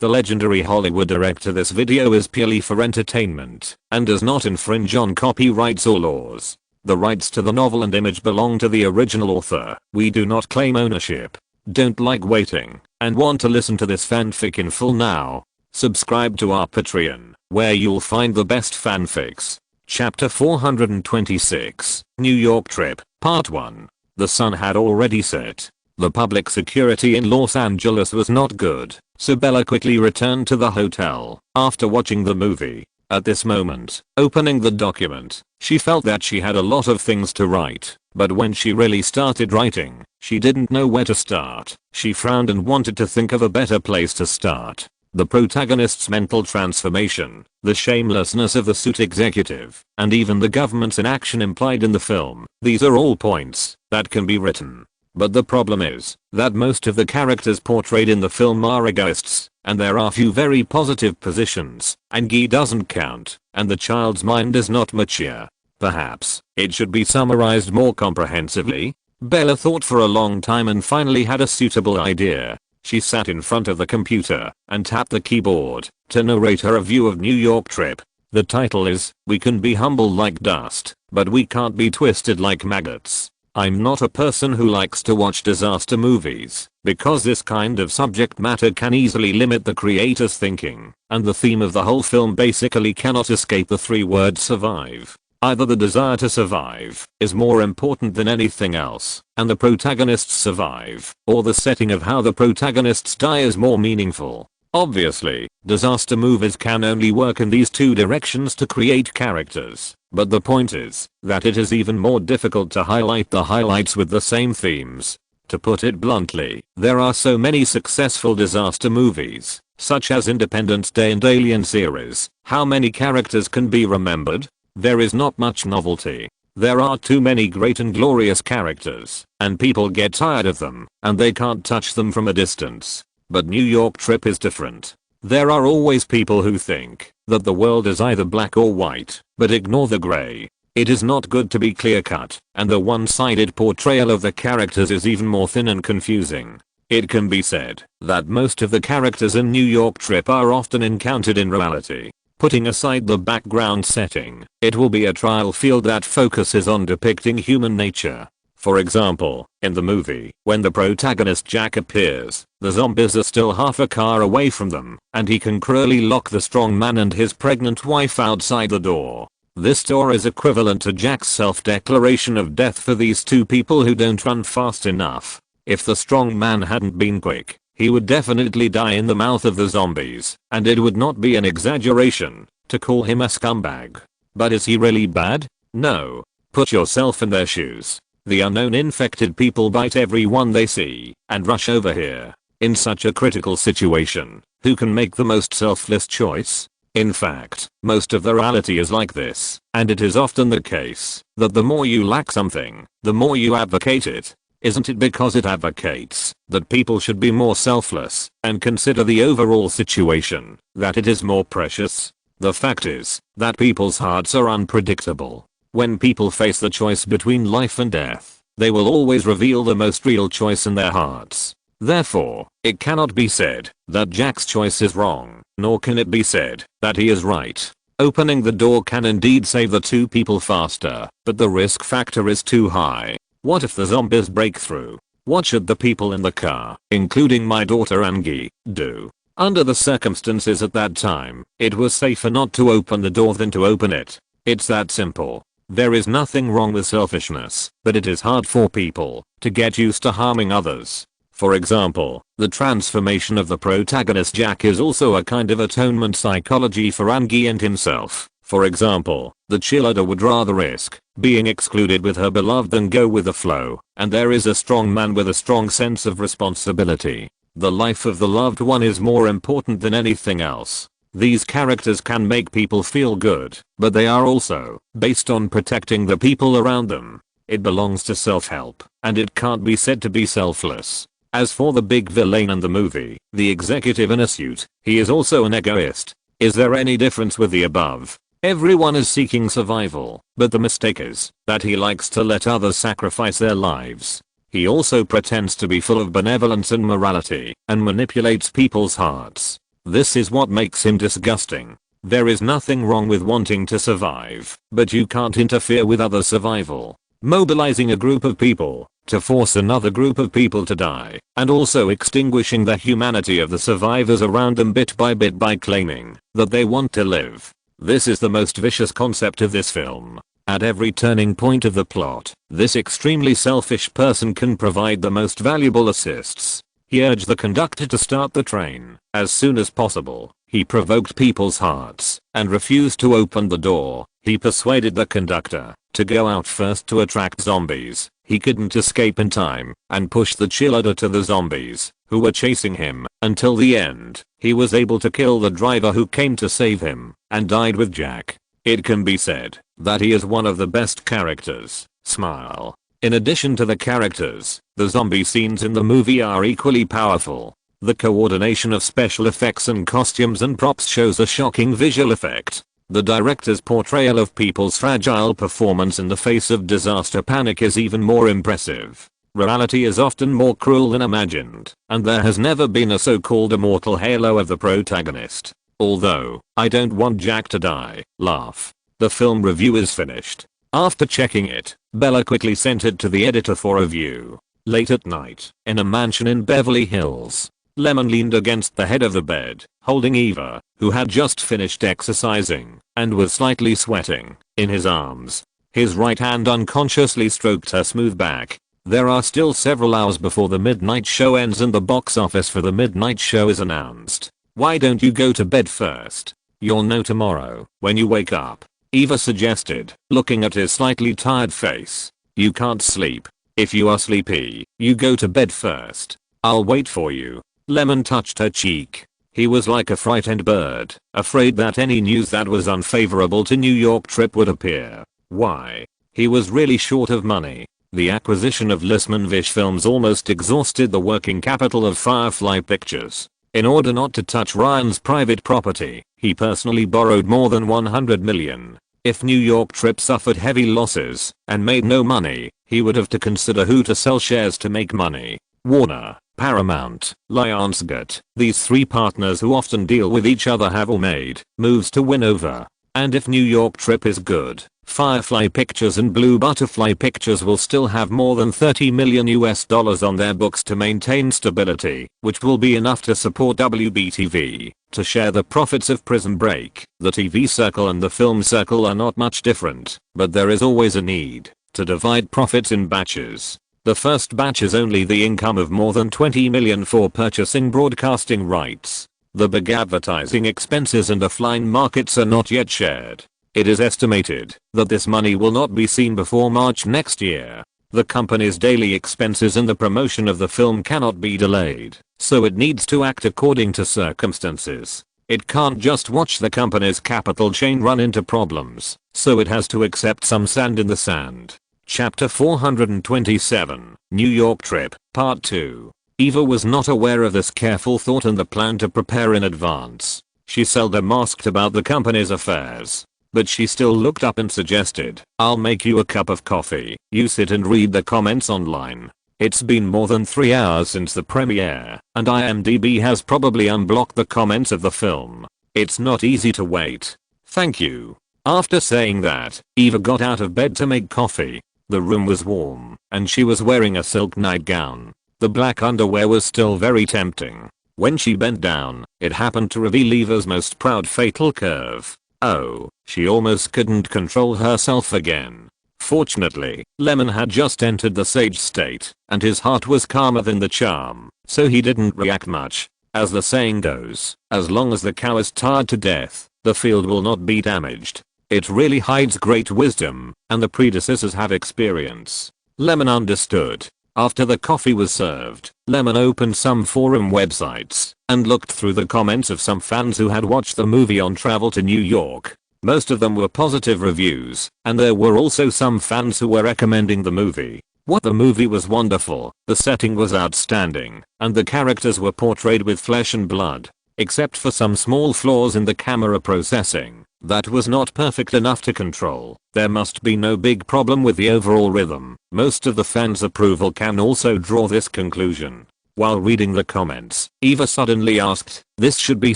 The legendary Hollywood director, this video is purely for entertainment and does not infringe on copyrights or laws. The rights to the novel and image belong to the original author. We do not claim ownership. Don't like waiting and want to listen to this fanfic in full now? Subscribe to our Patreon, where you'll find the best fanfics. Chapter 426, New York Trip, Part 1. The sun had already set. The public security in Los Angeles was not good, so Bella quickly returned to the hotel after watching the movie. At this moment, opening the document, she felt that she had a lot of things to write, but when she really started writing, she didn't know where to start. She frowned and wanted to think of a better place to start. The protagonist's mental transformation, the shamelessness of the suit executive, and even the government's inaction implied in the film. These are all points that can be written. But the problem is that most of the characters portrayed in the film are egoists, and there are few very positive positions. Angie doesn't count, and the child's mind is not mature. Perhaps it should be summarized more comprehensively. Bella thought for a long time and finally had a suitable idea. She sat in front of the computer and tapped the keyboard to narrate her review of New York Trip. The title is, "We can be humble like dust, but we can't be twisted like maggots." I'm not a person who likes to watch disaster movies, because this kind of subject matter can easily limit the creator's thinking, and the theme of the whole film basically cannot escape the 3 words survive. Either the desire to survive is more important than anything else, and the protagonists survive, or the setting of how the protagonists die is more meaningful. Obviously, disaster movies can only work in these 2 directions to create characters, but the point is that it is even more difficult to highlight the highlights with the same themes. To put it bluntly, there are so many successful disaster movies, such as Independence Day and Alien series. How many characters can be remembered? There is not much novelty. There are too many great and glorious characters, and people get tired of them, and they can't touch them from a distance. But New York Trip is different. There are always people who think that the world is either black or white, but ignore the gray. It is not good to be clear-cut, and the one-sided portrayal of the characters is even more thin and confusing. It can be said that most of the characters in New York Trip are often encountered in reality. Putting aside the background setting, it will be a trial field that focuses on depicting human nature. For example, in the movie, when the protagonist Jack appears, the zombies are still half a car away from them, and he can cruelly lock the strong man and his pregnant wife outside the door. This door is equivalent to Jack's self-declaration of death for these 2 people who don't run fast enough. If the strong man hadn't been quick, he would definitely die in the mouth of the zombies, and it would not be an exaggeration to call him a scumbag. But is he really bad? No. Put yourself in their shoes. The unknown infected people bite everyone they see and rush over here. In such a critical situation, who can make the most selfless choice? In fact, most of the reality is like this, and it is often the case that the more you lack something, the more you advocate it. Isn't it because it advocates that people should be more selfless and consider the overall situation that it is more precious? The fact is that people's hearts are unpredictable. When people face the choice between life and death, they will always reveal the most real choice in their hearts. Therefore, it cannot be said that Jack's choice is wrong, nor can it be said that he is right. Opening the door can indeed save the 2 people faster, but the risk factor is too high. What if the zombies break through? What should the people in the car, including my daughter Angie, do? Under the circumstances at that time, it was safer not to open the door than to open it. It's that simple. There is nothing wrong with selfishness, but it is hard for people to get used to harming others. For example, the transformation of the protagonist Jack is also a kind of atonement psychology for Angie and himself. For example, the cheerleader would rather risk being excluded with her beloved than go with the flow, and there is a strong man with a strong sense of responsibility. The life of the loved one is more important than anything else. These characters can make people feel good, but they are also based on protecting the people around them. It belongs to self-help, and it can't be said to be selfless. As for the big villain in the movie, the executive in a suit, he is also an egoist. Is there any difference with the above? Everyone is seeking survival, but the mistake is that he likes to let others sacrifice their lives. He also pretends to be full of benevolence and morality, and manipulates people's hearts. This is what makes him disgusting. There is nothing wrong with wanting to survive, but you can't interfere with other survival. Mobilizing a group of people to force another group of people to die, and also extinguishing the humanity of the survivors around them bit by claiming that they want to live. This is the most vicious concept of this film. At every turning point of the plot, this extremely selfish person can provide the most valuable assists. He urged the conductor to start the train as soon as possible. He provoked people's hearts and refused to open the door. He persuaded the conductor to go out first to attract zombies. He couldn't escape in time and pushed the cheerleader to the zombies who were chasing him. Until the end, he was able to kill the driver who came to save him and died with Jack. It can be said that he is one of the best characters. Smile. In addition to the characters, the zombie scenes in the movie are equally powerful. The coordination of special effects and costumes and props shows a shocking visual effect. The director's portrayal of people's fragile performance in the face of disaster panic is even more impressive. Reality is often more cruel than imagined, and there has never been a so-called immortal halo of the protagonist. Although, I don't want Jack to die. Laugh. The film review is finished. After checking it, Bella quickly sent it to the editor for review. Late at night, in a mansion in Beverly Hills, Lemon leaned against the head of the bed, holding Eva, who had just finished exercising and was slightly sweating, in his arms. His right hand unconsciously stroked her smooth back. There are still several hours before the midnight show ends and the box office for the midnight show is announced. Why don't you go to bed first? You'll know tomorrow when you wake up, Eva suggested, looking at his slightly tired face. You can't sleep. If you are sleepy, you go to bed first. I'll wait for you. Lemon touched her cheek. He was like a frightened bird, afraid that any news that was unfavorable to New York trip would appear. Why? He was really short of money. The acquisition of Lyman Films almost exhausted the working capital of Firefly Pictures. In order not to touch Ryan's private property, he personally borrowed more than $100 million. If New York Trip suffered heavy losses and made no money, he would have to consider who to sell shares to make money. Warner, Paramount, Lionsgate, these three partners who often deal with each other have all made moves to win over. And if New York Trip is good, Firefly Pictures and Blue Butterfly Pictures will still have more than $30 million on their books to maintain stability, which will be enough to support WBTV, to share the profits of Prison Break. The TV circle and the film circle are not much different, but there is always a need to divide profits in batches. The first batch is only the income of more than $20 million for purchasing broadcasting rights. The big advertising expenses and offline markets are not yet shared. It is estimated that this money will not be seen before March next year. The company's daily expenses and the promotion of the film cannot be delayed, so it needs to act according to circumstances. It can't just watch the company's capital chain run into problems, so it has to accept some sand in the sand. Chapter 427, New York Trip, Part 2. Eva was not aware of this careful thought and the plan to prepare in advance. She seldom asked about the company's affairs, but she still looked up and suggested, "I'll make you a cup of coffee. You sit and read the comments online." It's been more than 3 hours since the premiere, and IMDb has probably unblocked the comments of the film. It's not easy to wait. Thank you. After saying that, Eva got out of bed to make coffee. The room was warm, and she was wearing a silk nightgown. The black underwear was still very tempting. When she bent down, it happened to reveal Eva's most proud fatal curve. Oh, she almost couldn't control herself again. Fortunately, Lemon had just entered the sage state, and his heart was calmer than the charm, so he didn't react much. As the saying goes, as long as the cow is tired to death, the field will not be damaged. It really hides great wisdom, and the predecessors have experience. Lemon understood. After the coffee was served, Lemon opened some forum websites and looked through the comments of some fans who had watched the movie on travel to New York. Most of them were positive reviews, and there were also some fans who were recommending the movie. The movie was wonderful, the setting was outstanding, and the characters were portrayed with flesh and blood. Except for some small flaws in the camera processing, that was not perfect enough to control. There must be no big problem with the overall rhythm. Most of the fans' approval can also draw this conclusion. While reading the comments, Eva suddenly asked, "This should be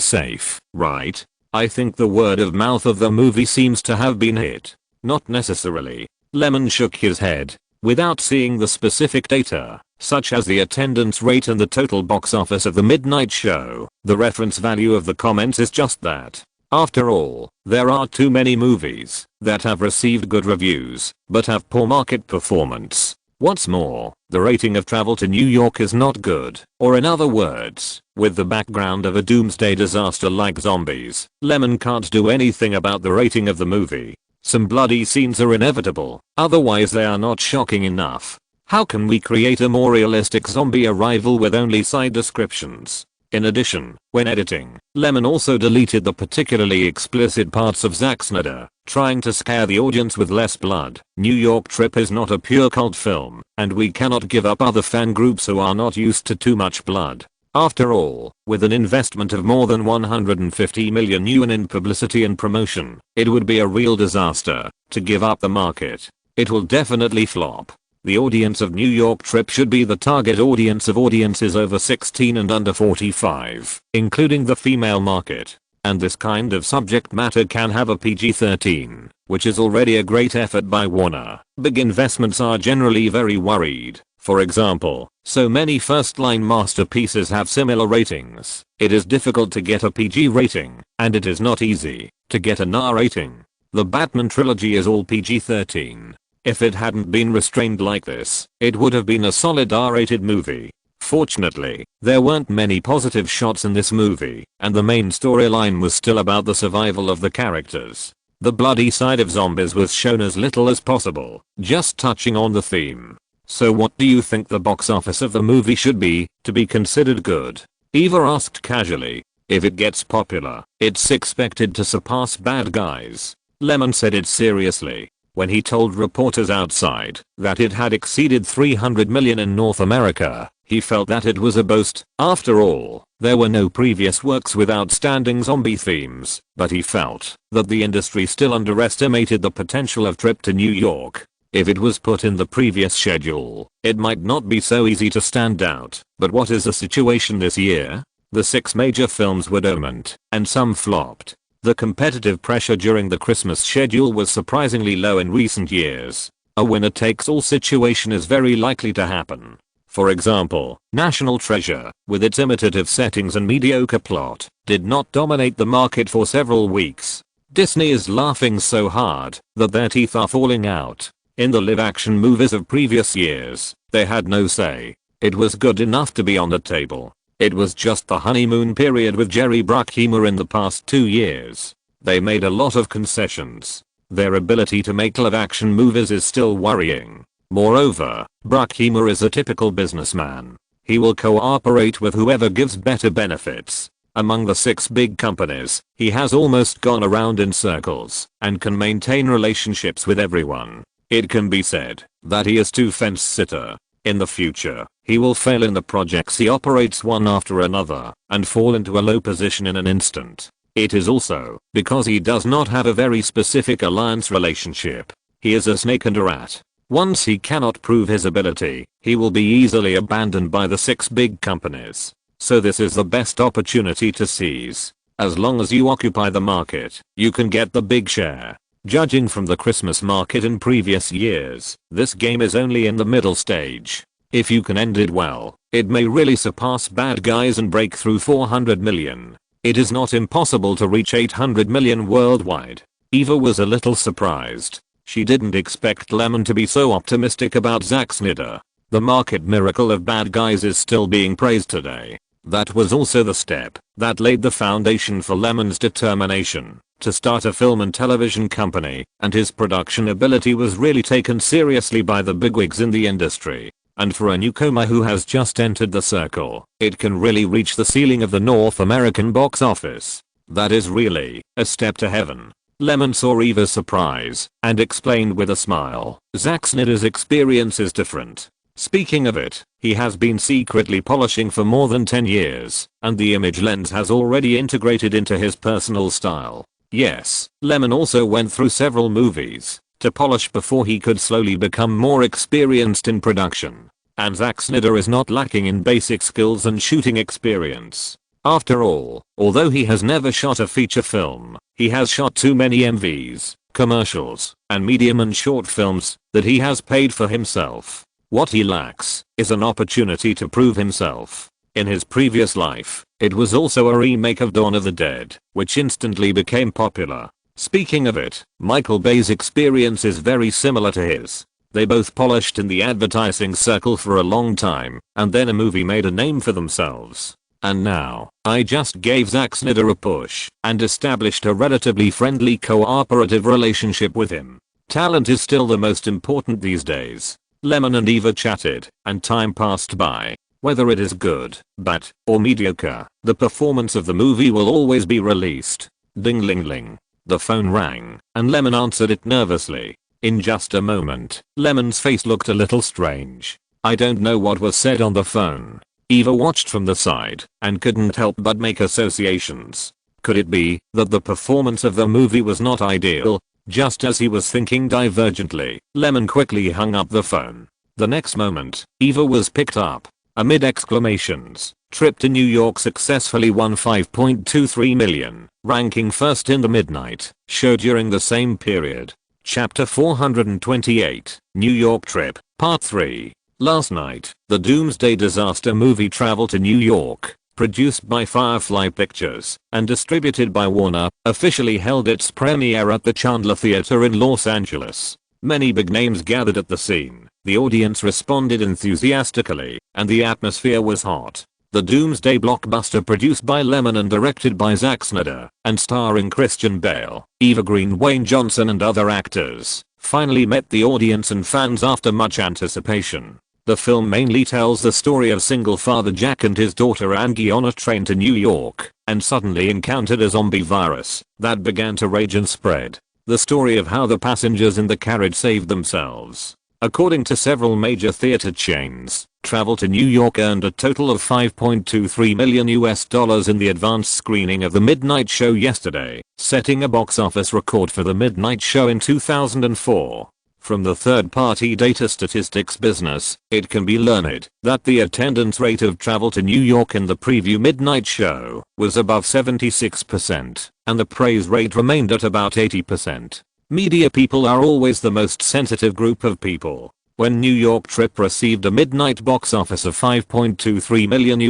safe, right? I think the word of mouth of the movie seems to have been hit." "Not necessarily." Lemon shook his head. "Without seeing the specific data, such as the attendance rate and the total box office of the midnight show, the reference value of the comments is just that. After all, there are too many movies that have received good reviews, but have poor market performance. What's more, the rating of Travel to New York is not good, or in other words, with the background of a doomsday disaster like zombies, Lemon can't do anything about the rating of the movie. Some bloody scenes are inevitable, otherwise they are not shocking enough. How can we create a more realistic zombie arrival with only side descriptions?" In addition, when editing, Lemon also deleted the particularly explicit parts of Zack Snyder, trying to scare the audience with less blood. New York Trip is not a pure cult film, and we cannot give up other fan groups who are not used to too much blood. After all, with an investment of more than $150 million in publicity and promotion, it would be a real disaster to give up the market. It will definitely flop. The audience of New York Trip should be the target audience of audiences over 16 and under 45, including the female market. And this kind of subject matter can have a PG-13, which is already a great effort by Warner. Big investments are generally very worried. For example, so many first-line masterpieces have similar ratings. It is difficult to get a PG rating, and it is not easy to get an R rating. The Batman trilogy is all PG-13. If it hadn't been restrained like this, it would have been a solid R-rated movie. Fortunately, there weren't many positive shots in this movie, and the main storyline was still about the survival of the characters. The bloody side of zombies was shown as little as possible, just touching on the theme. So what do you think the box office of the movie should be, to be considered good? Eva asked casually. If it gets popular, it's expected to surpass Bad Guys. Lemon said it seriously when he told reporters outside that it had exceeded $300 million in North America. He felt that it was a boast. After all, there were no previous works with outstanding zombie themes, but he felt that the industry still underestimated the potential of Trip to New York. If it was put in the previous schedule, it might not be so easy to stand out. But what is the situation this year? The 6 major films were dominant, and some flopped. The competitive pressure during the Christmas schedule was surprisingly low in recent years. A winner-takes-all situation is very likely to happen. For example, National Treasure, with its imitative settings and mediocre plot, did not dominate the market for several weeks. Disney is laughing so hard that their teeth are falling out. In the live-action movies of previous years, they had no say. It was good enough to be on the table. It was just the honeymoon period with Jerry Bruckheimer in the past 2 years. They made a lot of concessions. Their ability to make live-action movies is still worrying. Moreover, Bruckheimer is a typical businessman. He will cooperate with whoever gives better benefits. Among the 6 big companies, he has almost gone around in circles and can maintain relationships with everyone. It can be said that he is too fence-sitter. In the future, he will fail in the projects he operates one after another and fall into a low position in an instant. It is also because he does not have a very specific alliance relationship. He is a snake and a rat. Once he cannot prove his ability, he will be easily abandoned by the 6 big companies. So this is the best opportunity to seize. As long as you occupy the market, you can get the big share. Judging from the Christmas market in previous years, this game is only in the middle stage. If you can end it well, it may really surpass Bad Guys and break through 400 million. It is not impossible to reach 800 million worldwide. Eva was a little surprised. She didn't expect Lemon to be so optimistic about Zack Snyder. The market miracle of Bad Guys is still being praised today. That was also the step that laid the foundation for Lemon's determination to start a film and television company, and his production ability was really taken seriously by the bigwigs in the industry. And for a newcomer who has just entered the circle, it can really reach the ceiling of the North American box office. That is really a step to heaven. Lemon saw Eva's surprise and explained with a smile, Zack Snyder's experience is different. Speaking of it, he has been secretly polishing for more than 10 years, and the image lens has already integrated into his personal style. Yes, Lemon also went through several movies to polish before he could slowly become more experienced in production. and Zack Snyder is not lacking in basic skills and shooting experience. After all, although he has never shot a feature film, he has shot too many MVs, commercials, and medium and short films that he has paid for himself. What he lacks is an opportunity to prove himself. In his previous life, it was also a remake of Dawn of the Dead, which instantly became popular. Speaking of it, Michael Bay's experience is very similar to his. They both polished in the advertising circle for a long time, and then a movie made a name for themselves. And now, I just gave Zack Snyder a push and established a relatively friendly cooperative relationship with him. Talent is still the most important these days. Lemon and Eva chatted, and time passed by. Whether it is good, bad, or mediocre, the performance of the movie will always be released. Ding ling ling. The phone rang, and Lemon answered it nervously. In just a moment, Lemon's face looked a little strange. I don't know what was said on the phone. Eva watched from the side and couldn't help but make associations. Could it be that the performance of the movie was not ideal? Just as he was thinking divergently, Lemon quickly hung up the phone. The next moment, Eva was picked up. Amid exclamations, Trip to New York successfully won $5.23 million, ranking first in the Midnight Show during the same period. Chapter 428, New York Trip, Part 3. Last night, the Doomsday Disaster movie Travel to New York, produced by Firefly Pictures and distributed by Warner, officially held its premiere at the Chandler Theater in Los Angeles. Many big names gathered at the scene. The audience responded enthusiastically, and the atmosphere was hot. The Doomsday blockbuster, produced by Lemon and directed by Zack Snyder, and starring Christian Bale, Eva Green, Wayne Johnson and other actors, finally met the audience and fans after much anticipation. The film mainly tells the story of single father Jack and his daughter Angie on a train to New York, and suddenly encountered a zombie virus that began to rage and spread. The story of how the passengers in the carriage saved themselves. According to several major theater chains, Travel to New York earned a total of $5.23 million in the advanced screening of the Midnight Show yesterday, setting a box office record for the Midnight Show in 2004. From the third-party data statistics business, it can be learned that the attendance rate of Travel to New York in the preview Midnight Show was above 76%, and the praise rate remained at about 80%. Media people are always the most sensitive group of people. When New York Trip received a midnight box office of $5.23 million,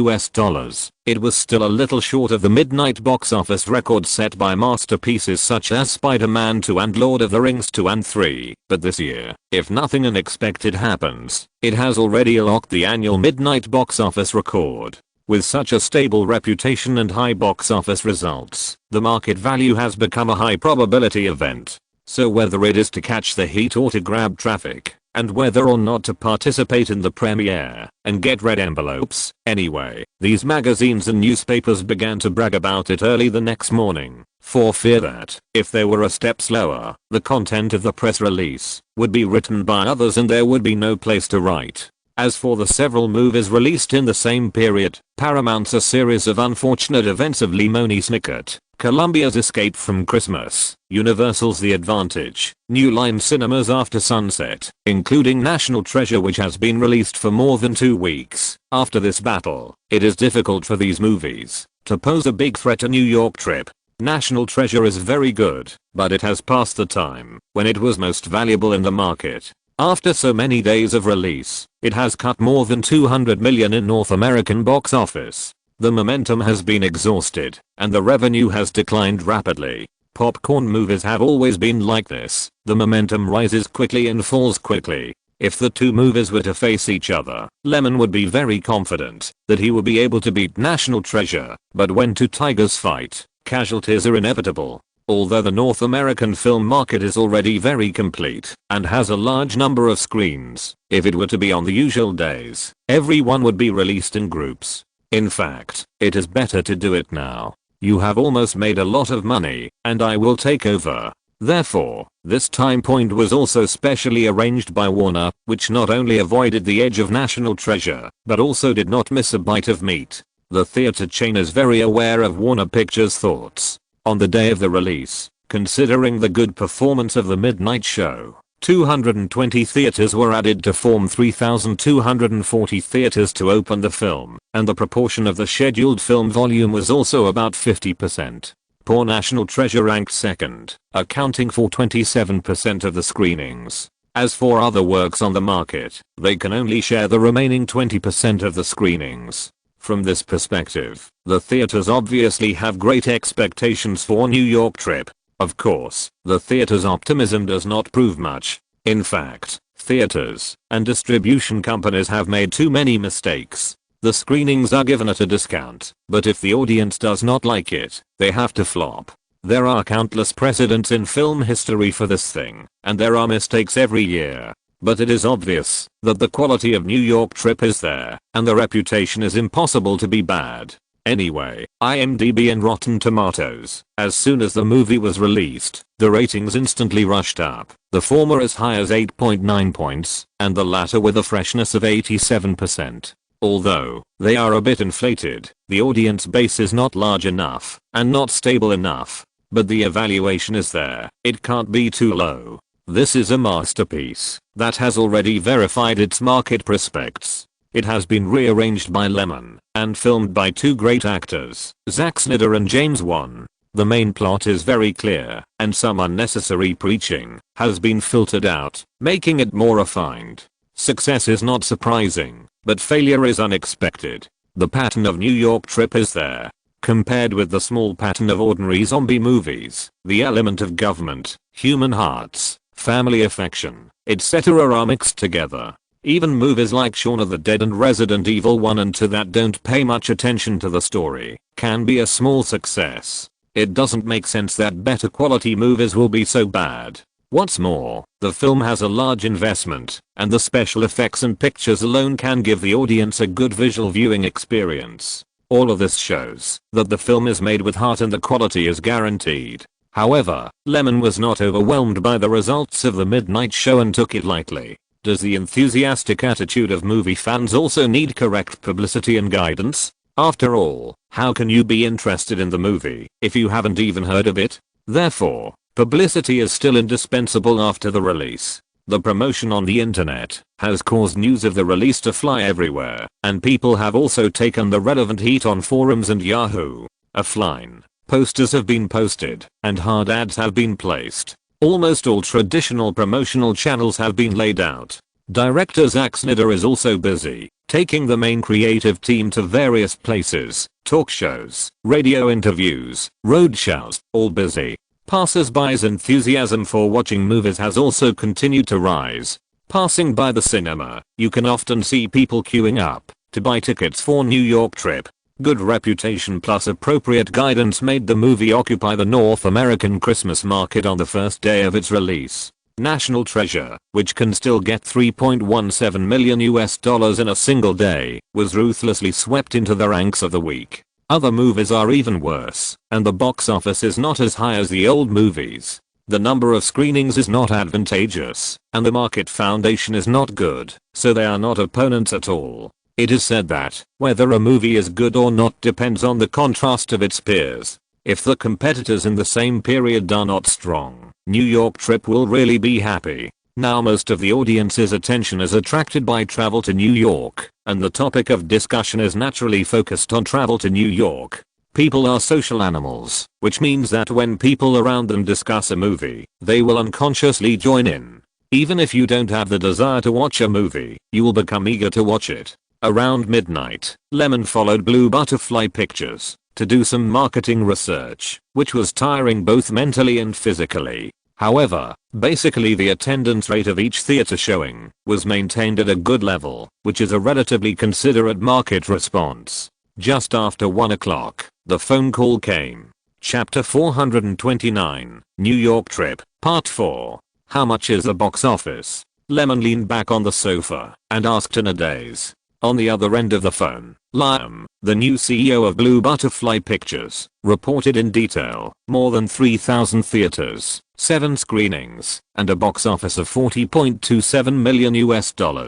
it was still a little short of the midnight box office record set by masterpieces such as Spider-Man 2 and Lord of the Rings 2 and 3, but this year, if nothing unexpected happens, it has already locked the annual midnight box office record. With such a stable reputation and high box office results, the market value has become a high probability event. So whether it is to catch the heat or to grab traffic, and whether or not to participate in the premiere and get red envelopes, anyway, these magazines and newspapers began to brag about it early the next morning, for fear that, if they were a step slower, the content of the press release would be written by others and there would be no place to write. As for the several movies released in the same period, Paramount's A Series of Unfortunate Events of Lemony Snicket, Columbia's Escape from Christmas, Universal's The Advantage, New Line Cinema's After Sunset, including National Treasure, which has been released for more than 2 weeks. After this battle, it is difficult for these movies to pose a big threat to New York Trip. National Treasure is very good, but it has passed the time when it was most valuable in the market. After so many days of release, it has cut more than $200 million in North American box office. The momentum has been exhausted, and the revenue has declined rapidly. Popcorn movies have always been like this. The momentum rises quickly and falls quickly. If the two movies were to face each other, Lemon would be very confident that he would be able to beat National Treasure. But when two tigers fight, casualties are inevitable. Although the North American film market is already very complete and has a large number of screens, if it were to be on the usual days, every one would be released in groups. In fact, it is better to do it now. You have almost made a lot of money, and I will take over. Therefore, this time point was also specially arranged by Warner, which not only avoided the edge of National Treasure, but also did not miss a bite of meat. The theater chain is very aware of Warner Pictures' thoughts on the day of the release, considering the good performance of the Midnight Show. 220 theaters were added to form 3,240 theaters to open the film, and the proportion of the scheduled film volume was also about 50%. Poor National Treasure ranked second, accounting for 27% of the screenings. As for other works on the market, they can only share the remaining 20% of the screenings. From this perspective, the theaters obviously have great expectations for New York Trip. Of course, the theater's optimism does not prove much. In fact, theaters and distribution companies have made too many mistakes. The screenings are given at a discount, but if the audience does not like it, they have to flop. There are countless precedents in film history for this thing, and there are mistakes every year. But it is obvious that the quality of New York Trip is there, and the reputation is impossible to be bad. Anyway, IMDb and Rotten Tomatoes, as soon as the movie was released, the ratings instantly rushed up, the former as high as 8.9 points, and the latter with a freshness of 87%. Although they are a bit inflated, the audience base is not large enough, and not stable enough. But the evaluation is there, it can't be too low. This is a masterpiece that has already verified its market prospects. It has been rearranged by Lyman and filmed by two great actors, Zack Snyder and James Wan. The main plot is very clear, and some unnecessary preaching has been filtered out, making it more refined. Success is not surprising, but failure is unexpected. The pattern of New York Trip is there. Compared with the small pattern of ordinary zombie movies, the element of government, human hearts, family affection, etc. are mixed together. Even movies like Shaun of the Dead and Resident Evil 1 and 2 that don't pay much attention to the story can be a small success. It doesn't make sense that better quality movies will be so bad. What's more, the film has a large investment, and the special effects and pictures alone can give the audience a good visual viewing experience. All of this shows that the film is made with heart and the quality is guaranteed. However, Lyman was not overwhelmed by the results of the midnight show and took it lightly. Does the enthusiastic attitude of movie fans also need correct publicity and guidance? After all, how can you be interested in the movie if you haven't even heard of it? Therefore, publicity is still indispensable after the release. The promotion on the internet has caused news of the release to fly everywhere, and people have also taken the relevant heat on forums and Yahoo. Offline, posters have been posted, and hard ads have been placed. Almost all traditional promotional channels have been laid out. Director Zack Snyder is also busy, taking the main creative team to various places, talk shows, radio interviews, road shows, all busy. Passers-by's enthusiasm for watching movies has also continued to rise. Passing by the cinema, you can often see people queuing up to buy tickets for New York Trip. Good reputation plus appropriate guidance made the movie occupy the North American Christmas market on the first day of its release. National Treasure, which can still get $3.17 million in a single day, was ruthlessly swept into the ranks of the week. Other movies are even worse, and the box office is not as high as the old movies. The number of screenings is not advantageous, and the market foundation is not good, so they are not opponents at all. It is said that whether a movie is good or not depends on the contrast of its peers. If the competitors in the same period are not strong, New York Trip will really be happy. Now most of the audience's attention is attracted by travel to New York, and the topic of discussion is naturally focused on travel to New York. People are social animals, which means that when people around them discuss a movie, they will unconsciously join in. Even if you don't have the desire to watch a movie, you will become eager to watch it. Around midnight, Lyman followed Blue Butterfly Pictures to do some marketing research, which was tiring both mentally and physically. However, basically the attendance rate of each theater showing was maintained at a good level, which is a relatively considerate market response. Just after 1 o'clock, the phone call came. Chapter 429, New York Trip, Part 4. How much is the box office? Lyman leaned back on the sofa and asked in a daze. On the other end of the phone, Lyman, the new CEO of Blue Butterfly Pictures, reported in detail more than 3,000 theaters, 7 screenings, and a box office of $40.27 million.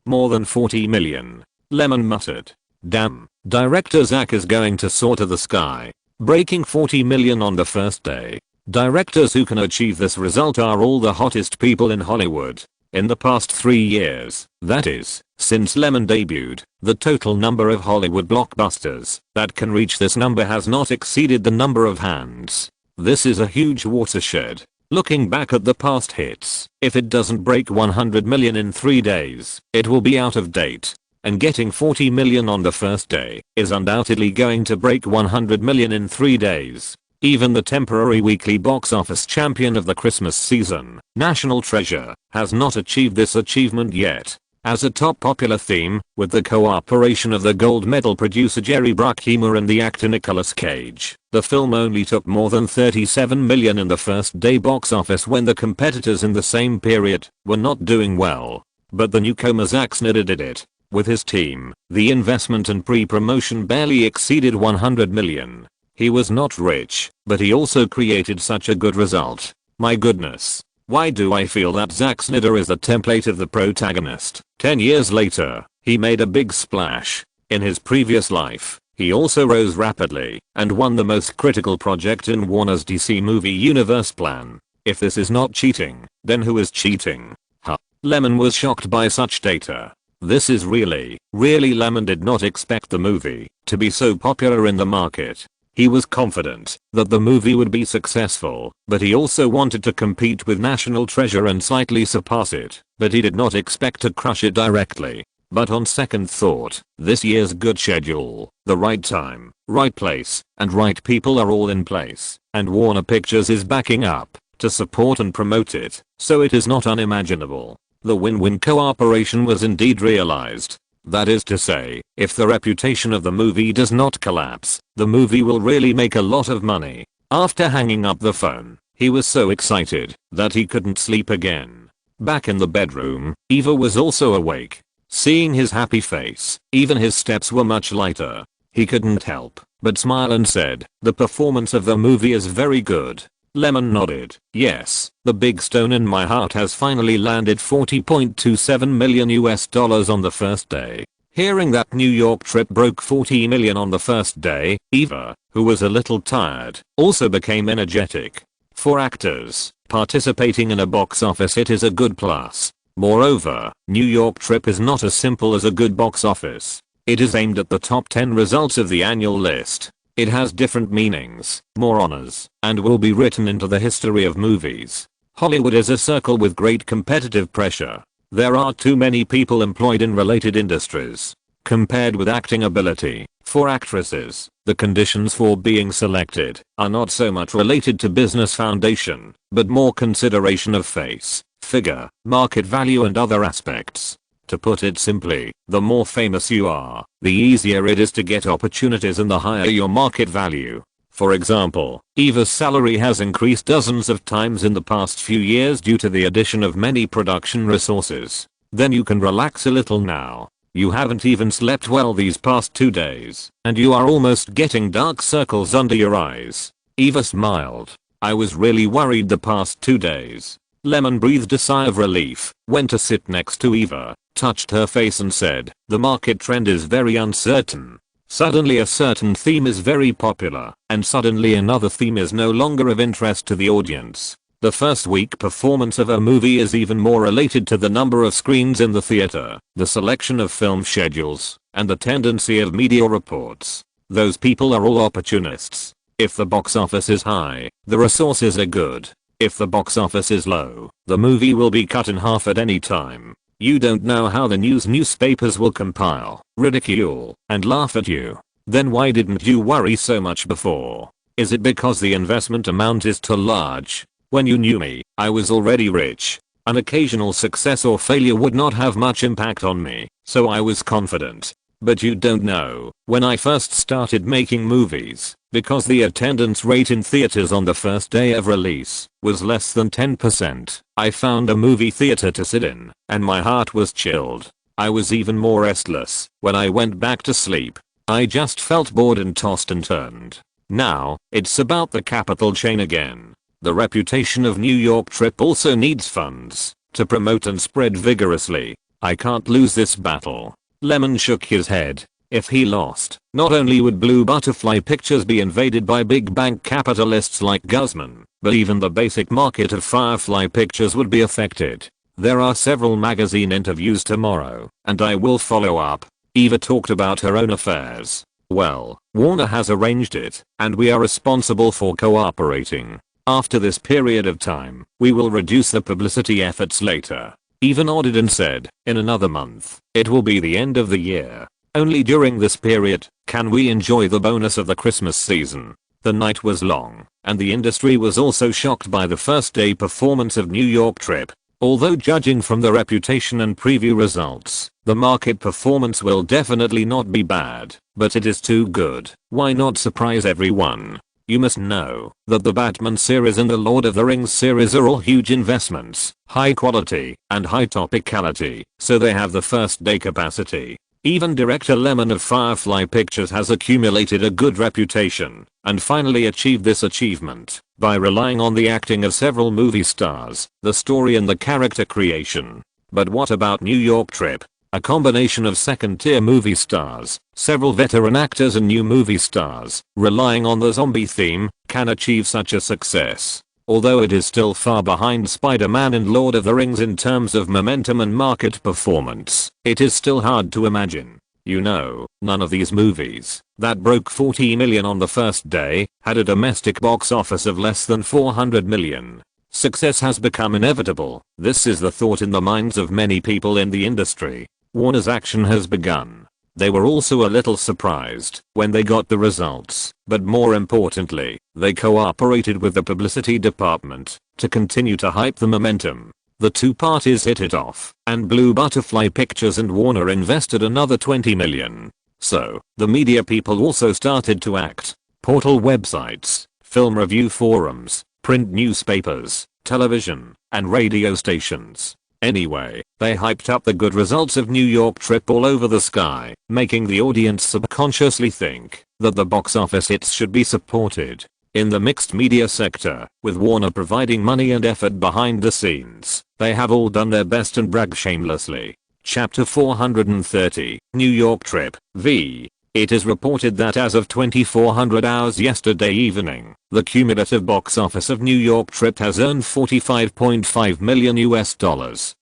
More than 40 million. Lyman muttered. Damn, director Zack is going to soar to the sky. Breaking 40 million on the first day. Directors who can achieve this result are all the hottest people in Hollywood. In the past 3 years, that is, since Lemon debuted, the total number of Hollywood blockbusters that can reach this number has not exceeded the number of hands. This is a huge watershed. Looking back at the past hits, if it doesn't break 100 million in 3 days, it will be out of date. And getting 40 million on the first day is undoubtedly going to break 100 million in 3 days. Even the temporary weekly box office champion of the Christmas season, National Treasure, has not achieved this achievement yet. As a top popular theme, with the cooperation of the gold medal producer Jerry Bruckheimer and the actor Nicolas Cage, the film only took more than 37 million in the first day box office when the competitors in the same period were not doing well. But the newcomer Zack Snyder did it. With his team, the investment and pre-promotion barely exceeded 100 million. He was not rich, but he also created such a good result. My goodness. Why do I feel that Zack Snyder is the template of the protagonist? 10 years later, he made a big splash. In his previous life, he also rose rapidly and won the most critical project in Warner's DC movie universe plan. If this is not cheating, then who is cheating? Huh. Lemon was shocked by such data. This is really Lemon did not expect the movie to be so popular in the market. He was confident that the movie would be successful, but he also wanted to compete with National Treasure and slightly surpass it, but he did not expect to crush it directly. But on second thought, this year's good schedule, the right time, right place, and right people are all in place, and Warner Pictures is backing up to support and promote it, so it is not unimaginable. The win-win cooperation was indeed realized. That is to say, if the reputation of the movie does not collapse, the movie will really make a lot of money. After hanging up the phone, he was so excited that he couldn't sleep again. Back in the bedroom, Eva was also awake. Seeing his happy face, even his steps were much lighter. He couldn't help but smile and said, "The performance of the movie is very good." Lemon nodded. Yes, the big stone in my heart has finally landed $40.27 million on the first day. Hearing that New York trip broke 40 million on the first day, Eva, who was a little tired, also became energetic. For actors, participating in a box office hit is a good plus. Moreover, New York trip is not as simple as a good box office. It is aimed at the top 10 results of the annual list. It has different meanings, more honors, and will be written into the history of movies. Hollywood is a circle with great competitive pressure. There are too many people employed in related industries. Compared with acting ability, for actresses, the conditions for being selected are not so much related to business foundation, but more consideration of face, figure, market value and other aspects. To put it simply, the more famous you are, the easier it is to get opportunities and the higher your market value. For example, Eva's salary has increased dozens of times in the past few years due to the addition of many production resources. Then you can relax a little now. You haven't even slept well these past 2 days, and you are almost getting dark circles under your eyes. Eva smiled. I was really worried the past 2 days. Lemon breathed a sigh of relief, went to sit next to Eva, touched her face and said, "The market trend is very uncertain. Suddenly a certain theme is very popular, and suddenly another theme is no longer of interest to the audience. The first week performance of a movie is even more related to the number of screens in the theater, the selection of film schedules, and the tendency of media reports. Those people are all opportunists. If the box office is high, the resources are good. If the box office is low, the movie will be cut in half at any time. You don't know how the newspapers will compile, ridicule, and laugh at you. Then why didn't you worry so much before? Is it because the investment amount is too large? When you knew me, I was already rich. An occasional success or failure would not have much impact on me, so I was confident. But you don't know, when I first started making movies, because the attendance rate in theaters on the first day of release was less than 10%, I found a movie theater to sit in, and my heart was chilled. I was even more restless when I went back to sleep. I just felt bored and tossed and turned. Now, it's about the capital chain again. The reputation of New York trip also needs funds to promote and spread vigorously. I can't lose this battle." Lemon shook his head. If he lost, not only would Blue Butterfly Pictures be invaded by big bank capitalists like Guzman, but even the basic market of Firefly Pictures would be affected. There are several magazine interviews tomorrow, and I will follow up. Eva talked about her own affairs. Well, Warner has arranged it, and we are responsible for cooperating. After this period of time, we will reduce the publicity efforts later. Eva nodded and said, in another month, it will be the end of the year. Only during this period can we enjoy the bonus of the Christmas season. The night was long, and the industry was also shocked by the first day performance of New York Trip. Although judging from the reputation and preview results, the market performance will definitely not be bad, but it is too good. Why not surprise everyone? You must know that the Batman series and the Lord of the Rings series are all huge investments, high quality, and high topicality, so they have the first day capacity. Even director Lyman of Firefly Pictures has accumulated a good reputation, and finally achieved this achievement by relying on the acting of several movie stars, the story and the character creation. But what about New York Trip? A combination of second-tier movie stars, several veteran actors and new movie stars, relying on the zombie theme, can achieve such a success. Although it is still far behind Spider-Man and Lord of the Rings in terms of momentum and market performance, it is still hard to imagine. You know, none of these movies that broke 40 million on the first day had a domestic box office of less than 400 million. Success has become inevitable. This is the thought in the minds of many people in the industry. Warner's action has begun. They were also a little surprised when they got the results, but more importantly, they cooperated with the publicity department to continue to hype the momentum. The two parties hit it off, and Blue Butterfly Pictures and Warner invested another 20 million. So, the media people also started to act. Portal websites, film review forums, print newspapers, television, and radio stations. Anyway, they hyped up the good results of New York Trip all over the sky, making the audience subconsciously think that the box office hits should be supported. In the mixed media sector, with Warner providing money and effort behind the scenes, they have all done their best and brag shamelessly. Chapter 430, New York Trip, v. It is reported that as of 2400 hours yesterday evening, the cumulative box office of New York Trip has earned $45.5 million,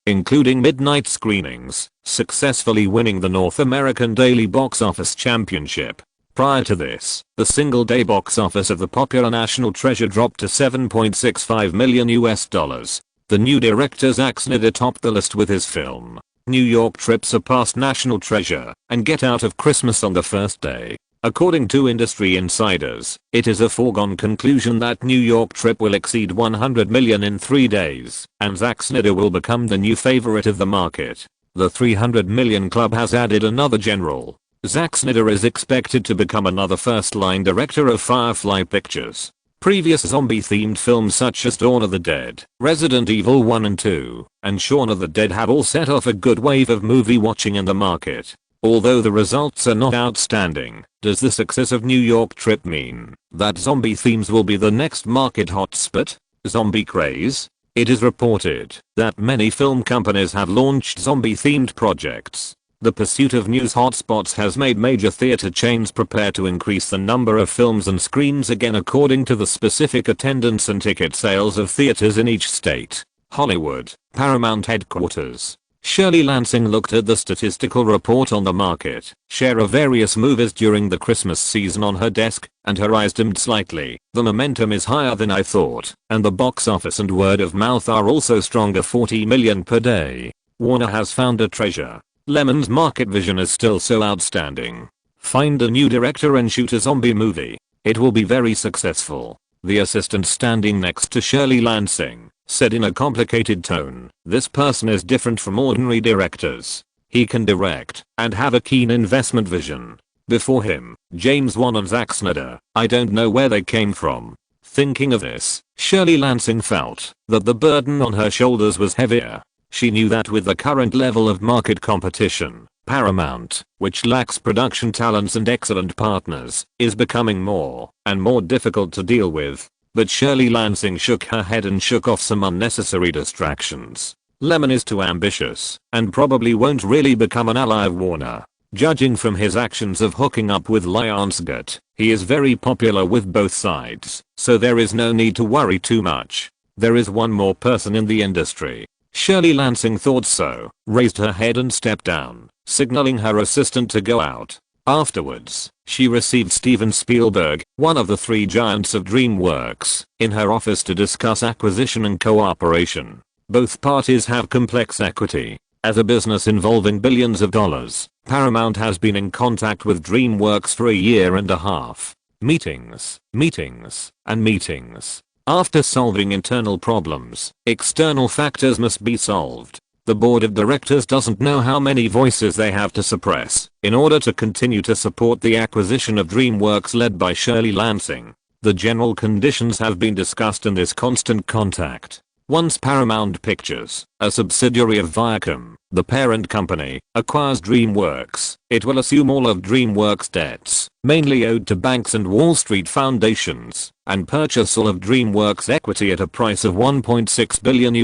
including midnight screenings, successfully winning the North American Daily Box Office Championship. Prior to this, the single-day box office of the popular National Treasure dropped to $7.65 million. The new director Zack Snyder topped the list with his film New York Trip surpassed National Treasure and Get Out of Christmas on the first day. According to industry insiders, it is a foregone conclusion that New York Trip will exceed 100 million in 3 days, and Zack Snyder will become the new favorite of the market. The 300 million club has added another general. Zack Snyder is expected to become another first-line director of Firefly Pictures. Previous zombie-themed films such as Dawn of the Dead, Resident Evil 1 and 2, and Shaun of the Dead have all set off a good wave of movie watching in the market. Although the results are not outstanding, does the success of New York Trip mean that zombie themes will be the next market hotspot? Zombie craze? It is reported that many film companies have launched zombie-themed projects. The pursuit of news hotspots has made major theater chains prepare to increase the number of films and screens again according to the specific attendance and ticket sales of theaters in each state. Hollywood, Paramount headquarters. Shirley Lansing looked at the statistical report on the market share of various movies during the Christmas season on her desk, and her eyes dimmed slightly. The momentum is higher than I thought, and the box office and word of mouth are also stronger. 40 million per day. Warner has found a treasure. Lemon's market vision is still so outstanding. Find a new director and shoot a zombie movie. It will be very successful. The assistant standing next to Shirley Lansing said in a complicated tone, this person is different from ordinary directors. He can direct and have a keen investment vision. Before him, James Wan and Zack Snyder, I don't know where they came from. Thinking of this, Shirley Lansing felt that the burden on her shoulders was heavier. She knew that with the current level of market competition, Paramount, which lacks production talents and excellent partners, is becoming more and more difficult to deal with. But Shirley Lansing shook her head and shook off some unnecessary distractions. Lemon is too ambitious and probably won't really become an ally of Warner. Judging from his actions of hooking up with Lionsgate, he is very popular with both sides, so there is no need to worry too much. There is one more person in the industry. Shirley Lansing thought so, raised her head and stepped down, signaling her assistant to go out. Afterwards, she received Steven Spielberg, one of the three giants of DreamWorks, in her office to discuss acquisition and cooperation. Both parties have complex equity. As a business involving billions of dollars, Paramount has been in contact with DreamWorks for a year and a half. Meetings, and meetings. After solving internal problems, external factors must be solved. The board of directors doesn't know how many voices they have to suppress in order to continue to support the acquisition of DreamWorks led by Shirley Lansing. The general conditions have been discussed in this constant contact. Once Paramount Pictures, a subsidiary of Viacom, the parent company, acquires DreamWorks, it will assume all of DreamWorks' debts, mainly owed to banks and Wall Street foundations, and purchase all of DreamWorks equity at a price of $1.6 billion.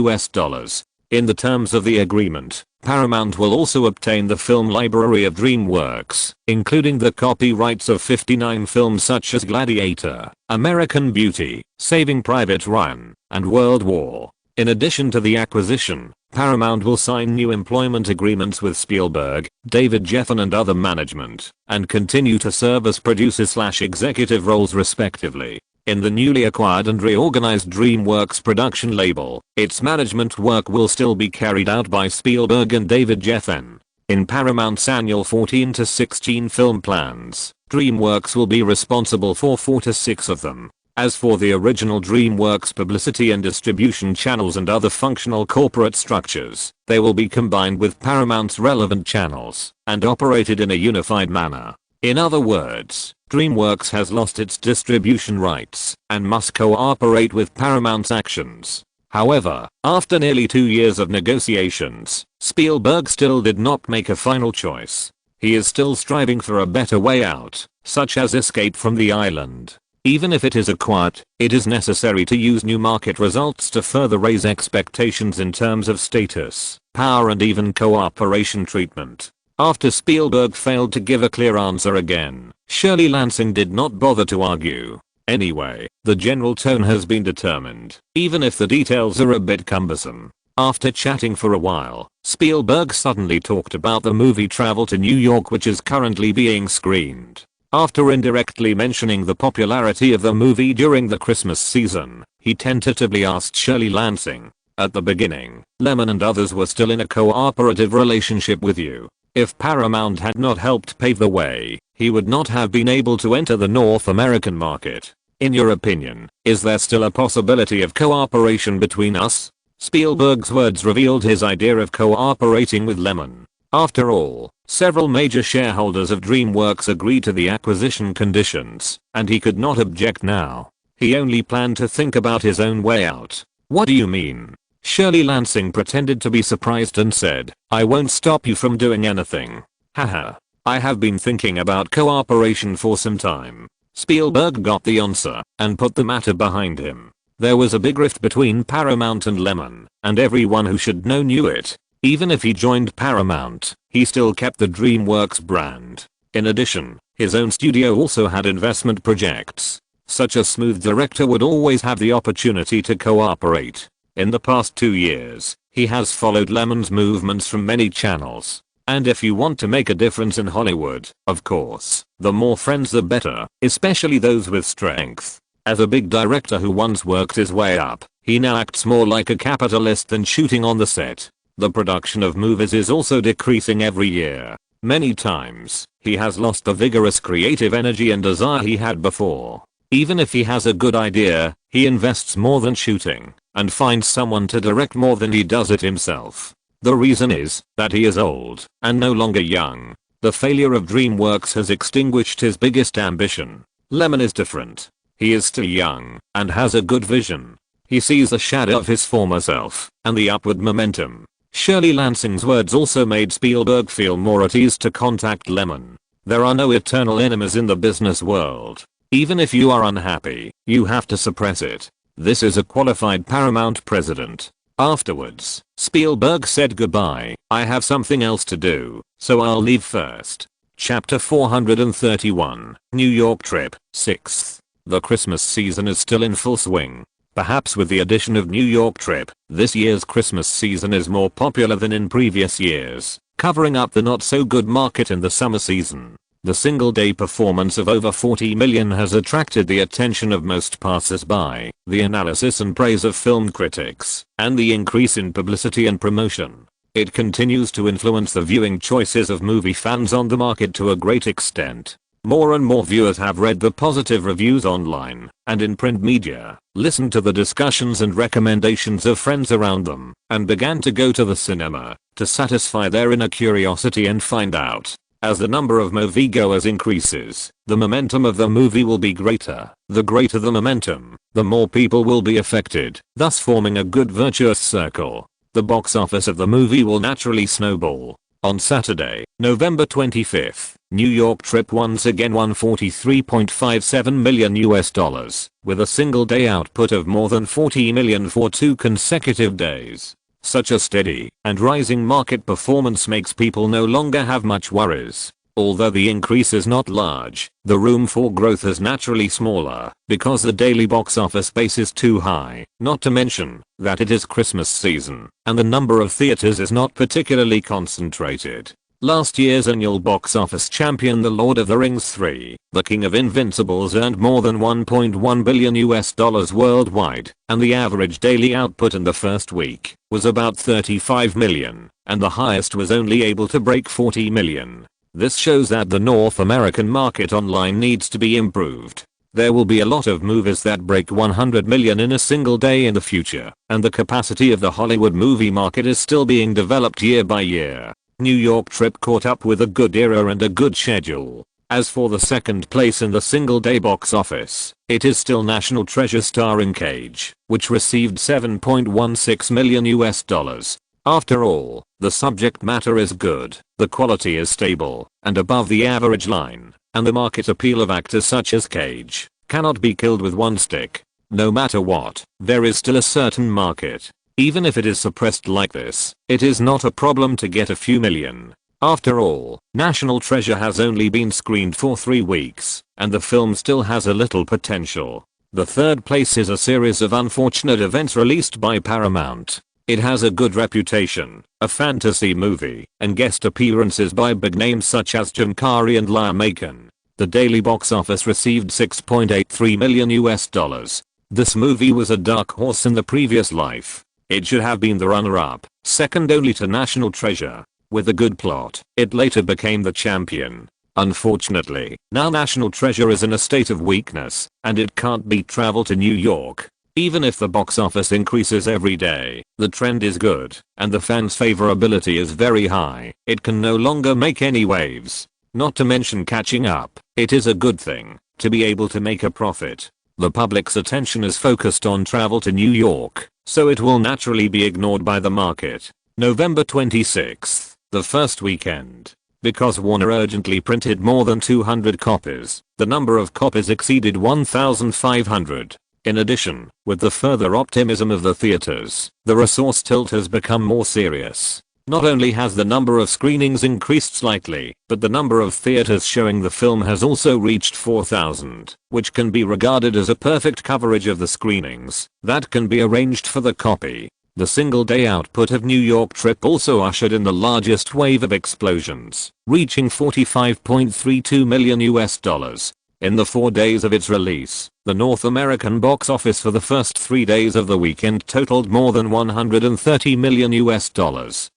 In the terms of the agreement, Paramount will also obtain the film library of DreamWorks, including the copyrights of 59 films such as Gladiator, American Beauty, Saving Private Ryan, and World War. In addition to the acquisition, Paramount will sign new employment agreements with Spielberg, David Geffen and other management, and continue to serve as producers/executive roles respectively. In the newly acquired and reorganized DreamWorks production label, its management work will still be carried out by Spielberg and David Geffen. In Paramount's annual 14 to 16 film plans, DreamWorks will be responsible for 4 to 6 of them. As for the original DreamWorks publicity and distribution channels and other functional corporate structures, they will be combined with Paramount's relevant channels and operated in a unified manner. In other words, DreamWorks has lost its distribution rights and must cooperate with Paramount's actions. However, after nearly 2 years of negotiations, Spielberg still did not make a final choice. He is still striving for a better way out, such as escape from the island. Even if it is acquired, it is necessary to use new market results to further raise expectations in terms of status, power and even cooperation treatment. After Spielberg failed to give a clear answer again, Shirley Lansing did not bother to argue. Anyway, the general tone has been determined, even if the details are a bit cumbersome. After chatting for a while, Spielberg suddenly talked about the movie Travel to New York, which is currently being screened. After indirectly mentioning the popularity of the movie during the Christmas season, he tentatively asked Shirley Lansing, "At the beginning, Lyman and others were still in a cooperative relationship with you. If Paramount had not helped pave the way, he would not have been able to enter the North American market. In your opinion, is there still a possibility of cooperation between us?" Spielberg's words revealed his idea of cooperating with Lyman. After all, several major shareholders of DreamWorks agreed to the acquisition conditions, and he could not object now. He only planned to think about his own way out. "What do you mean?" Shirley Lansing pretended to be surprised and said, "I won't stop you from doing anything. Haha. I have been thinking about cooperation for some time." Spielberg got the answer and put the matter behind him. There was a big rift between Paramount and Lyman, and everyone who should know knew it. Even if he joined Paramount, he still kept the DreamWorks brand. In addition, his own studio also had investment projects. Such a smooth director would always have the opportunity to cooperate. In the past 2 years, he has followed Lyman's movements from many channels. And if you want to make a difference in Hollywood, of course, the more friends the better, especially those with strength. As a big director who once worked his way up, he now acts more like a capitalist than shooting on the set. The production of movies is also decreasing every year. Many times, he has lost the vigorous creative energy and desire he had before. Even if he has a good idea, he invests more than shooting, and finds someone to direct more than he does it himself. The reason is that he is old, and no longer young. The failure of DreamWorks has extinguished his biggest ambition. Lyman is different. He is still young, and has a good vision. He sees the shadow of his former self, and the upward momentum. Shirley Lansing's words also made Spielberg feel more at ease to contact Lyman. There are no eternal enemies in the business world. Even if you are unhappy, you have to suppress it. This is a qualified Paramount president. Afterwards, Spielberg said goodbye. "I have something else to do, so I'll leave first." Chapter 431, New York Trip, 6th. The Christmas season is still in full swing. Perhaps with the addition of New York Trip, this year's Christmas season is more popular than in previous years, covering up the not so good market in the summer season. The single-day performance of over 40 million has attracted the attention of most passers-by, the analysis and praise of film critics, and the increase in publicity and promotion. It continues to influence the viewing choices of movie fans on the market to a great extent. More and more viewers have read the positive reviews online and in print media, listened to the discussions and recommendations of friends around them, and began to go to the cinema to satisfy their inner curiosity and find out. As the number of moviegoers increases, the momentum of the movie will be greater. The greater the momentum, the more people will be affected, thus forming a good virtuous circle. The box office of the movie will naturally snowball. On Saturday, November 25th, New York Trip once again won $43.57 million, with a single day output of more than 40 million for 2 consecutive days. Such a steady and rising market performance makes people no longer have much worries. Although the increase is not large, the room for growth is naturally smaller because the daily box office base is too high, not to mention that it is Christmas season and the number of theaters is not particularly concentrated. Last year's annual box office champion The Lord of the Rings 3, The King of Invincibles earned more than $1.1 billion worldwide, and the average daily output in the first week was about 35 million, and the highest was only able to break 40 million. This shows that the North American market online needs to be improved. There will be a lot of movies that break 100 million in a single day in the future, and the capacity of the Hollywood movie market is still being developed year by year. New York Trip caught up with a good era and a good schedule. As for the second place in the single day box office, it is still National Treasure starring Cage, which received $7.16 million. After all, the subject matter is good, the quality is stable and above the average line, and the market appeal of actors such as Cage cannot be killed with one stick. No matter what, there is still a certain market. Even if it is suppressed like this, it is not a problem to get a few million. After all, National Treasure has only been screened for 3 weeks, and the film still has a little potential. The third place is a series of unfortunate events released by Paramount. It has a good reputation, a fantasy movie, and guest appearances by big names such as Jim Carrey and Lyman. The daily box office received $6.83 million. This movie was a dark horse in the previous life. It should have been the runner-up, second only to National Treasure. With a good plot, it later became the champion. Unfortunately, now National Treasure is in a state of weakness, and it can't beat travel to New York. Even if the box office increases every day, the trend is good, and the fans' favorability is very high. It can no longer make any waves. Not to mention catching up, it is a good thing to be able to make a profit. The public's attention is focused on travel to New York, so it will naturally be ignored by the market. November 26th, the first weekend. Because Warner urgently printed more than 200 copies, the number of copies exceeded 1,500. In addition, with the further optimism of the theaters, the resource tilt has become more serious. Not only has the number of screenings increased slightly, but the number of theaters showing the film has also reached 4,000, which can be regarded as a perfect coverage of the screenings that can be arranged for the copy. The single-day output of New York Trip also ushered in the largest wave of explosions, reaching $45.32 million. In the 4 days of its release, the North American box office for the first 3 days of the weekend totaled more than $130 million,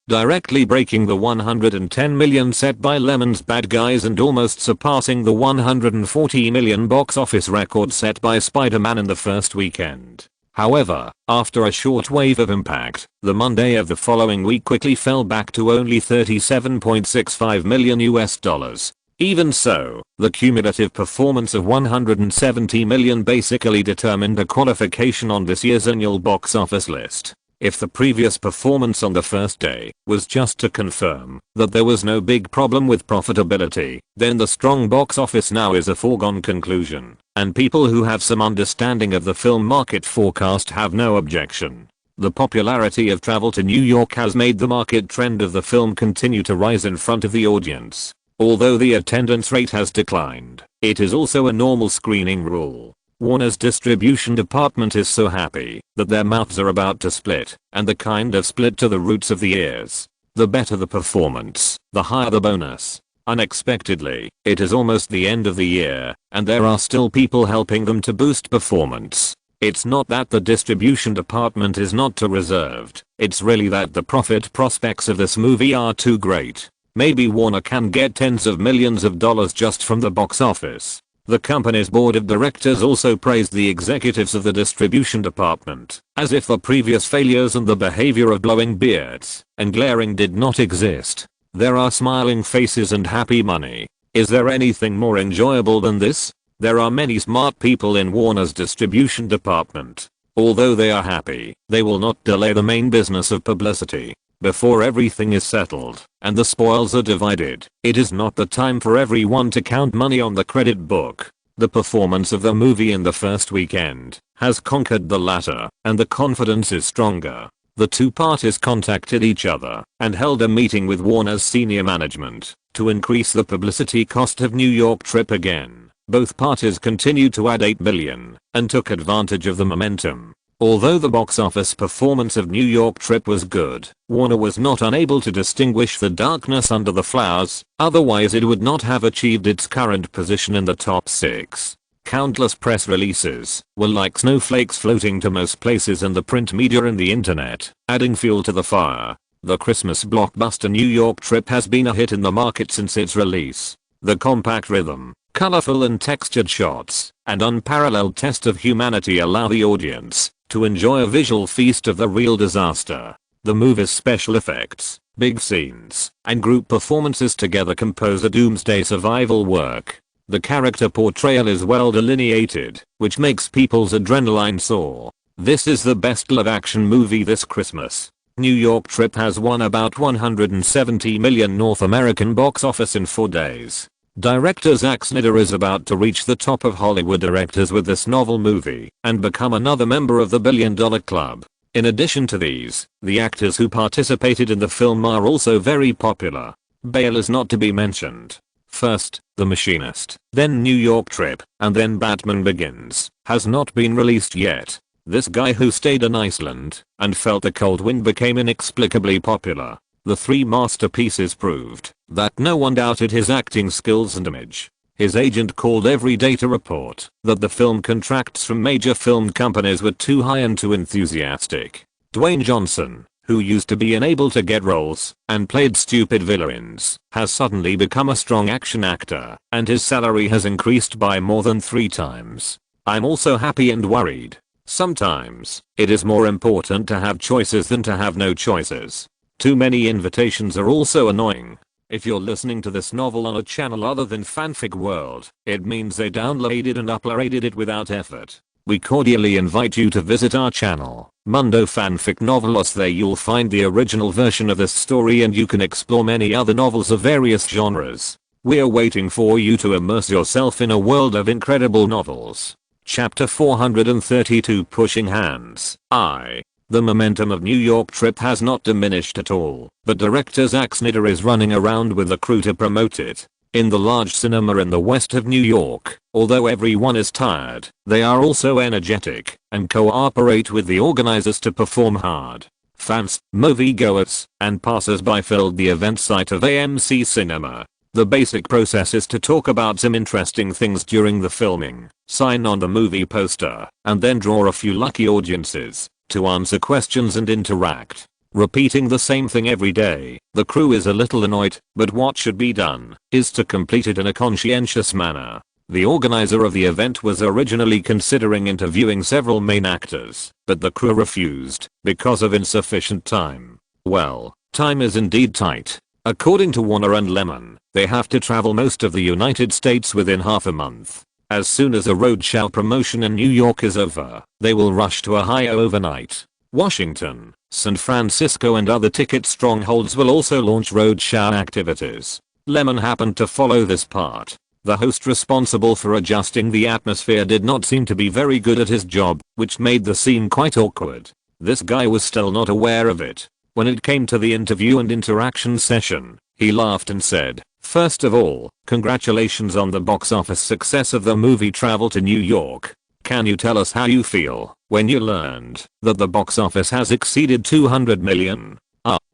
directly breaking the $110 million set by Lemon's Bad Guys and almost surpassing the $140 million box office record set by Spider-Man in the first weekend. However, after a short wave of impact, the Monday of the following week quickly fell back to only $37.65 million. Even so, the cumulative performance of $170 million basically determined a qualification on this year's annual box office list. If the previous performance on the first day was just to confirm that there was no big problem with profitability, then the strong box office now is a foregone conclusion, and people who have some understanding of the film market forecast have no objection. The popularity of travel to New York has made the market trend of the film continue to rise in front of the audience. Although the attendance rate has declined, it is also a normal screening rule. Warner's distribution department is so happy that their mouths are about to split, and the kind of split to the roots of the ears. The better the performance, the higher the bonus. Unexpectedly, it is almost the end of the year, and there are still people helping them to boost performance. It's not that the distribution department is not too reserved, it's really that the profit prospects of this movie are too great. Maybe Warner can get tens of millions of dollars just from the box office. The company's board of directors also praised the executives of the distribution department, as if the previous failures and the behavior of blowing beards and glaring did not exist. There are smiling faces and happy money. Is there anything more enjoyable than this? There are many smart people in Warner's distribution department. Although they are happy, they will not delay the main business of publicity. Before everything is settled and the spoils are divided, it is not the time for everyone to count money on the credit book. The performance of the movie in the first weekend has conquered the latter, and the confidence is stronger. The two parties contacted each other and held a meeting with Warner's senior management to increase the publicity cost of New York trip again. Both parties continued to add $8 million and took advantage of the momentum. Although the box office performance of New York trip was good, Warner was not unable to distinguish the darkness under the flowers, otherwise it would not have achieved its current position in the top 6. Countless press releases were like snowflakes floating to most places in the print media and the internet, adding fuel to the fire. The Christmas blockbuster New York trip has been a hit in the market since its release. The compact rhythm, colorful and textured shots, and unparalleled test of humanity allow the audience to enjoy a visual feast of the real disaster. The movie's special effects, big scenes, and group performances together compose a doomsday survival work. The character portrayal is well delineated, which makes people's adrenaline soar. This is the best live-action movie this Christmas. New York trip has won about $170 million North American box office in 4 days. Director Zack Snyder is about to reach the top of Hollywood directors with this novel movie and become another member of the $1 billion club. In addition to these, the actors who participated in the film are also very popular. Bale is not to be mentioned. First, The Machinist, then New York Trip, and then Batman Begins has not been released yet. This guy who stayed in Iceland and felt the cold wind became inexplicably popular. The 3 masterpieces proved that no one doubted his acting skills and image. His agent called every day to report that the film contracts from major film companies were too high and too enthusiastic. Dwayne Johnson, who used to be unable to get roles and played stupid villains, has suddenly become a strong action actor, and his salary has increased by more than 3 times. I'm also happy and worried. Sometimes, it is more important to have choices than to have no choices. Too many invitations are also annoying. If you're listening to this novel on a channel other than Fanfic World, it means they downloaded and uploaded it without effort. We cordially invite you to visit our channel, Mundo Fanfic Novelos. There you'll find the original version of this story and you can explore many other novels of various genres. We're waiting for you to immerse yourself in a world of incredible novels. Chapter 432 Pushing Hands. The momentum of New York trip has not diminished at all, but director Zack Snyder is running around with the crew to promote it. In the large cinema in the west of New York, although everyone is tired, they are also energetic and cooperate with the organizers to perform hard. Fans, moviegoers, and passers-by filled the event site of AMC Cinema. The basic process is to talk about some interesting things during the filming, sign on the movie poster, and then draw a few lucky audiences to answer questions and interact. Repeating the same thing every day, the crew is a little annoyed, but what should be done is to complete it in a conscientious manner. The organizer of the event was originally considering interviewing several main actors, but the crew refused because of insufficient time. Well, time is indeed tight. According to Warner and Lyman, they have to travel most of the United States within half a month. As soon as a roadshow promotion in New York is over, they will rush to Ohio overnight. Washington, San Francisco and other ticket strongholds will also launch roadshow activities. Lyman happened to follow this part. The host responsible for adjusting the atmosphere did not seem to be very good at his job, which made the scene quite awkward. This guy was still not aware of it. When it came to the interview and interaction session, he laughed and said, First of all, congratulations on the box office success of the movie Travel to New York. Can you tell us how you feel when you learned that the box office has exceeded 200 million?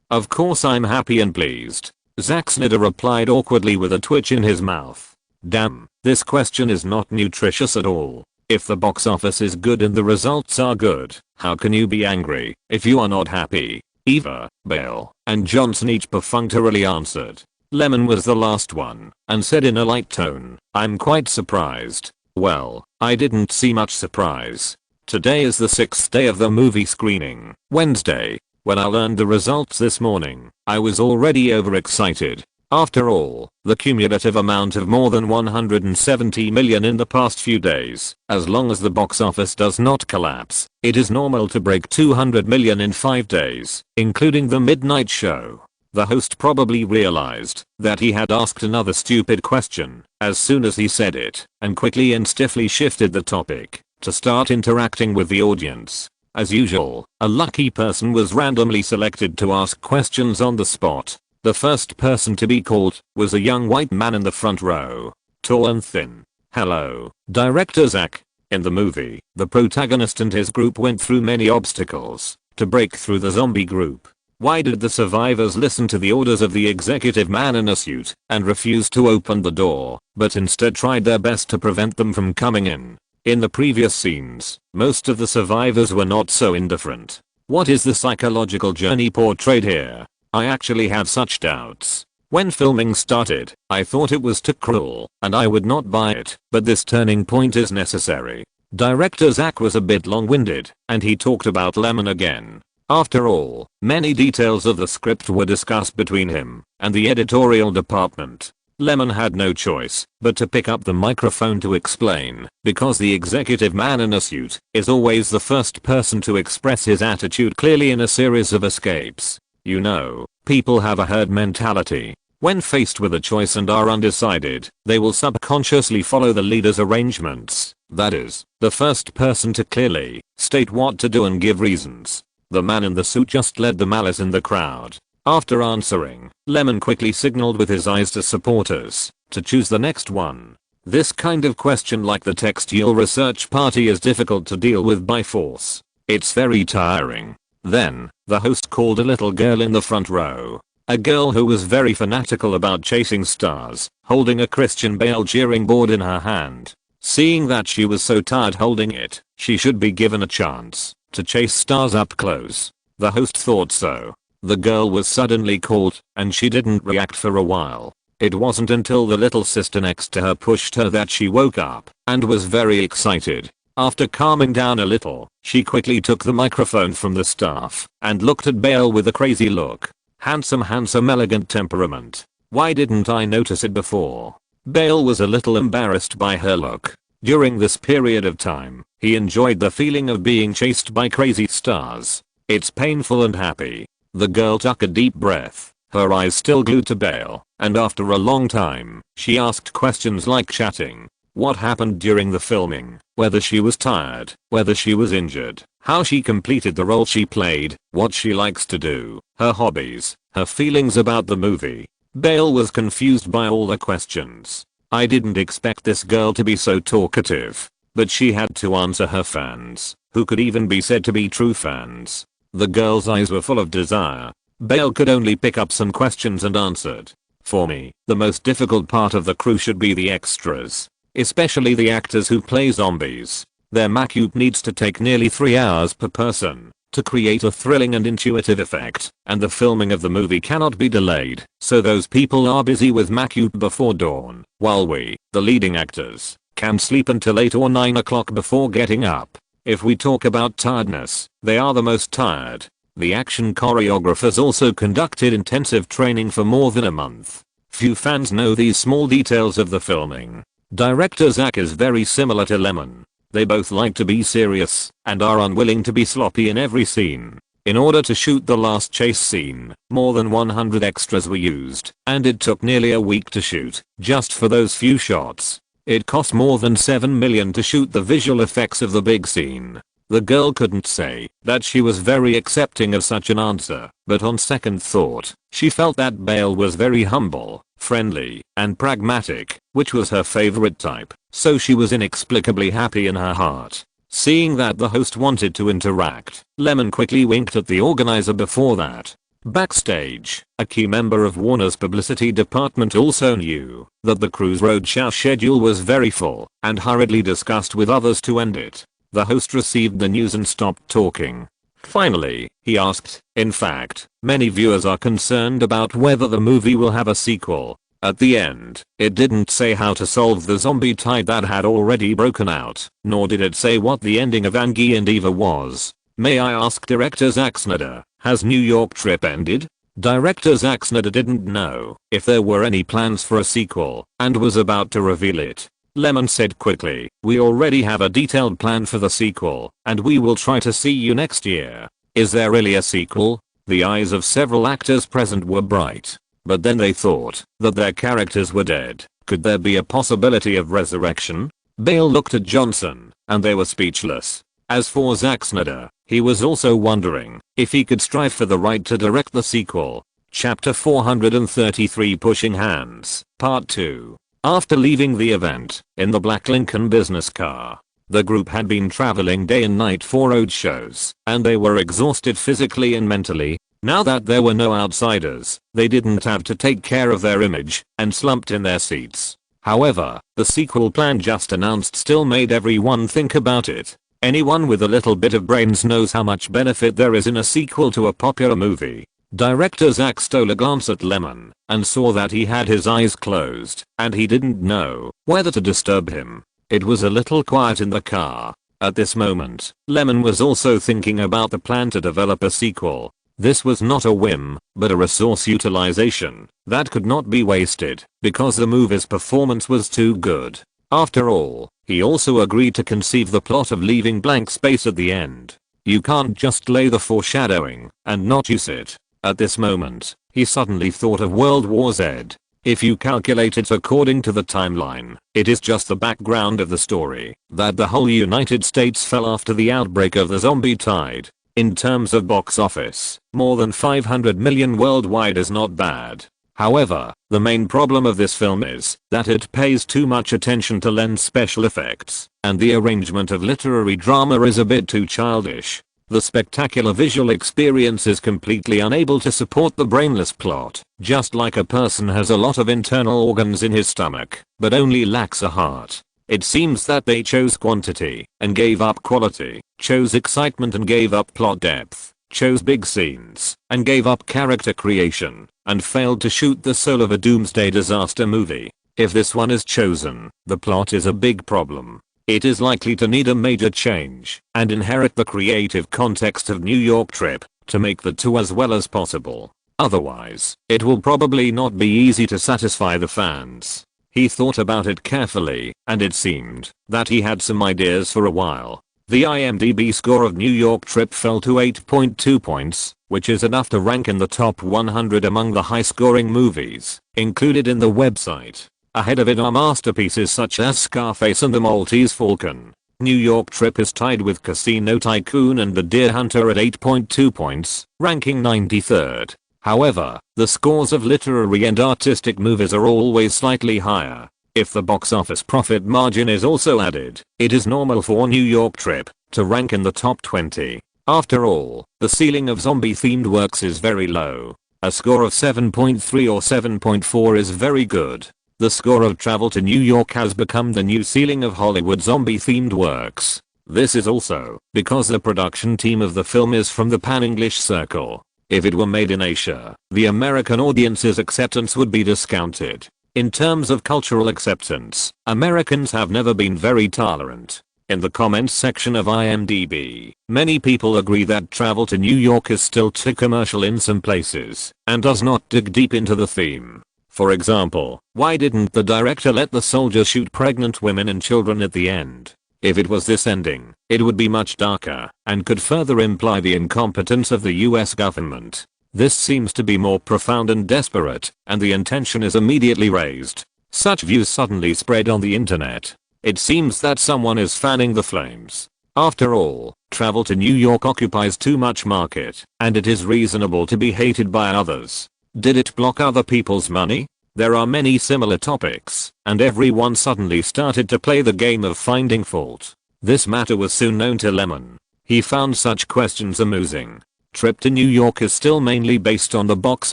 Of course I'm happy and pleased. Zack Snyder replied awkwardly with a twitch in his mouth. Damn, this question is not nutritious at all. If the box office is good and the results are good, how can you be angry if you are not happy? Eva, Bale, and Johnson each perfunctorily answered. Lemon was the last one, and said in a light tone, I'm quite surprised. Well, I didn't see much surprise. Today is the 6th day of the movie screening, Wednesday. When I learned the results this morning, I was already overexcited. After all, the cumulative amount of more than 170 million in the past few days, as long as the box office does not collapse, it is normal to break 200 million in 5 days, including the midnight show. The host probably realized that he had asked another stupid question as soon as he said it, and quickly and stiffly shifted the topic to start interacting with the audience. As usual, a lucky person was randomly selected to ask questions on the spot. The first person to be called was a young white man in the front row, tall and thin. Hello, Director Zack. In the movie, the protagonist and his group went through many obstacles to break through the zombie group. Why did the survivors listen to the orders of the executive man in a suit and refuse to open the door, but instead tried their best to prevent them from coming in? In the previous scenes, most of the survivors were not so indifferent. What is the psychological journey portrayed here? I actually have such doubts. When filming started, I thought it was too cruel, and I would not buy it, but this turning point is necessary. Director Zack was a bit long-winded, and he talked about Lemon again. After all, many details of the script were discussed between him and the editorial department. Lemon had no choice but to pick up the microphone to explain, because the executive man in a suit is always the first person to express his attitude clearly in a series of escapes. You know, people have a herd mentality. When faced with a choice and are undecided, they will subconsciously follow the leader's arrangements. That is, the first person to clearly state what to do and give reasons. The man in the suit just led the malice in the crowd. After answering, Lemon quickly signaled with his eyes to supporters to choose the next one. This kind of question, like the textual research party, is difficult to deal with by force. It's very tiring. Then, the host called a little girl in the front row. A girl who was very fanatical about chasing stars, holding a Christian Bale cheering board in her hand. Seeing that she was so tired holding it, she should be given a chance to chase stars up close. The host thought so. The girl was suddenly called, and she didn't react for a while. It wasn't until the little sister next to her pushed her that she woke up and was very excited. After calming down a little, she quickly took the microphone from the staff and looked at Bale with a crazy look. Handsome, elegant temperament. Why didn't I notice it before? Bale was a little embarrassed by her look. During this period of time, he enjoyed the feeling of being chased by crazy stars. It's painful and happy. The girl took a deep breath, her eyes still glued to Bale, and after a long time, she asked questions like chatting. What happened during the filming, whether she was tired, whether she was injured, how she completed the role she played, what she likes to do, her hobbies, her feelings about the movie. Bale was confused by all the questions. I didn't expect this girl to be so talkative, but she had to answer her fans, who could even be said to be true fans. The girl's eyes were full of desire. Bale could only pick up some questions and answered. For me, the most difficult part of the crew should be the extras. Especially the actors who play zombies. Their makeup needs to take nearly 3 hours per person to create a thrilling and intuitive effect, and the filming of the movie cannot be delayed, so those people are busy with makeup before dawn, while we, the leading actors, can sleep until 8 or 9 o'clock before getting up. If we talk about tiredness, they are the most tired. The action choreographers also conducted intensive training for more than a month. Few fans know these small details of the filming. Director Zack is very similar to Lemon. They both like to be serious and are unwilling to be sloppy in every scene. In order to shoot the last chase scene, more than 100 extras were used, and it took nearly a week to shoot, just for those few shots. It cost more than 7 million to shoot the visual effects of the big scene. The girl couldn't say that she was very accepting of such an answer, but on second thought, she felt that Bale was very humble friendly, and pragmatic, which was her favorite type, so she was inexplicably happy in her heart. Seeing that the host wanted to interact, Lemon quickly winked at the organizer before that. Backstage, a key member of Warner's publicity department also knew that the cruise roadshow schedule was very full and hurriedly discussed with others to end it. The host received the news and stopped talking. Finally, he asked, in fact, many viewers are concerned about whether the movie will have a sequel. At the end, it didn't say how to solve the zombie tide that had already broken out, nor did it say what the ending of Angie and Eva was. May I ask director Zack Snyder, has New York Trip ended? Director Zack Snyder didn't know if there were any plans for a sequel and was about to reveal it. Lemon said quickly, we already have a detailed plan for the sequel, and we will try to see you next year. Is there really a sequel? The eyes of several actors present were bright. But then they thought that their characters were dead. Could there be a possibility of resurrection? Bale looked at Johnson, and they were speechless. As for Zack Snyder, he was also wondering if he could strive for the right to direct the sequel. Chapter 433 Pushing Hands, Part 2. After leaving the event, in the black Lincoln business car, the group had been traveling day and night for road shows, and they were exhausted physically and mentally. Now that there were no outsiders, they didn't have to take care of their image, and slumped in their seats. However, the sequel plan just announced still made everyone think about it. Anyone with a little bit of brains knows how much benefit there is in a sequel to a popular movie. Director Zack stole a glance at Lemon and saw that he had his eyes closed and he didn't know whether to disturb him. It was a little quiet in the car. At this moment, Lemon was also thinking about the plan to develop a sequel. This was not a whim, but a resource utilization that could not be wasted because the movie's performance was too good. After all, he also agreed to conceive the plot of leaving blank space at the end. You can't just lay the foreshadowing and not use it. At this moment, he suddenly thought of World War Z. If you calculate it according to the timeline, it is just the background of the story that the whole United States fell after the outbreak of the zombie tide. In terms of box office, more than 500 million worldwide is not bad. However, the main problem of this film is that it pays too much attention to lens special effects, and the arrangement of literary drama is a bit too childish. The spectacular visual experience is completely unable to support the brainless plot, just like a person has a lot of internal organs in his stomach, but only lacks a heart. It seems that they chose quantity and gave up quality, chose excitement and gave up plot depth, chose big scenes and gave up character creation, and failed to shoot the soul of a doomsday disaster movie. If this one is chosen, the plot is a big problem. It is likely to need a major change and inherit the creative context of New York Trip to make the two as well as possible. Otherwise, it will probably not be easy to satisfy the fans. He thought about it carefully, and it seemed that he had some ideas for a while. The IMDb score of New York Trip fell to 8.2 points, which is enough to rank in the top 100 among the high-scoring movies included in the website. Ahead of it are masterpieces such as Scarface and The Maltese Falcon. New York Trip is tied with Casino Tycoon and The Deer Hunter at 8.2 points, ranking 93rd. However, the scores of literary and artistic movies are always slightly higher. If the box office profit margin is also added, it is normal for New York Trip to rank in the top 20. After all, the ceiling of zombie-themed works is very low. A score of 7.3 or 7.4 is very good. The score of Travel to New York has become the new ceiling of Hollywood zombie-themed works. This is also because the production team of the film is from the Pan-English circle. If it were made in Asia, the American audience's acceptance would be discounted. In terms of cultural acceptance, Americans have never been very tolerant. In the comments section of IMDb, many people agree that Travel to New York is still too commercial in some places and does not dig deep into the theme. For example, why didn't the director let the soldier shoot pregnant women and children at the end? If it was this ending, it would be much darker and could further imply the incompetence of the US government. This seems to be more profound and desperate, and the intention is immediately raised. Such views suddenly spread on the internet. It seems that someone is fanning the flames. After all, Travel to New York occupies too much market, and it is reasonable to be hated by others. Did it block other people's money? There are many similar topics, and everyone suddenly started to play the game of finding fault. This matter was soon known to Lyman. He found such questions amusing. Trip to New York is still mainly based on the box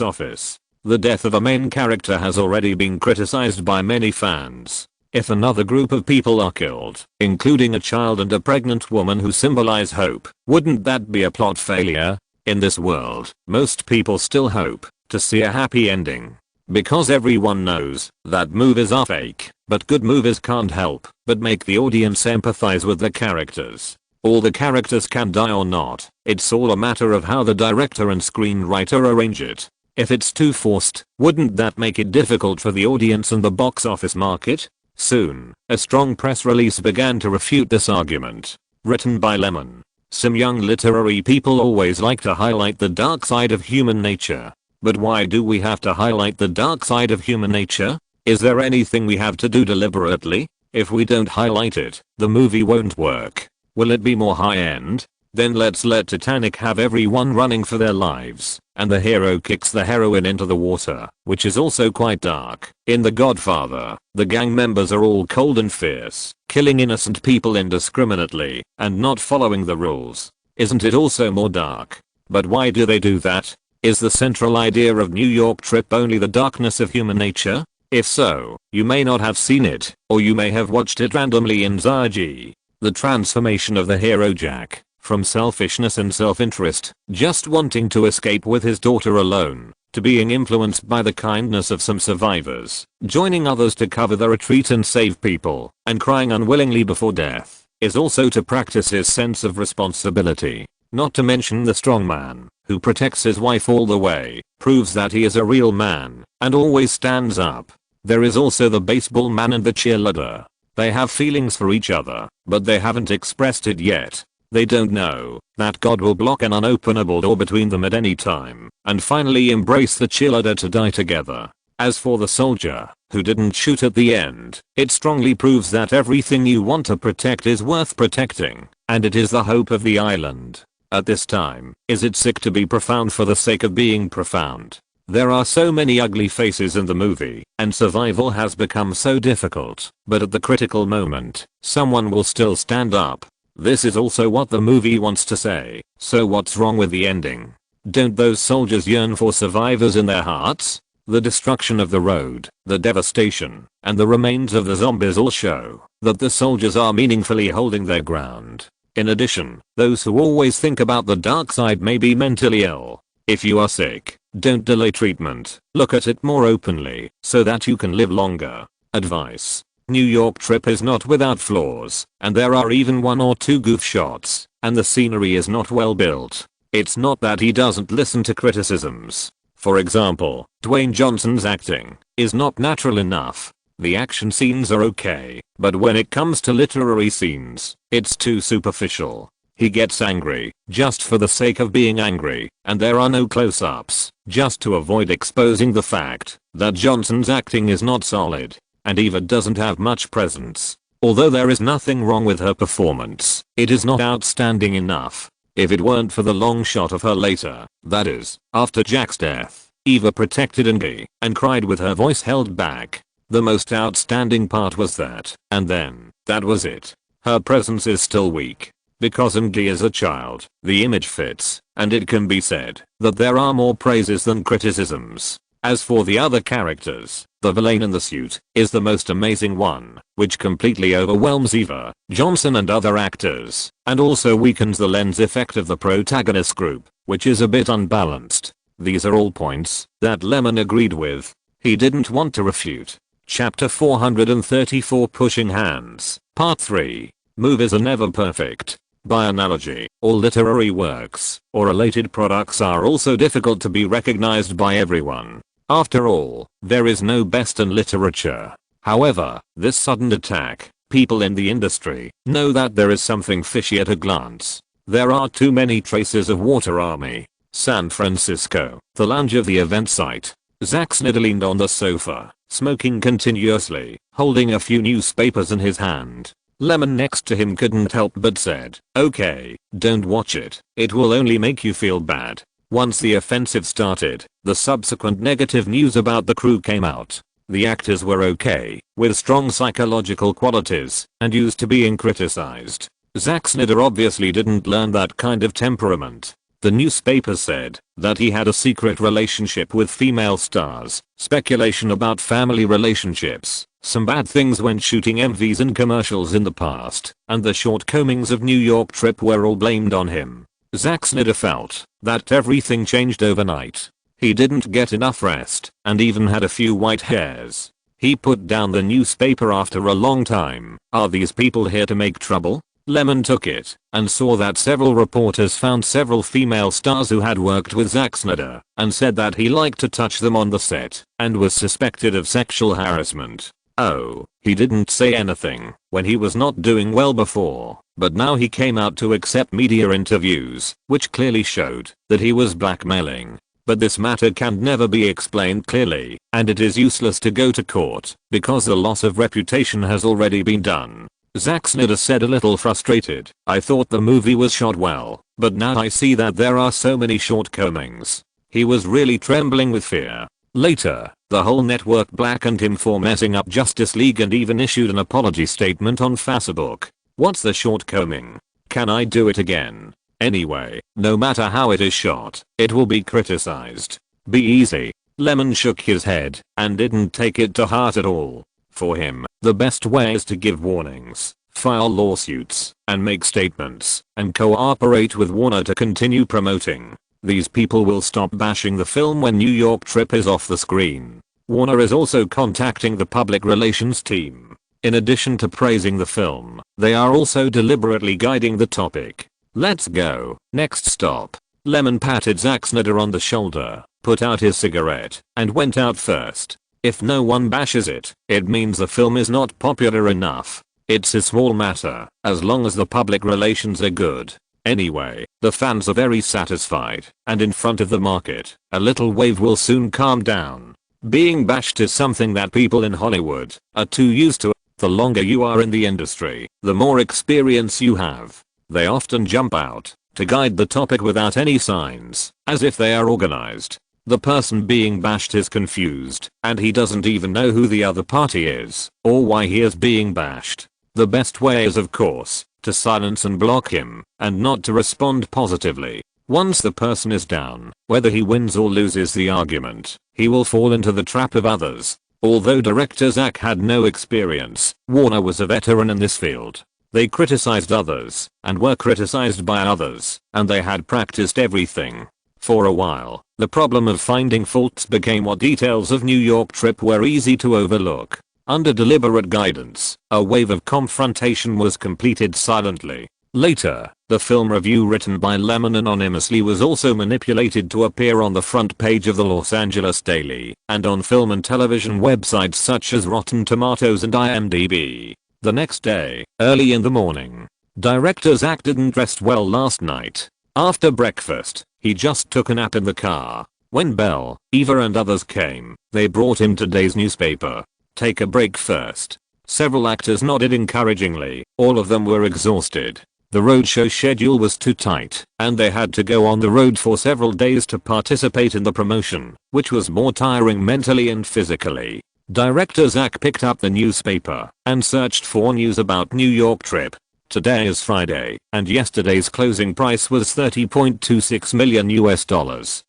office. The death of a main character has already been criticized by many fans. If another group of people are killed, including a child and a pregnant woman who symbolize hope, wouldn't that be a plot failure? In this world, most people still hope to see a happy ending. Because everyone knows that movies are fake, but good movies can't help but make the audience empathize with the characters. All the characters can die or not, it's all a matter of how the director and screenwriter arrange it. If it's too forced, wouldn't that make it difficult for the audience and the box office market? Soon, a strong press release began to refute this argument. Written by Lyman. Some young literary people always like to highlight the dark side of human nature. But why do we have to highlight the dark side of human nature? Is there anything we have to do deliberately? If we don't highlight it, the movie won't work. Will it be more high-end? Then let's let Titanic have everyone running for their lives, and the hero kicks the heroine into the water, which is also quite dark. In The Godfather, the gang members are all cold and fierce, killing innocent people indiscriminately, and not following the rules. Isn't it also more dark? But why do they do that? Is the central idea of New York Trip only the darkness of human nature? If so, you may not have seen it, or you may have watched it randomly in Zargi. The transformation of the hero Jack, from selfishness and self-interest, just wanting to escape with his daughter alone, to being influenced by the kindness of some survivors, joining others to cover the retreat and save people, and crying unwillingly before death, is also to practice his sense of responsibility. Not to mention the strong man, who protects his wife all the way, proves that he is a real man, and always stands up. There is also the baseball man and the cheerleader. They have feelings for each other, but they haven't expressed it yet. They don't know that God will block an unopenable door between them at any time, and finally embrace the cheerleader to die together. As for the soldier, who didn't shoot at the end, it strongly proves that everything you want to protect is worth protecting, and it is the hope of the island. At this time, is it sick to be profound for the sake of being profound? There are so many ugly faces in the movie, and survival has become so difficult, but at the critical moment, someone will still stand up. This is also what the movie wants to say, so what's wrong with the ending? Don't those soldiers yearn for survivors in their hearts? The destruction of the road, the devastation, and the remains of the zombies all show that the soldiers are meaningfully holding their ground. In addition, those who always think about the dark side may be mentally ill. If you are sick, don't delay treatment. Look at it more openly, so that you can live longer. Advice. New York Trip is not without flaws, and there are even one or two goof shots, and the scenery is not well built. It's not that he doesn't listen to criticisms. For example, Dwayne Johnson's acting is not natural enough. The action scenes are okay, but when it comes to literary scenes, it's too superficial. He gets angry, just for the sake of being angry, and there are no close-ups, just to avoid exposing the fact that Johnson's acting is not solid, and Eva doesn't have much presence. Although there is nothing wrong with her performance, it is not outstanding enough. If it weren't for the long shot of her later, that is, after Jack's death, Eva protected Angie, and cried with her voice held back. The most outstanding part was that, and then, that was it. Her presence is still weak. Because Angie is a child, the image fits, and it can be said that there are more praises than criticisms. As for the other characters, the villain in the suit is the most amazing one, which completely overwhelms Eva, Johnson and other actors, and also weakens the lens effect of the protagonist group, which is a bit unbalanced. These are all points that Lyman agreed with. He didn't want to refute. Chapter 434 Pushing Hands, Part 3. Movies are never perfect. By analogy, all literary works or related products are also difficult to be recognized by everyone. After all, there is no best in literature. However, this sudden attack, people in the industry know that there is something fishy at a glance. There are too many traces of Water Army. San Francisco, the lounge of the event site. Zack Snyder leaned on the sofa, smoking continuously, holding a few newspapers in his hand. Lyman next to him couldn't help but said, "Okay, don't watch it. It will only make you feel bad." Once the offensive started, the subsequent negative news about the crew came out. The actors were okay, with strong psychological qualities, and used to being criticized. Zack Snyder obviously didn't learn that kind of temperament. The newspaper said that he had a secret relationship with female stars, speculation about family relationships, some bad things when shooting MVs and commercials in the past, and the shortcomings of New York trip were all blamed on him. Zack Snyder felt that everything changed overnight. He didn't get enough rest, and even had a few white hairs. He put down the newspaper after a long time. Are these people here to make trouble? Lyman took it, and saw that several reporters found several female stars who had worked with Zack Snyder, and said that he liked to touch them on the set, and was suspected of sexual harassment. Oh, he didn't say anything when he was not doing well before, but now he came out to accept media interviews, which clearly showed that he was blackmailing. But this matter can never be explained clearly, and it is useless to go to court, because the loss of reputation has already been done. Zack Snyder said, a little frustrated, "I thought the movie was shot well, but now I see that there are so many shortcomings." He was really trembling with fear. Later, the whole network blackened him for messing up Justice League and even issued an apology statement on Facebook. What's the shortcoming? Can I do it again? Anyway, no matter how it is shot, it will be criticized. Be easy. Lyman shook his head and didn't take it to heart at all. For him, the best way is to give warnings, file lawsuits, and make statements, and cooperate with Warner to continue promoting. These people will stop bashing the film when New York trip is off the screen. Warner is also contacting the public relations team. In addition to praising the film, they are also deliberately guiding the topic. Let's go. Next stop. Lyman patted Zack Snyder on the shoulder, put out his cigarette, and went out first. If no one bashes it, it means the film is not popular enough. It's a small matter, as long as the public relations are good. Anyway, the fans are very satisfied, and in front of the market, a little wave will soon calm down. Being bashed is something that people in Hollywood are too used to. The longer you are in the industry, the more experience you have. They often jump out to guide the topic without any signs, as if they are organized. The person being bashed is confused, and he doesn't even know who the other party is, or why he is being bashed. The best way is, of course, to silence and block him, and not to respond positively. Once the person is down, whether he wins or loses the argument, he will fall into the trap of others. Although director Zack had no experience, Warner was a veteran in this field. They criticized others, and were criticized by others, and they had practiced everything. For a while, the problem of finding faults became what details of New York trip were easy to overlook. Under deliberate guidance, a wave of confrontation was completed silently. Later, the film review written by Lyman anonymously was also manipulated to appear on the front page of the Los Angeles Daily, and on film and television websites such as Rotten Tomatoes and IMDb. The next day, early in the morning, director Zack didn't rest well last night. After breakfast, he just took a nap in the car. When Belle, Eva and others came, they brought him today's newspaper. Take a break first. Several actors nodded encouragingly. All of them were exhausted. The roadshow schedule was too tight, and they had to go on the road for several days to participate in the promotion, which was more tiring mentally and physically. Director Zack picked up the newspaper and searched for news about New York trip. Today is Friday, and yesterday's closing price was $30.26 million,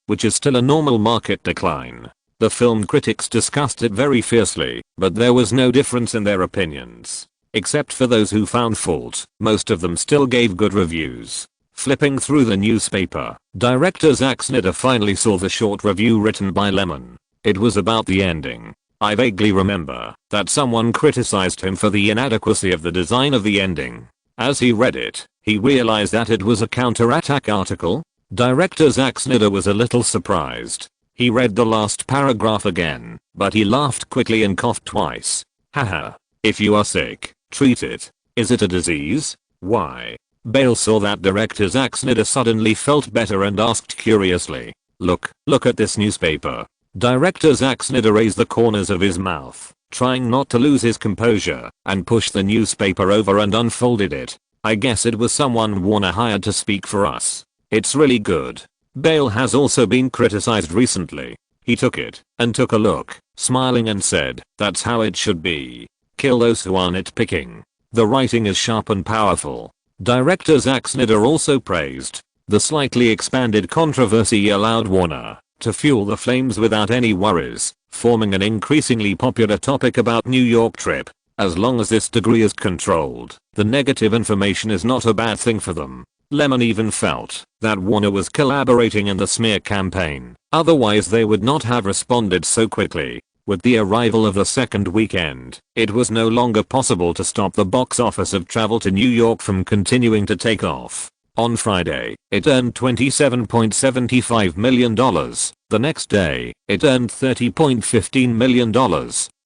which is still a normal market decline. The film critics discussed it very fiercely, but there was no difference in their opinions. Except for those who found fault, most of them still gave good reviews. Flipping through the newspaper, director Zack Snyder finally saw the short review written by Lyman. It was about the ending. I vaguely remember that someone criticized him for the inadequacy of the design of the ending. As he read it, he realized that it was a counterattack article. Director Zack Snyder was a little surprised. He read the last paragraph again, but he laughed quickly and coughed twice. Haha. If you are sick, treat it. Is it a disease? Why? Bale saw that director Zack Snyder suddenly felt better and asked curiously. Look at this newspaper. Director Zack Snyder raised the corners of his mouth, trying not to lose his composure, and pushed the newspaper over and unfolded it. I guess it was someone Warner hired to speak for us. It's really good. Bale has also been criticized recently. He took it and took a look, smiling and said, "That's how it should be. Kill those who are nitpicking. The writing is sharp and powerful." Director Zack Snyder also praised the slightly expanded controversy allowed Warner to fuel the flames without any worries, forming an increasingly popular topic about New York trip. As long as this degree is controlled, the negative information is not a bad thing for them. Lyman even felt that Warner was collaborating in the smear campaign, otherwise they would not have responded so quickly. With the arrival of the second weekend, it was no longer possible to stop the box office of Travel to New York from continuing to take off. On Friday, it earned $27.75 million. The next day, it earned $30.15 million.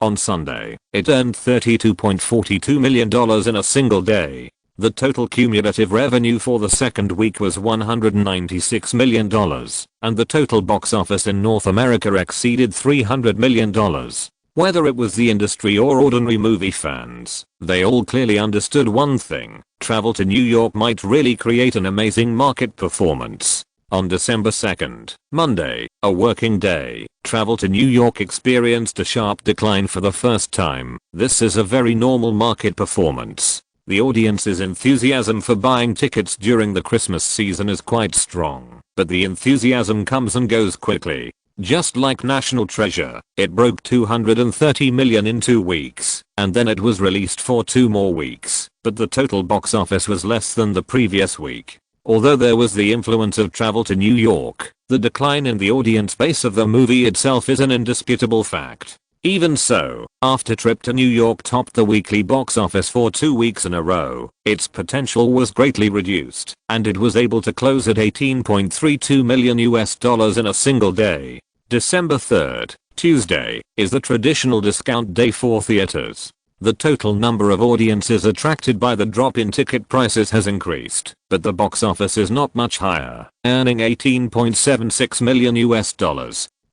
On Sunday, it earned $32.42 million in a single day. The total cumulative revenue for the second week was $196 million, and the total box office in North America exceeded $300 million. Whether it was the industry or ordinary movie fans, they all clearly understood one thing: Travel to New York might really create an amazing market performance. On December 2nd, Monday, a working day, Travel to New York experienced a sharp decline for the first time. This is a very normal market performance. The audience's enthusiasm for buying tickets during the Christmas season is quite strong, but the enthusiasm comes and goes quickly. Just like National Treasure, it broke $230 million in 2 weeks, and then it was released for 2 more weeks, but the total box office was less than the previous week. Although there was the influence of Travel to New York, the decline in the audience base of the movie itself is an indisputable fact. Even so, after Trip to New York topped the weekly box office for 2 weeks in a row, its potential was greatly reduced, and it was able to close at $18.32 million in a single day. December 3rd, Tuesday, is the traditional discount day for theaters. The total number of audiences attracted by the drop in ticket prices has increased, but the box office is not much higher, earning $18.76 million.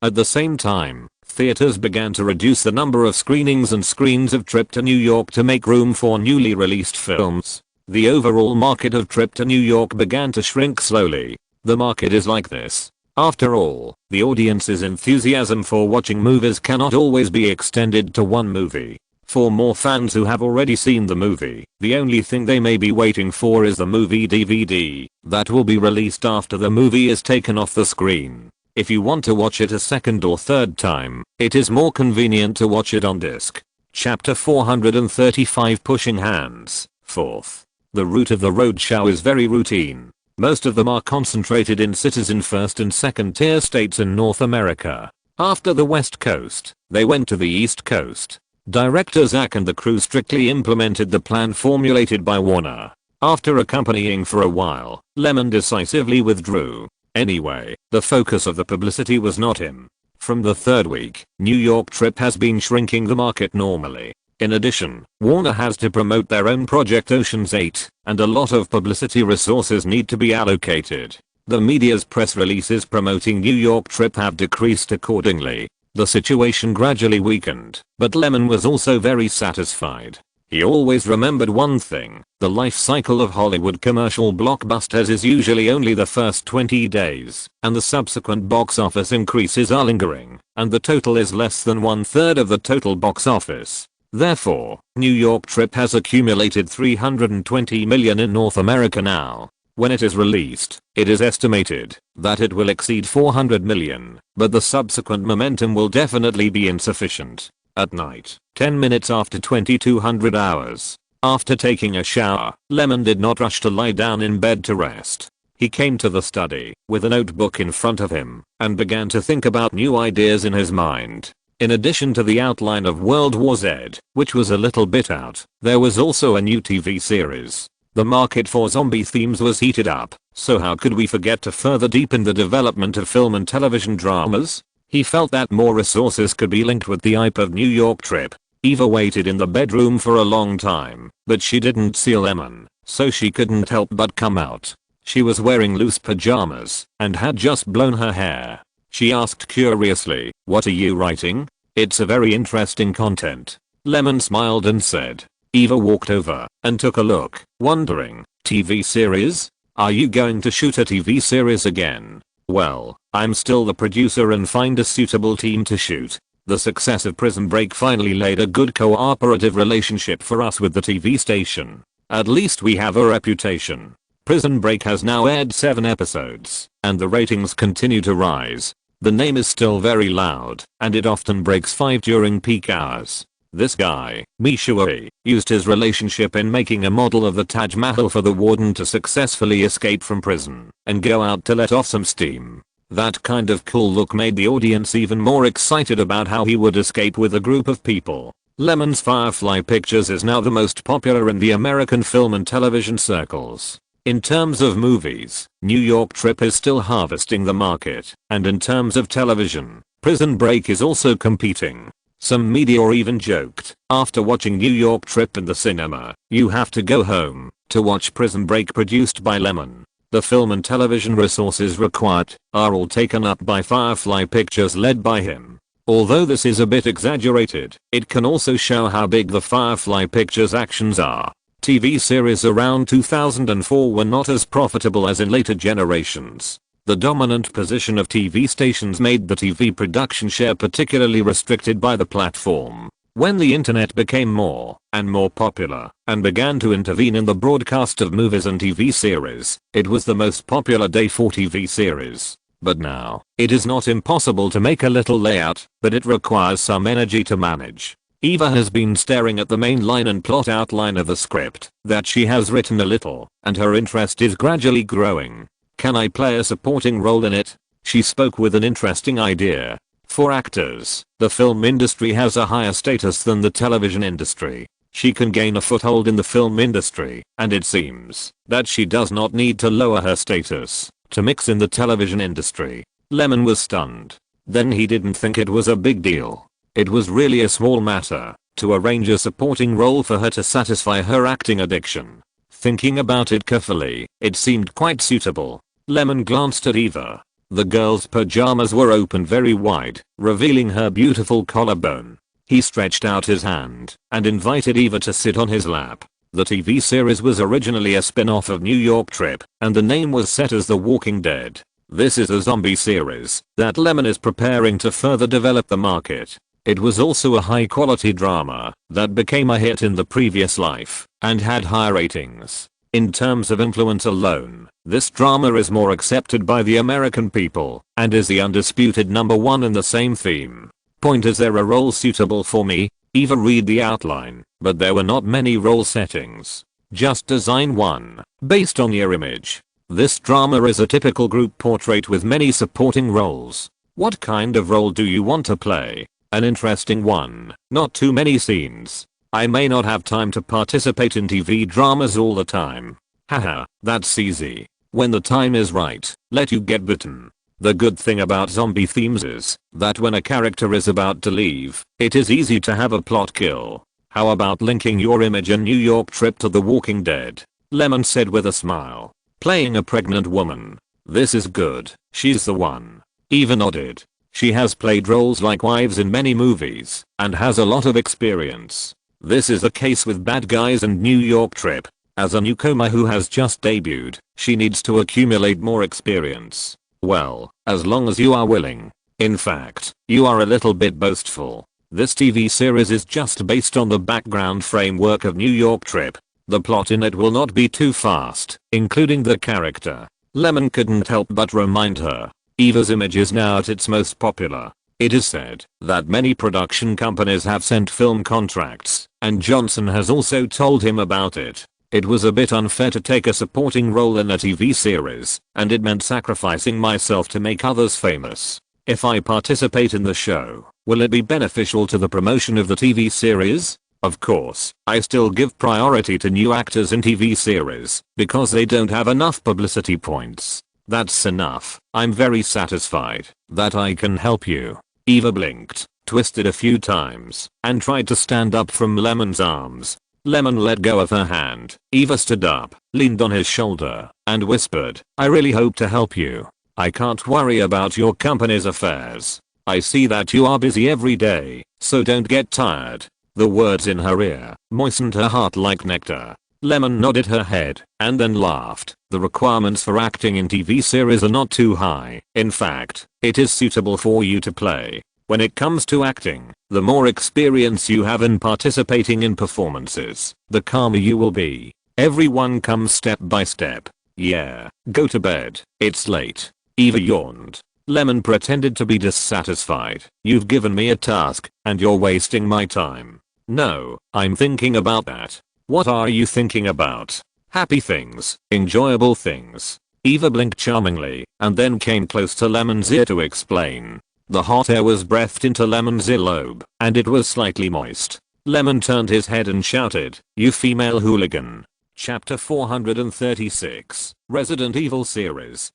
At the same time, theaters began to reduce the number of screenings and screens of Trip to New York to make room for newly released films. The overall market of Trip to New York began to shrink slowly. The market is like this. After all, the audience's enthusiasm for watching movies cannot always be extended to one movie. For more fans who have already seen the movie, the only thing they may be waiting for is the movie DVD that will be released after the movie is taken off the screen. If you want to watch it a second or third time, it is more convenient to watch it on disc. Chapter 435 Pushing Hands. 4th. The route of the roadshow is very routine. Most of them are concentrated in cities in first and second tier states in North America. After the West Coast, they went to the East Coast. Director Zack and the crew strictly implemented the plan formulated by Warner. After accompanying for a while, Lyman decisively withdrew. Anyway, the focus of the publicity was not him. From the third week, New York Trip has been shrinking the market normally. In addition, Warner has to promote their own project Ocean's 8, and a lot of publicity resources need to be allocated. The media's press releases promoting New York Trip have decreased accordingly. The situation gradually weakened, but Lyman was also very satisfied. He always remembered one thing: the life cycle of Hollywood commercial blockbusters is usually only the first 20 days, and the subsequent box office increases are lingering, and the total is less than 1/3 of the total box office. Therefore, New York Trip has accumulated $320 million in North America now. When it is released, it is estimated that it will exceed $400 million, but the subsequent momentum will definitely be insufficient. At night, 10 minutes after 2200 hours, after taking a shower, Lyman did not rush to lie down in bed to rest. He came to the study with a notebook in front of him and began to think about new ideas in his mind. In addition to the outline of World War Z, which was a little bit out, there was also a new TV series. The market for zombie themes was heated up, so how could we forget to further deepen the development of film and television dramas? He felt that more resources could be linked with the hype of New York Trip. Eva waited in the bedroom for a long time, but she didn't see Lyman, so she couldn't help but come out. She was wearing loose pajamas and had just blown her hair. She asked curiously, "What are you writing?" "It's a very interesting content." Lyman smiled and said. Eva walked over and took a look, wondering, "TV series? Are you going to shoot a TV series again?" "Well, I'm still the producer and find a suitable team to shoot." The success of Prison Break finally laid a good cooperative relationship for us with the TV station. At least we have a reputation. Prison Break has now aired 7 episodes, and the ratings continue to rise. The name is still very loud, and it often breaks 5 during peak hours. This guy, Mishawari, used his relationship in making a model of the Taj Mahal for the warden to successfully escape from prison and go out to let off some steam. That kind of cool look made the audience even more excited about how he would escape with a group of people. Lemon's Firefly Pictures is now the most popular in the American film and television circles. In terms of movies, New York Trip is still harvesting the market, and in terms of television, Prison Break is also competing. Some media even joked, after watching New York Trip in the cinema, you have to go home to watch Prison Break produced by Lyman. The film and television resources required are all taken up by Firefly Pictures led by him. Although this is a bit exaggerated, it can also show how big the Firefly Pictures actions are. TV series around 2004 were not as profitable as in later generations. The dominant position of TV stations made the TV production share particularly restricted by the platform. When the internet became more and more popular and began to intervene in the broadcast of movies and TV series, it was the most popular day for TV series. But now, it is not impossible to make a little layout, but it requires some energy to manage. Eva has been staring at the main line and plot outline of the script that she has written a little, and her interest is gradually growing. Can I play a supporting role in it? She spoke with an interesting idea. For actors, the film industry has a higher status than the television industry. She can gain a foothold in the film industry, and it seems that she does not need to lower her status to mix in the television industry. Lemon was stunned. Then he didn't think it was a big deal. It was really a small matter to arrange a supporting role for her to satisfy her acting addiction. Thinking about it carefully, it seemed quite suitable. Lemon glanced at Eva. The girl's pajamas were open very wide, revealing her beautiful collarbone. He stretched out his hand and invited Eva to sit on his lap. The TV series was originally a spin-off of New York Trip, and the name was set as The Walking Dead. This is a zombie series that Lemon is preparing to further develop the market. It was also a high-quality drama that became a hit in the previous life and had high ratings. In terms of influence alone, this drama is more accepted by the American people and is the undisputed #1 in the same theme. Point: is there a role suitable for me? Eva read the outline, but there were not many role settings. Just design one based on your image. This drama is a typical group portrait with many supporting roles. What kind of role do you want to play? An interesting one, not too many scenes. I may not have time to participate in TV dramas all the time. Haha, that's easy. When the time is right, let you get bitten. The good thing about zombie themes is that when a character is about to leave, it is easy to have a plot kill. How about linking your image and New York Trip to The Walking Dead? Lemon said with a smile. Playing a pregnant woman. This is good, she's the one. Eva nodded. She has played roles like wives in many movies and has a lot of experience. This is the case with Bad Guys and New York Trip. As a newcomer who has just debuted, she needs to accumulate more experience. Well, as long as you are willing. In fact, you are a little bit boastful. This TV series is just based on the background framework of New York Trip. The plot in it will not be too fast, including the character. Lemon couldn't help but remind her. Eva's image is now at its most popular. It is said that many production companies have sent film contracts, and Johnson has also told him about it. It was a bit unfair to take a supporting role in a TV series, and it meant sacrificing myself to make others famous. If I participate in the show, will it be beneficial to the promotion of the TV series? Of course, I still give priority to new actors in TV series, because they don't have enough publicity points. That's enough. I'm very satisfied that I can help you. Eva blinked, twisted a few times, and tried to stand up from Lemon's arms. Lemon let go of her hand. Eva stood up, leaned on his shoulder, and whispered, I really hope to help you. I can't worry about your company's affairs. I see that you are busy every day, so don't get tired. The words in her ear moistened her heart like nectar. Lemon nodded her head and then laughed. The requirements for acting in TV series are not too high. In fact, it is suitable for you to play When it comes to acting, the more experience you have in participating in performances, the calmer you will be. Everyone comes step by step. Yeah, go to bed. It's late. Eva yawned. Lemon pretended to be dissatisfied. You've given me a task, and you're wasting my time. No, I'm thinking about that. What are you thinking about? Happy things, enjoyable things. Eva blinked charmingly, and then came close to Lemon's ear to explain. The hot air was breathed into Lemon's earlobe, and it was slightly moist. Lemon turned his head and shouted, "You female hooligan." Chapter 436, Resident Evil series.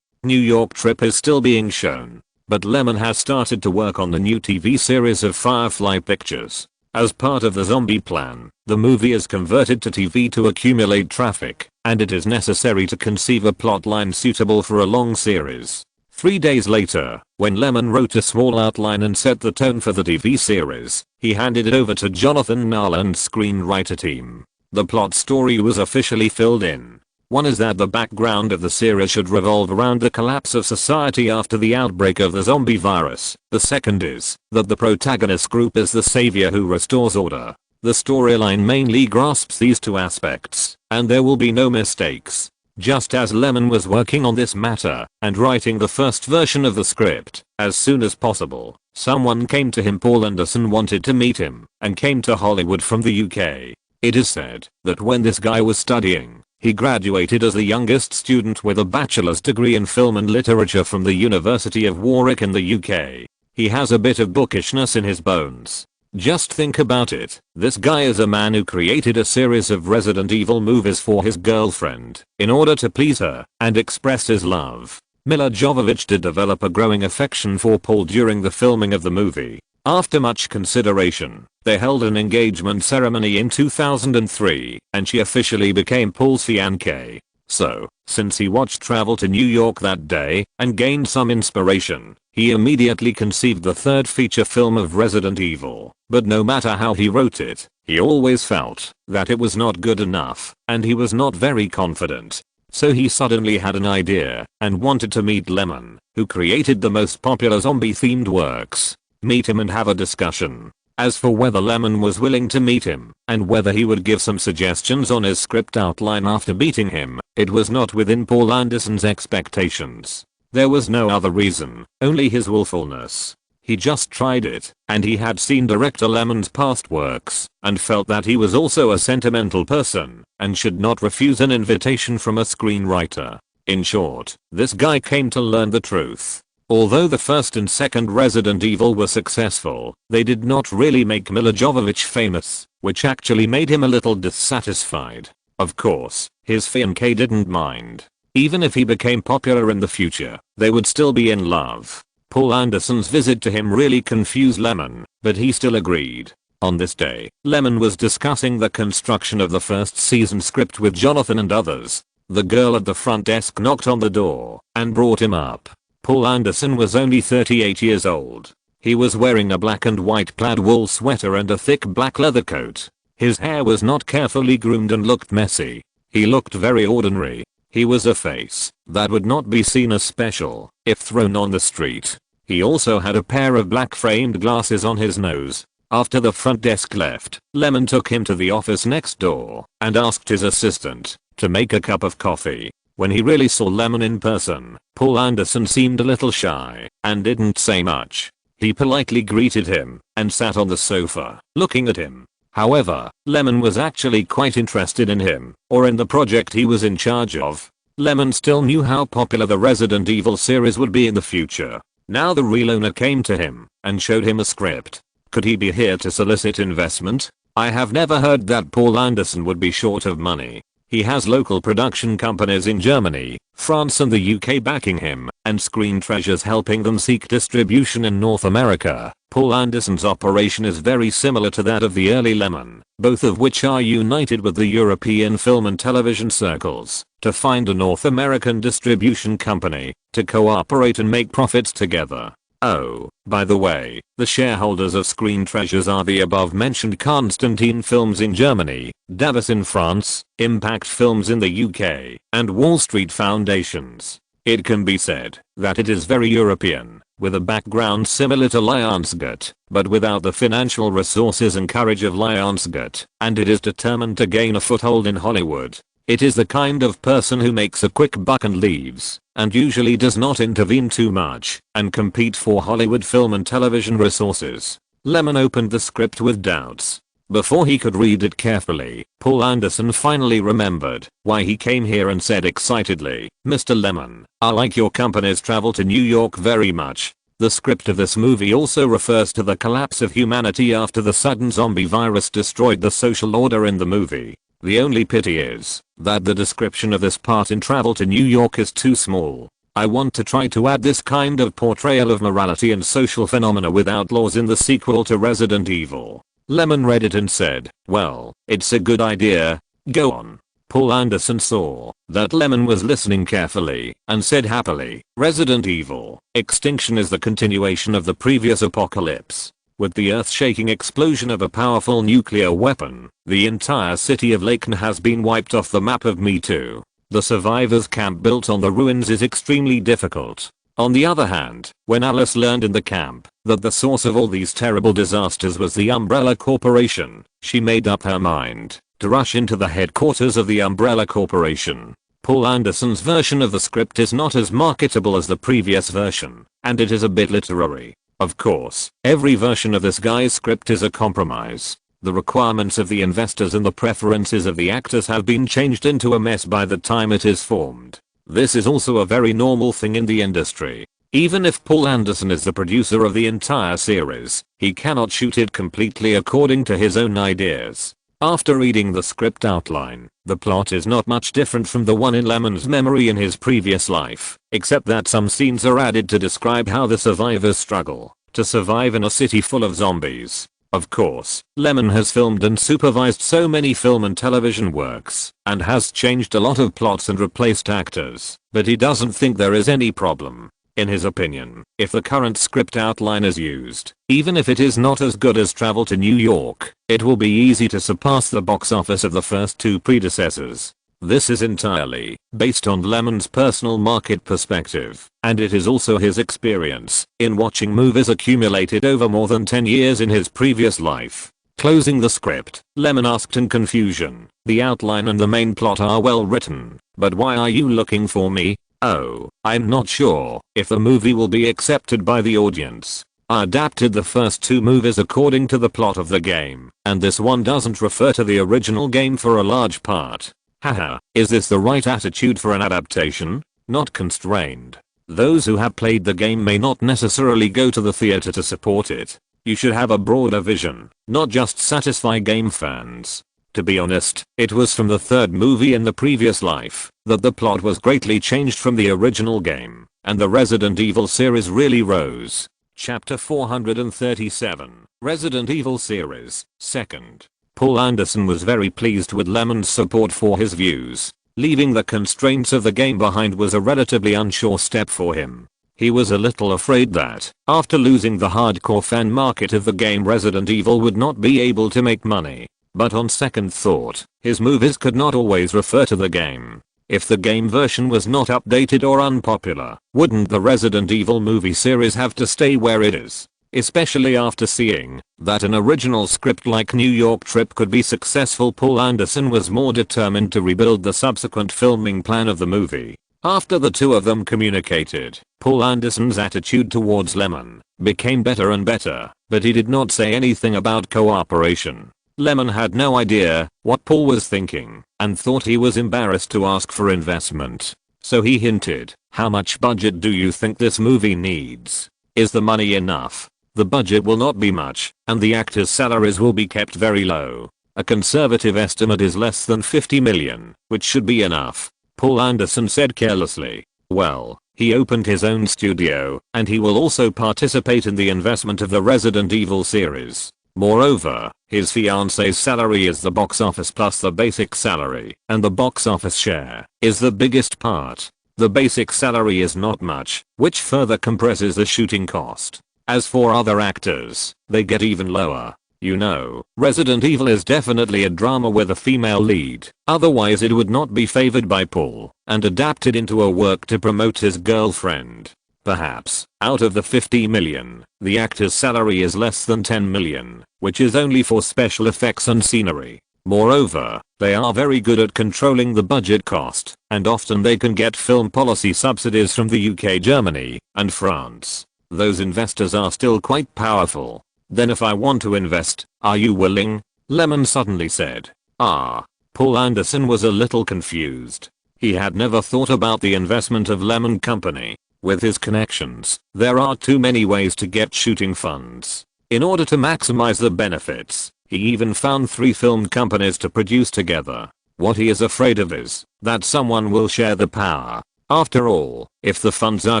New York trip is still being shown, but Lemon has started to work on the new TV series of Firefly Pictures. As part of the zombie plan, the movie is converted to TV to accumulate traffic, and it is necessary to conceive a plotline suitable for a long series. 3 days later, when Lemon wrote a small outline and set the tone for the TV series, he handed it over to Jonathan Nolan's screenwriter team. The plot story was officially filled in. One is that the background of the series should revolve around the collapse of society after the outbreak of the zombie virus. The second is that the protagonist group is the savior who restores order. The storyline mainly grasps these two aspects, and there will be no mistakes. Just as Lemon was working on this matter and writing the first version of the script, as soon as possible, someone came to him. Paul Anderson wanted to meet him and came to Hollywood from the UK. It is said that when this guy was studying, he graduated as the youngest student with a bachelor's degree in film and literature from the University of Warwick in the UK. He has a bit of bookishness in his bones. Just think about it. This guy is a man who created a series of Resident Evil movies for his girlfriend in order to please her and express his love. Milla Jovovich did develop a growing affection for Paul during the filming of the movie. After much consideration, they held an engagement ceremony in 2003, and she officially became Paul's fiancée. So, since he watched Travel to New York that day and gained some inspiration, he immediately conceived the third feature film of Resident Evil. But no matter how he wrote it, he always felt that it was not good enough, and he was not very confident. So he suddenly had an idea and wanted to meet Lemon, who created the most popular zombie-themed works. Meet him and have a discussion. As for whether Lemon was willing to meet him, and whether he would give some suggestions on his script outline after meeting him, it was not within Paul Anderson's expectations. There was no other reason, only his willfulness. He just tried it, and he had seen director Lemon's past works, and felt that he was also a sentimental person, and should not refuse an invitation from a screenwriter. In short, this guy came to learn the truth. Although the first and second Resident Evil were successful, they did not really make Milla Jovovich famous, which actually made him a little dissatisfied. Of course, his fiancée didn't mind. Even if he became popular in the future, they would still be in love. Paul Anderson's visit to him really confused Lemon, but he still agreed. On this day, Lemon was discussing the construction of the first season script with Jonathan and others. The girl at the front desk knocked on the door and brought him up. Paul Anderson was only 38 years old. He was wearing a black and white plaid wool sweater and a thick black leather coat. His hair was not carefully groomed and looked messy. He looked very ordinary. He was a face that would not be seen as special if thrown on the street. He also had a pair of black framed glasses on his nose. After the front desk left, Lemon took him to the office next door and asked his assistant to make a cup of coffee. When he really saw Lemon in person, Paul Anderson seemed a little shy and didn't say much. He politely greeted him and sat on the sofa, looking at him. However, Lemon was actually quite interested in him, or in the project he was in charge of. Lemon still knew how popular the Resident Evil series would be in the future. Now the real owner came to him and showed him a script. Could he be here to solicit investment? I have never heard that Paul Anderson would be short of money. He has local production companies in Germany, France and the UK backing him, and Screen Treasures helping them seek distribution in North America. Paul Anderson's operation is very similar to that of the early Lemon, both of which are united with the European film and television circles to find a North American distribution company to cooperate and make profits together. Oh, by the way, the shareholders of Screen Treasures are the above mentioned Constantine Films in Germany, Davos in France, Impact Films in the UK, and Wall Street Foundations. It can be said that it is very European, with a background similar to Lionsgate, but without the financial resources and courage of Lionsgate, and it is determined to gain a foothold in Hollywood. It is the kind of person who makes a quick buck and leaves, and usually does not intervene too much, and compete for Hollywood film and television resources. Lyman opened the script with doubts. Before he could read it carefully, Paul Anderson finally remembered why he came here and said excitedly, "Mr. Lyman, I like your company's travel to New York very much. The script of this movie also refers to the collapse of humanity after the sudden zombie virus destroyed the social order in the movie. The only pity is that the description of this part in Travel to New York is too small. I want to try to add this kind of portrayal of morality and social phenomena with outlaws in the sequel to Resident Evil." Lyman read it and said, "Well, it's a good idea. Go on." Paul Anderson saw that Lyman was listening carefully and said happily, "Resident Evil Extinction is the continuation of the previous apocalypse. With the earth-shaking explosion of a powerful nuclear weapon, the entire city of Lycan has been wiped off the map of Me Too. The survivors' camp built on the ruins is extremely difficult. On the other hand, when Alice learned in the camp that the source of all these terrible disasters was the Umbrella Corporation, she made up her mind to rush into the headquarters of the Umbrella Corporation." Paul Anderson's version of the script is not as marketable as the previous version, and it is a bit literary. Of course, every version of this guy's script is a compromise. The requirements of the investors and the preferences of the actors have been changed into a mess by the time it is formed. This is also a very normal thing in the industry. Even if Paul Anderson is the producer of the entire series, he cannot shoot it completely according to his own ideas. After reading the script outline, the plot is not much different from the one in Lyman's memory in his previous life, except that some scenes are added to describe how the survivors struggle to survive in a city full of zombies. Of course, Lyman has filmed and supervised so many film and television works, and has changed a lot of plots and replaced actors, but he doesn't think there is any problem. In his opinion, if the current script outline is used, even if it is not as good as Travel to New York, it will be easy to surpass the box office of the first two predecessors. This is entirely based on Lyman's personal market perspective, and it is also his experience in watching movies accumulated over more than 10 years in his previous life. Closing the script, Lyman asked in confusion, "The outline and the main plot are well written, but why are you looking for me?" "Oh, I'm not sure if the movie will be accepted by the audience. I adapted the first two movies according to the plot of the game, and this one doesn't refer to the original game for a large part. Haha, is this the right attitude for an adaptation? Not constrained. Those who have played the game may not necessarily go to the theater to support it. You should have a broader vision, not just satisfy game fans." To be honest, it was from the third movie in the previous life that the plot was greatly changed from the original game, and the Resident Evil series really rose. Chapter 437, Resident Evil Series, 2nd. Paul Anderson was very pleased with Lyman's support for his views. Leaving the constraints of the game behind was a relatively unsure step for him. He was a little afraid that, after losing the hardcore fan market of the game, Resident Evil would not be able to make money. But on second thought, his movies could not always refer to the game. If the game version was not updated or unpopular, wouldn't the Resident Evil movie series have to stay where it is? Especially after seeing that an original script like New York Trip could be successful, Paul Anderson was more determined to rebuild the subsequent filming plan of the movie. After the two of them communicated, Paul Anderson's attitude towards Lyman became better and better, but he did not say anything about cooperation. Lyman had no idea what Paul was thinking and thought he was embarrassed to ask for investment. So he hinted, "How much budget do you think this movie needs? Is the money enough?" The budget will not be much, and the actors' salaries will be kept very low. A conservative estimate is less than 50 million, which should be enough, Paul Anderson said carelessly. Well, he opened his own studio, and he will also participate in the investment of the Resident Evil series. Moreover, his fiance's salary is the box office plus the basic salary, and the box office share is the biggest part. The basic salary is not much, which further compresses the shooting cost. As for other actors, they get even lower. You know, Resident Evil is definitely a drama with a female lead, otherwise it would not be favored by Paul and adapted into a work to promote his girlfriend. Perhaps, out of the 50 million, the actor's salary is less than 10 million, which is only for special effects and scenery. Moreover, they are very good at controlling the budget cost, and often they can get film policy subsidies from the UK, Germany, and France. Those investors are still quite powerful. Then if I want to invest, are you willing? Lyman suddenly said. Paul Anderson was a little confused. He had never thought about the investment of Lyman Company. With his connections, there are too many ways to get shooting funds. In order to maximize the benefits, he even found 3 film companies to produce together. What he is afraid of is that someone will share the power. After all, if the funds are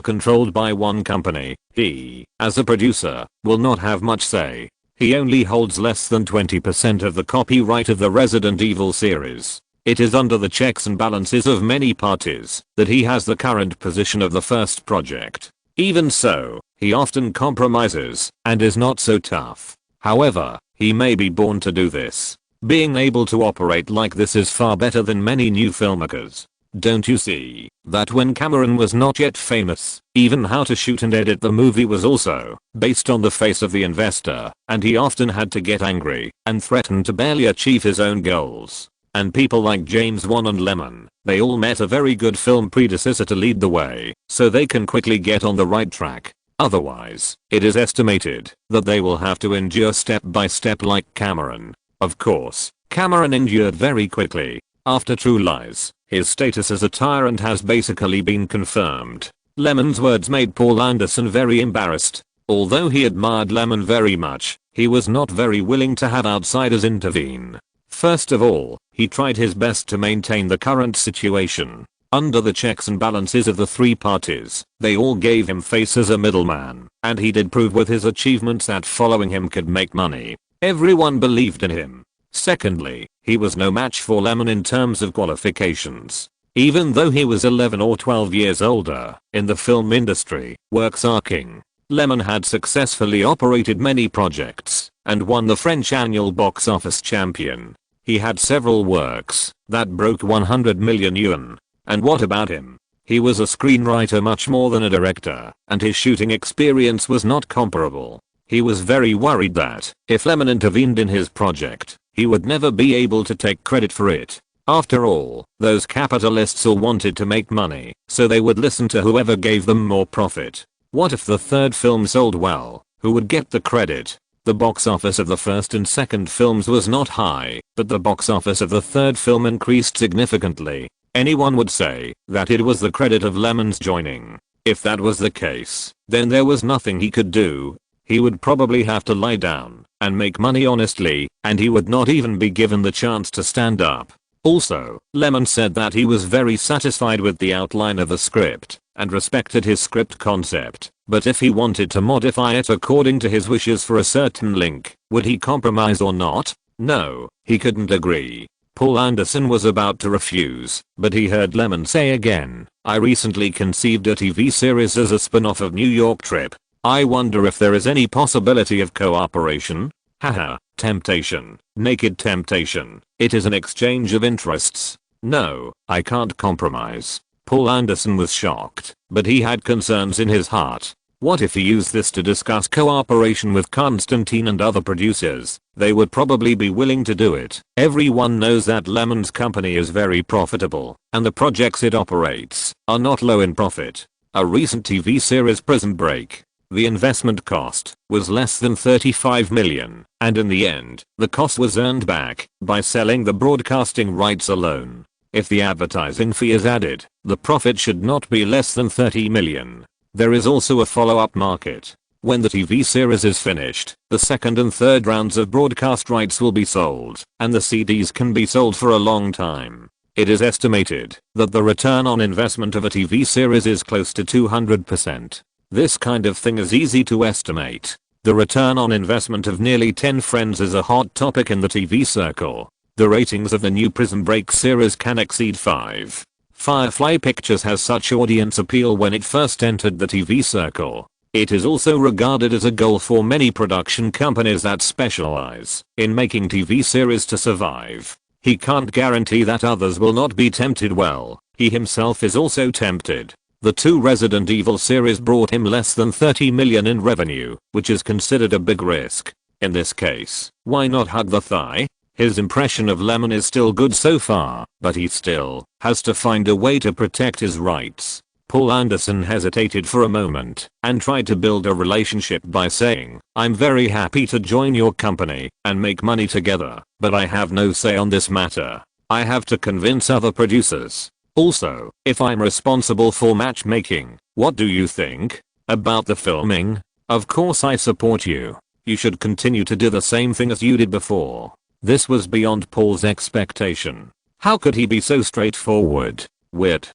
controlled by one company, he, as a producer, will not have much say. He only holds less than 20% of the copyright of the Resident Evil series. It is under the checks and balances of many parties that he has the current position of the first project. Even so, he often compromises and is not so tough. However, he may be born to do this. Being able to operate like this is far better than many new filmmakers. Don't you see that when Cameron was not yet famous, even how to shoot and edit the movie was also based on the face of the investor, and he often had to get angry and threaten to barely achieve his own goals. And people like James Wan and Lyman, they all met a very good film predecessor to lead the way, so they can quickly get on the right track. Otherwise, it is estimated that they will have to endure step by step like Cameron. Of course, Cameron endured very quickly. After True Lies, his status as a tyrant has basically been confirmed. Lyman's words made Paul Anderson very embarrassed. Although he admired Lyman very much, he was not very willing to have outsiders intervene. First of all, he tried his best to maintain the current situation. Under the checks and balances of the 3 parties, they all gave him face as a middleman, and he did prove with his achievements that following him could make money. Everyone believed in him. Secondly, he was no match for Lyman in terms of qualifications. Even though he was 11 or 12 years older, in the film industry, works are king. Lyman had successfully operated many projects, and won the French annual box office champion. He had several works that broke 100 million yuan. And what about him? He was a screenwriter much more than a director, and his shooting experience was not comparable. He was very worried that, if Lyman intervened in his project, he would never be able to take credit for it. After all, those capitalists all wanted to make money, so they would listen to whoever gave them more profit. What if the third film sold well? Who would get the credit? The box office of the first and second films was not high, but the box office of the third film increased significantly. Anyone would say that it was the credit of Lyman's joining. If that was the case, then there was nothing he could do. He would probably have to lie down and make money honestly, and he would not even be given the chance to stand up. Also, Lyman said that he was very satisfied with the outline of the script and respected his script concept, but if he wanted to modify it according to his wishes for a certain link, would he compromise or not? No, he couldn't agree. Paul Anderson was about to refuse, but he heard Lyman say again, "I recently conceived a TV series as a spin-off of New York Trip. I wonder if there is any possibility of cooperation?" Haha, temptation, naked temptation. It is an exchange of interests. No, I can't compromise. Paul Anderson was shocked, but he had concerns in his heart. What if he used this to discuss cooperation with Constantine and other producers? They would probably be willing to do it. Everyone knows that Lyman's company is very profitable, and the projects it operates are not low in profit. A recent TV series, Prison Break, the investment cost was less than 35 million, and in the end, the cost was earned back by selling the broadcasting rights alone. If the advertising fee is added, the profit should not be less than 30 million. There is also a follow-up market. When the TV series is finished, the second and third rounds of broadcast rights will be sold, and the CDs can be sold for a long time. It is estimated that the return on investment of a TV series is close to 200%. This kind of thing is easy to estimate. The return on investment of nearly 10 Friends is a hot topic in the TV circle. The ratings of the new Prison Break series can exceed 5. Firefly Pictures has such audience appeal when it first entered the TV circle. It is also regarded as a goal for many production companies that specialize in making TV series to survive. He can't guarantee that others will not be tempted. Well, he himself is also tempted. The two Resident Evil series brought him less than 30 million in revenue, which is considered a big risk. In this case, why not hug the thigh? His impression of Lemon is still good so far, but he still has to find a way to protect his rights. Paul Anderson hesitated for a moment and tried to build a relationship by saying, "I'm very happy to join your company and make money together, but I have no say on this matter. I have to convince other producers. Also, if I'm responsible for matchmaking, what do you think about the filming? Of course I support you. You should continue to do the same thing as you did before." This was beyond Paul's expectation. How could he be so straightforward? Wit.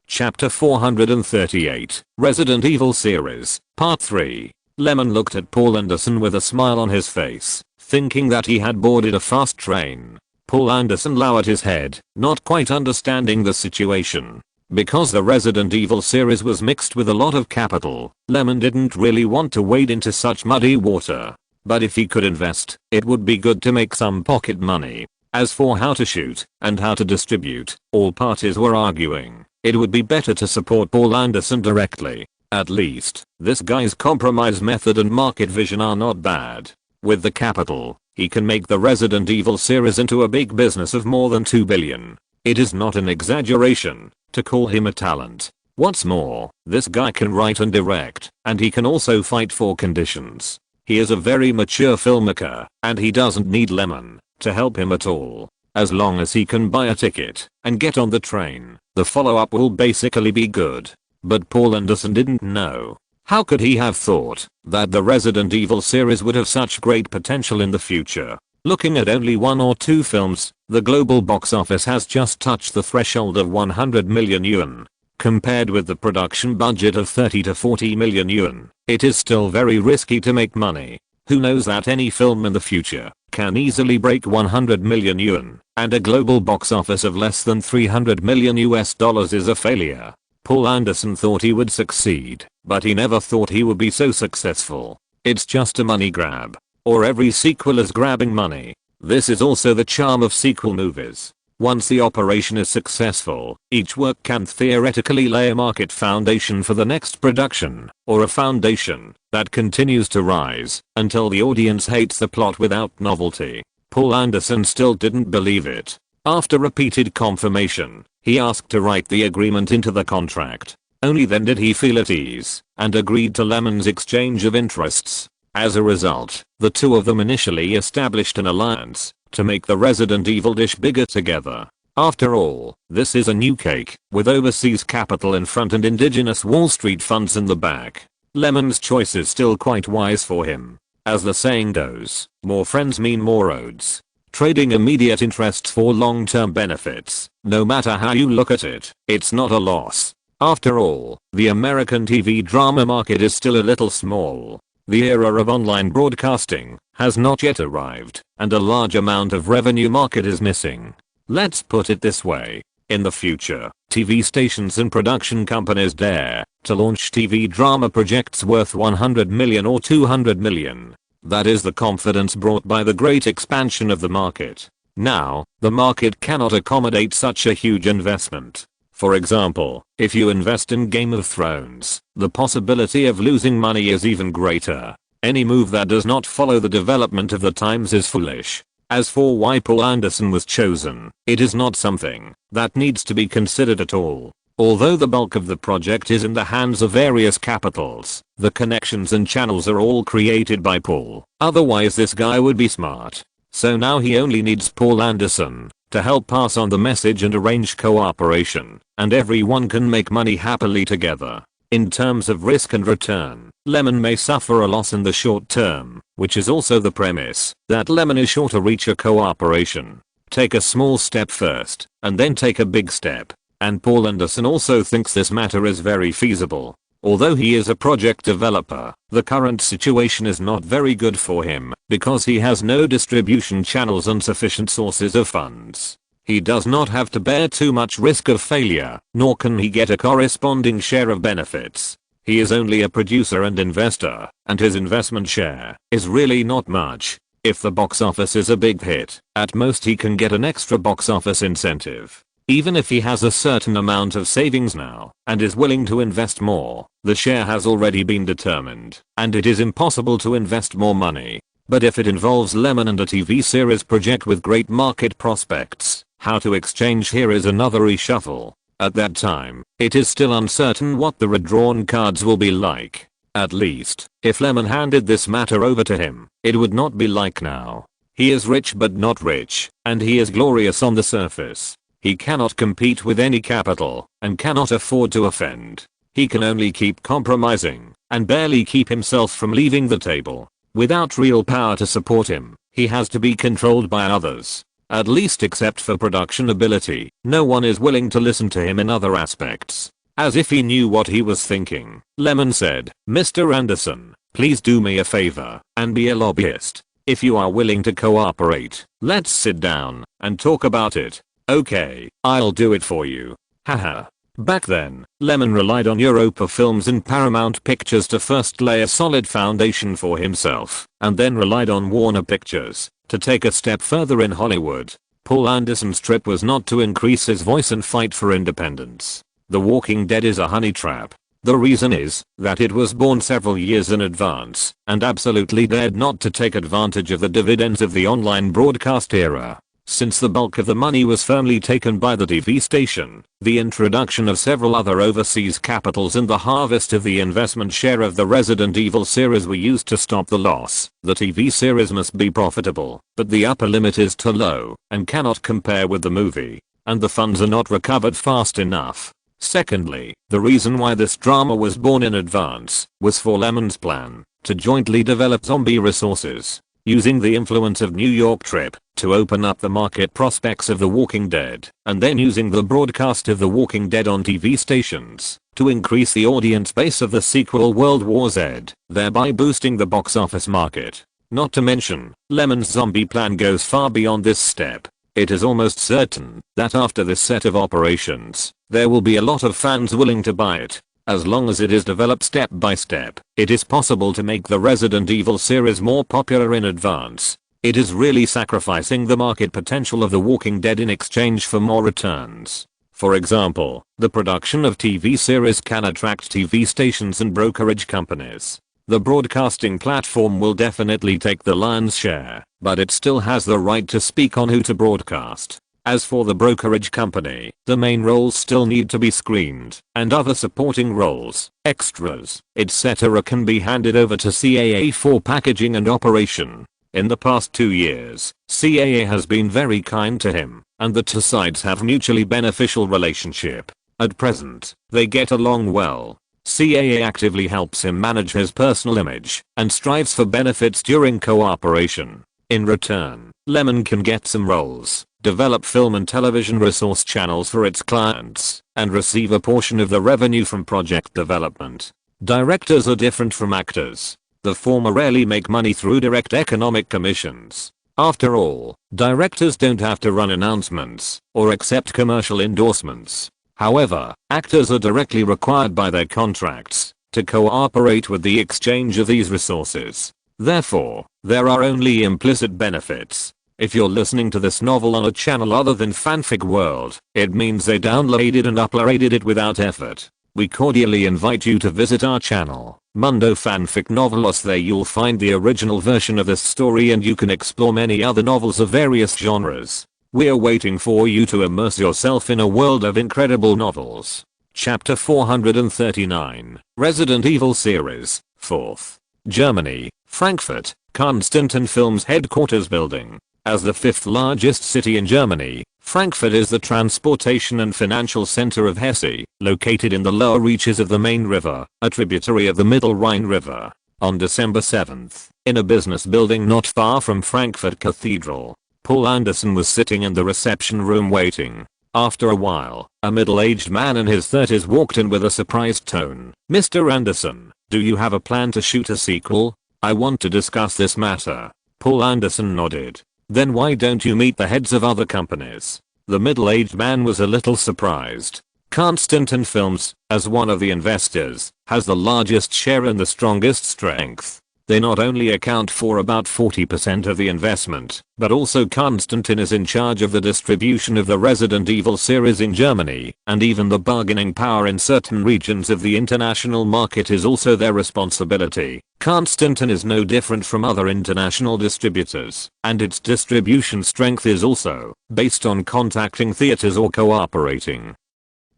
Chapter 438, Resident Evil Series, Part 3. Lemon looked at Paul Anderson with a smile on his face, thinking that he had boarded a fast train. Paul Anderson lowered his head, not quite understanding the situation. Because the Resident Evil series was mixed with a lot of capital, Lemon didn't really want to wade into such muddy water. But if he could invest, it would be good to make some pocket money. As for how to shoot and how to distribute, all parties were arguing it would be better to support Paul Anderson directly. At least, this guy's compromise method and market vision are not bad. With the capital, he can make the Resident Evil series into a big business of more than 2 billion. It is not an exaggeration to call him a talent. What's more, this guy can write and direct, and he can also fight for conditions. He is a very mature filmmaker, and he doesn't need Lemon to help him at all. As long as he can buy a ticket and get on the train, the follow-up will basically be good. But Paul Anderson didn't know. How could he have thought that the Resident Evil series would have such great potential in the future? Looking at only 1 or 2 films, the global box office has just touched the threshold of 100 million yuan. Compared with the production budget of 30 to 40 million yuan, it is still very risky to make money. Who knows that any film in the future can easily break 100 million yuan, and a global box office of less than 300 million US dollars is a failure. Paul Anderson thought he would succeed, but he never thought he would be so successful. It's just a money grab. Or every sequel is grabbing money. This is also the charm of sequel movies. Once the operation is successful, each work can theoretically lay a market foundation for the next production, or a foundation that continues to rise until the audience hates the plot without novelty. Paul Anderson still didn't believe it. After repeated confirmation, he asked to write the agreement into the contract. Only then did he feel at ease, and agreed to Lemon's exchange of interests. As a result, the two of them initially established an alliance to make the Resident Evil dish bigger together. After all, this is a new cake, with overseas capital in front and indigenous Wall Street funds in the back. Lemon's choice is still quite wise for him. As the saying goes, more friends mean more roads. Trading immediate interests for long-term benefits, no matter how you look at it, it's not a loss. After all, the American TV drama market is still a little small. The era of online broadcasting has not yet arrived, and a large amount of revenue market is missing. Let's put it this way. In the future, TV stations and production companies dare to launch TV drama projects worth 100 million or 200 million. That is the confidence brought by the great expansion of the market. Now, the market cannot accommodate such a huge investment. For example, if you invest in Game of Thrones, the possibility of losing money is even greater. Any move that does not follow the development of the times is foolish. As for why Paul Anderson was chosen, it is not something that needs to be considered at all. Although the bulk of the project is in the hands of various capitals, the connections and channels are all created by Paul. Otherwise this guy would be smart. So now he only needs Paul Anderson to help pass on the message and arrange cooperation, and everyone can make money happily together. In terms of risk and return, Lemon may suffer a loss in the short term, which is also the premise that Lemon is sure to reach a cooperation. Take a small step first, and then take a big step. And Paul Anderson also thinks this matter is very feasible. Although he is a project developer, the current situation is not very good for him because he has no distribution channels and sufficient sources of funds. He does not have to bear too much risk of failure, nor can he get a corresponding share of benefits. He is only a producer and investor, and his investment share is really not much. If the box office is a big hit, at most he can get an extra box office incentive. Even if he has a certain amount of savings now and is willing to invest more, the share has already been determined and it is impossible to invest more money. But if it involves Lemon and a TV series project with great market prospects, how to exchange here is another reshuffle. At that time, it is still uncertain what the redrawn cards will be like. At least, if Lemon handed this matter over to him, it would not be like now. He is rich but not rich, and he is glorious on the surface. He cannot compete with any capital and cannot afford to offend. He can only keep compromising and barely keep himself from leaving the table. Without real power to support him, he has to be controlled by others. At least except for production ability, no one is willing to listen to him in other aspects. As if he knew what he was thinking, Lemon said, "Mr. Anderson, please do me a favor and be a lobbyist. If you are willing to cooperate, let's sit down and talk about it." "Okay, I'll do it for you." Haha. Back then, Lemon relied on Europa Films and Paramount Pictures to first lay a solid foundation for himself, and then relied on Warner Pictures to take a step further in Hollywood. Paul Anderson's trip was not to increase his voice and fight for independence. The Walking Dead is a honey trap. The reason is that it was born several years in advance and absolutely dared not to take advantage of the dividends of the online broadcast era. Since the bulk of the money was firmly taken by the TV station, the introduction of several other overseas capitals and the harvest of the investment share of the Resident Evil series were used to stop the loss. The TV series must be profitable, but the upper limit is too low and cannot compare with the movie, and the funds are not recovered fast enough. Secondly, the reason why this drama was born in advance was for Lemon's plan to jointly develop zombie resources, using the influence of New York Trip to open up the market prospects of The Walking Dead, and then using the broadcast of The Walking Dead on TV stations to increase the audience base of the sequel World War Z, thereby boosting the box office market. Not to mention, Lemon's zombie plan goes far beyond this step. It is almost certain that after this set of operations, there will be a lot of fans willing to buy it. As long as it is developed step by step, it is possible to make the Resident Evil series more popular in advance. It is really sacrificing the market potential of The Walking Dead in exchange for more returns. For example, the production of TV series can attract TV stations and brokerage companies. The broadcasting platform will definitely take the lion's share, but it still has the right to speak on who to broadcast. As for the brokerage company, the main roles still need to be screened, and other supporting roles, extras, etc. can be handed over to CAA for packaging and operation. In the past 2 years, CAA has been very kind to him, and the two sides have mutually beneficial relationship. At present, they get along well. CAA actively helps him manage his personal image and strives for benefits during cooperation. In return, Lemon can get some roles, develop film and television resource channels for its clients, and receive a portion of the revenue from project development. Directors are different from actors. The former rarely make money through direct economic commissions. After all, directors don't have to run announcements or accept commercial endorsements. However, actors are directly required by their contracts to cooperate with the exchange of these resources. Therefore, there are only implicit benefits. If you're listening to this novel on a channel other than Fanfic World, it means they downloaded and uploaded it without effort. We cordially invite you to visit our channel, Mundo Fanfic Novelos. There you'll find the original version of this story and you can explore many other novels of various genres. We're waiting for you to immerse yourself in a world of incredible novels. Chapter 439, Resident Evil Series, 4th. Germany, Frankfurt, Constantin Films headquarters building. As the 5th largest city in Germany, Frankfurt is the transportation and financial center of Hesse, located in the lower reaches of the Main River, a tributary of the Middle Rhine River. On December 7th, in a business building not far from Frankfurt Cathedral, Paul Anderson was sitting in the reception room waiting. After a while, a middle-aged man in his 30s walked in with a surprised tone. "Mr. Anderson, do you have a plan to shoot a sequel? I want to discuss this matter." Paul Anderson nodded. "Then why don't you meet the heads of other companies?" The middle-aged man was a little surprised. Constantin Films, as one of the investors, has the largest share and the strongest strength. They not only account for about 40% of the investment, but also Constantin is in charge of the distribution of the Resident Evil series in Germany, and even the bargaining power in certain regions of the international market is also their responsibility. Constantin is no different from other international distributors, and its distribution strength is also based on contacting theaters or cooperating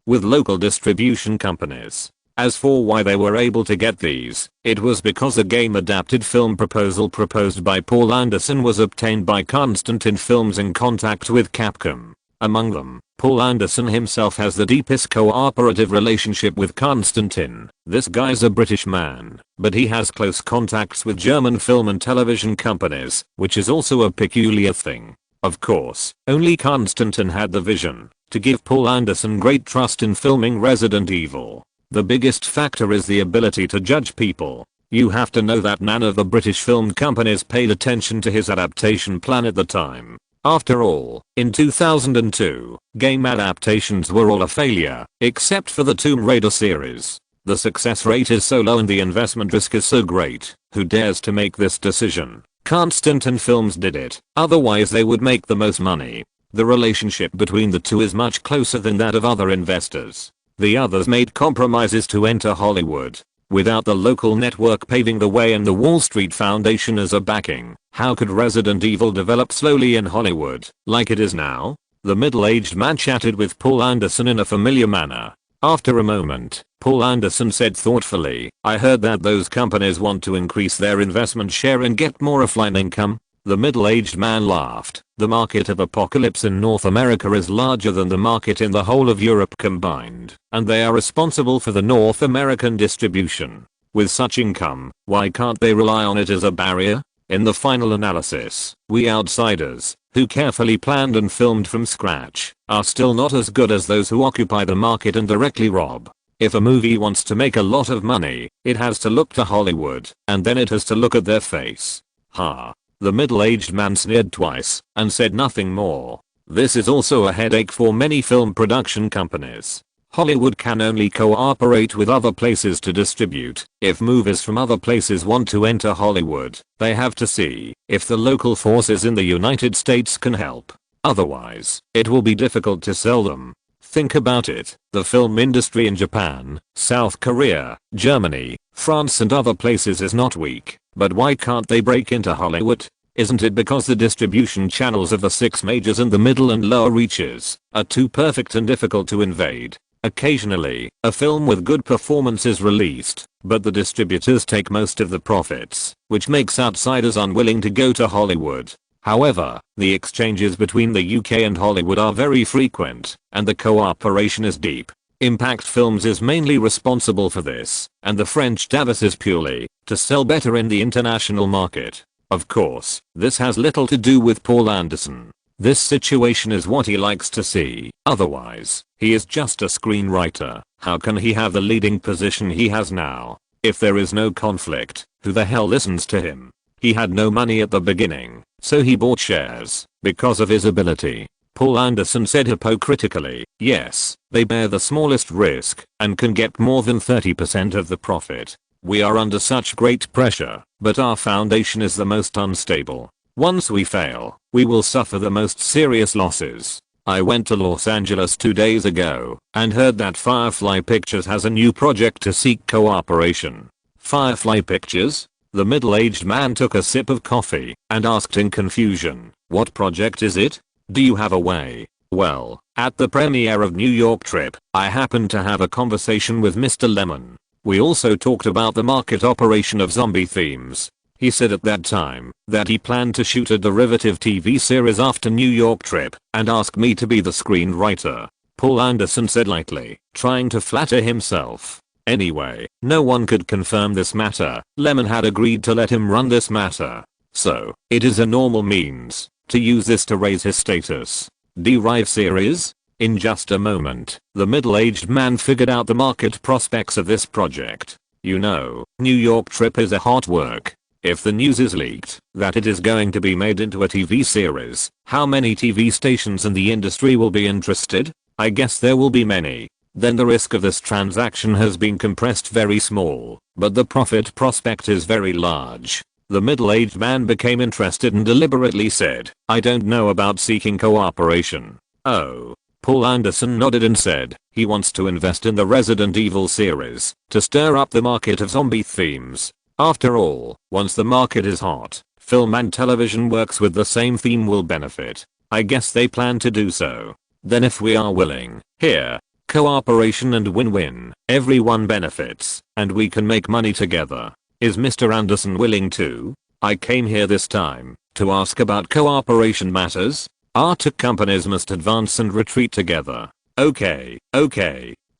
with local distribution companies. As for why they were able to get these, it was because a game-adapted film proposal proposed by Paul Anderson was obtained by Constantin Films in contact with Capcom. Among them, Paul Anderson himself has the deepest cooperative relationship with Constantin. This guy's a British man, but he has close contacts with German film and television companies, which is also a peculiar thing. Of course, only Constantin had the vision to give Paul Anderson great trust in filming Resident Evil. The biggest factor is the ability to judge people. You have to know that none of the British film companies paid attention to his adaptation plan at the time. After all, in 2002, game adaptations were all a failure, except for the Tomb Raider series. The success rate is so low and the investment risk is so great. Who dares to make this decision? Constantin Films did it, otherwise they would make the most money. The relationship between the two is much closer than that of other investors. The others made compromises to enter Hollywood. Without the local network paving the way and the Wall Street Foundation as a backing, how could Resident Evil develop slowly in Hollywood, like it is now? The middle-aged man chatted with Paul Anderson in a familiar manner. After a moment, Paul Anderson said thoughtfully, "I heard that those companies want to increase their investment share and get more offline income." The middle-aged man laughed. "The market of Apocalypse in North America is larger than the market in the whole of Europe combined, and they are responsible for the North American distribution. With such income, why can't they rely on it as a barrier? In the final analysis, we outsiders, who carefully planned and filmed from scratch, are still not as good as those who occupy the market and directly rob. If a movie wants to make a lot of money, it has to look to Hollywood, and then it has to look at their face." Ha. The middle-aged man sneered twice and said nothing more. This is also a headache for many film production companies. Hollywood can only cooperate with other places to distribute. If movies from other places want to enter Hollywood, they have to see if the local forces in the United States can help. Otherwise, it will be difficult to sell them. Think about it. The film industry in Japan, South Korea, Germany, France and other places is not weak. But why can't they break into Hollywood? Isn't it because the distribution channels of the 6 majors and the middle and lower reaches are too perfect and difficult to invade? Occasionally, a film with good performance is released, but the distributors take most of the profits, which makes outsiders unwilling to go to Hollywood. However, the exchanges between the UK and Hollywood are very frequent, and the cooperation is deep. Impact Films is mainly responsible for this, and the French Davis is purely to sell better in the international market. Of course, this has little to do with Paul Anderson. This situation is what he likes to see. Otherwise, he is just a screenwriter. How can he have the leading position he has now? If there is no conflict, who the hell listens to him? He had no money at the beginning, so he bought shares because of his ability. Paul Anderson said hypocritically, "Yes, they bear the smallest risk and can get more than 30% of the profit. We are under such great pressure, but our foundation is the most unstable. Once we fail, we will suffer the most serious losses." I went to Los Angeles 2 days ago and heard that Firefly Pictures has a new project to seek cooperation. Firefly Pictures? The middle-aged man took a sip of coffee and asked in confusion, "What project is it? Do you have a way?" Well, at the premiere of New York Trip, I happened to have a conversation with Mr. Lyman. We also talked about the market operation of zombie themes. He said at that time that he planned to shoot a derivative TV series after New York Trip and asked me to be the screenwriter. Paul Anderson said lightly, trying to flatter himself. Anyway, no one could confirm this matter. Lyman had agreed to let him run this matter. So, it is a normal means to use this to raise his status. Derive series? In just a moment, the middle-aged man figured out the market prospects of this project. You know, New York Trip is a hot work. If the news is leaked that it is going to be made into a TV series, how many TV stations in the industry will be interested? I guess there will be many. then the risk of this transaction has been compressed very small, but the profit prospect is very large. The middle-aged man became interested and deliberately said, "I don't know about seeking cooperation." "Oh." Paul Anderson nodded and said, he wants to invest in the Resident Evil series, to stir up the market of zombie themes. After all, once the market is hot, film and television works with the same theme will benefit. I guess they plan to do so. Then if we are willing, here. Cooperation and win-win, everyone benefits, and we can make money together. Is Mr. Anderson willing to? I came here this time to ask about cooperation matters. Our two companies must advance and retreat together. Okay.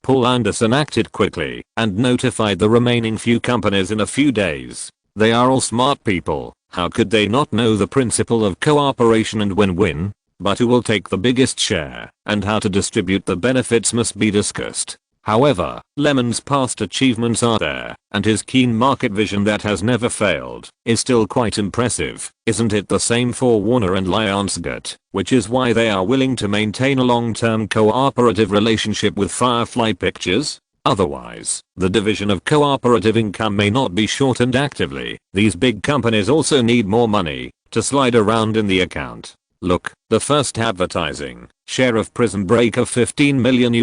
Paul Anderson acted quickly and notified the remaining few companies in a few days. They are all smart people. How could they not know the principle of cooperation and win-win? But who will take the biggest share and how to distribute the benefits must be discussed. However, Lemon's past achievements are there, and his keen market vision that has never failed is still quite impressive. Isn't it the same for Warner and Lionsgate, which is why they are willing to maintain a long-term cooperative relationship with Firefly Pictures? Otherwise, the division of cooperative income may not be shortened actively. These big companies also need more money to slide around in the account. Look, the first advertising share of Prison Break of $15 million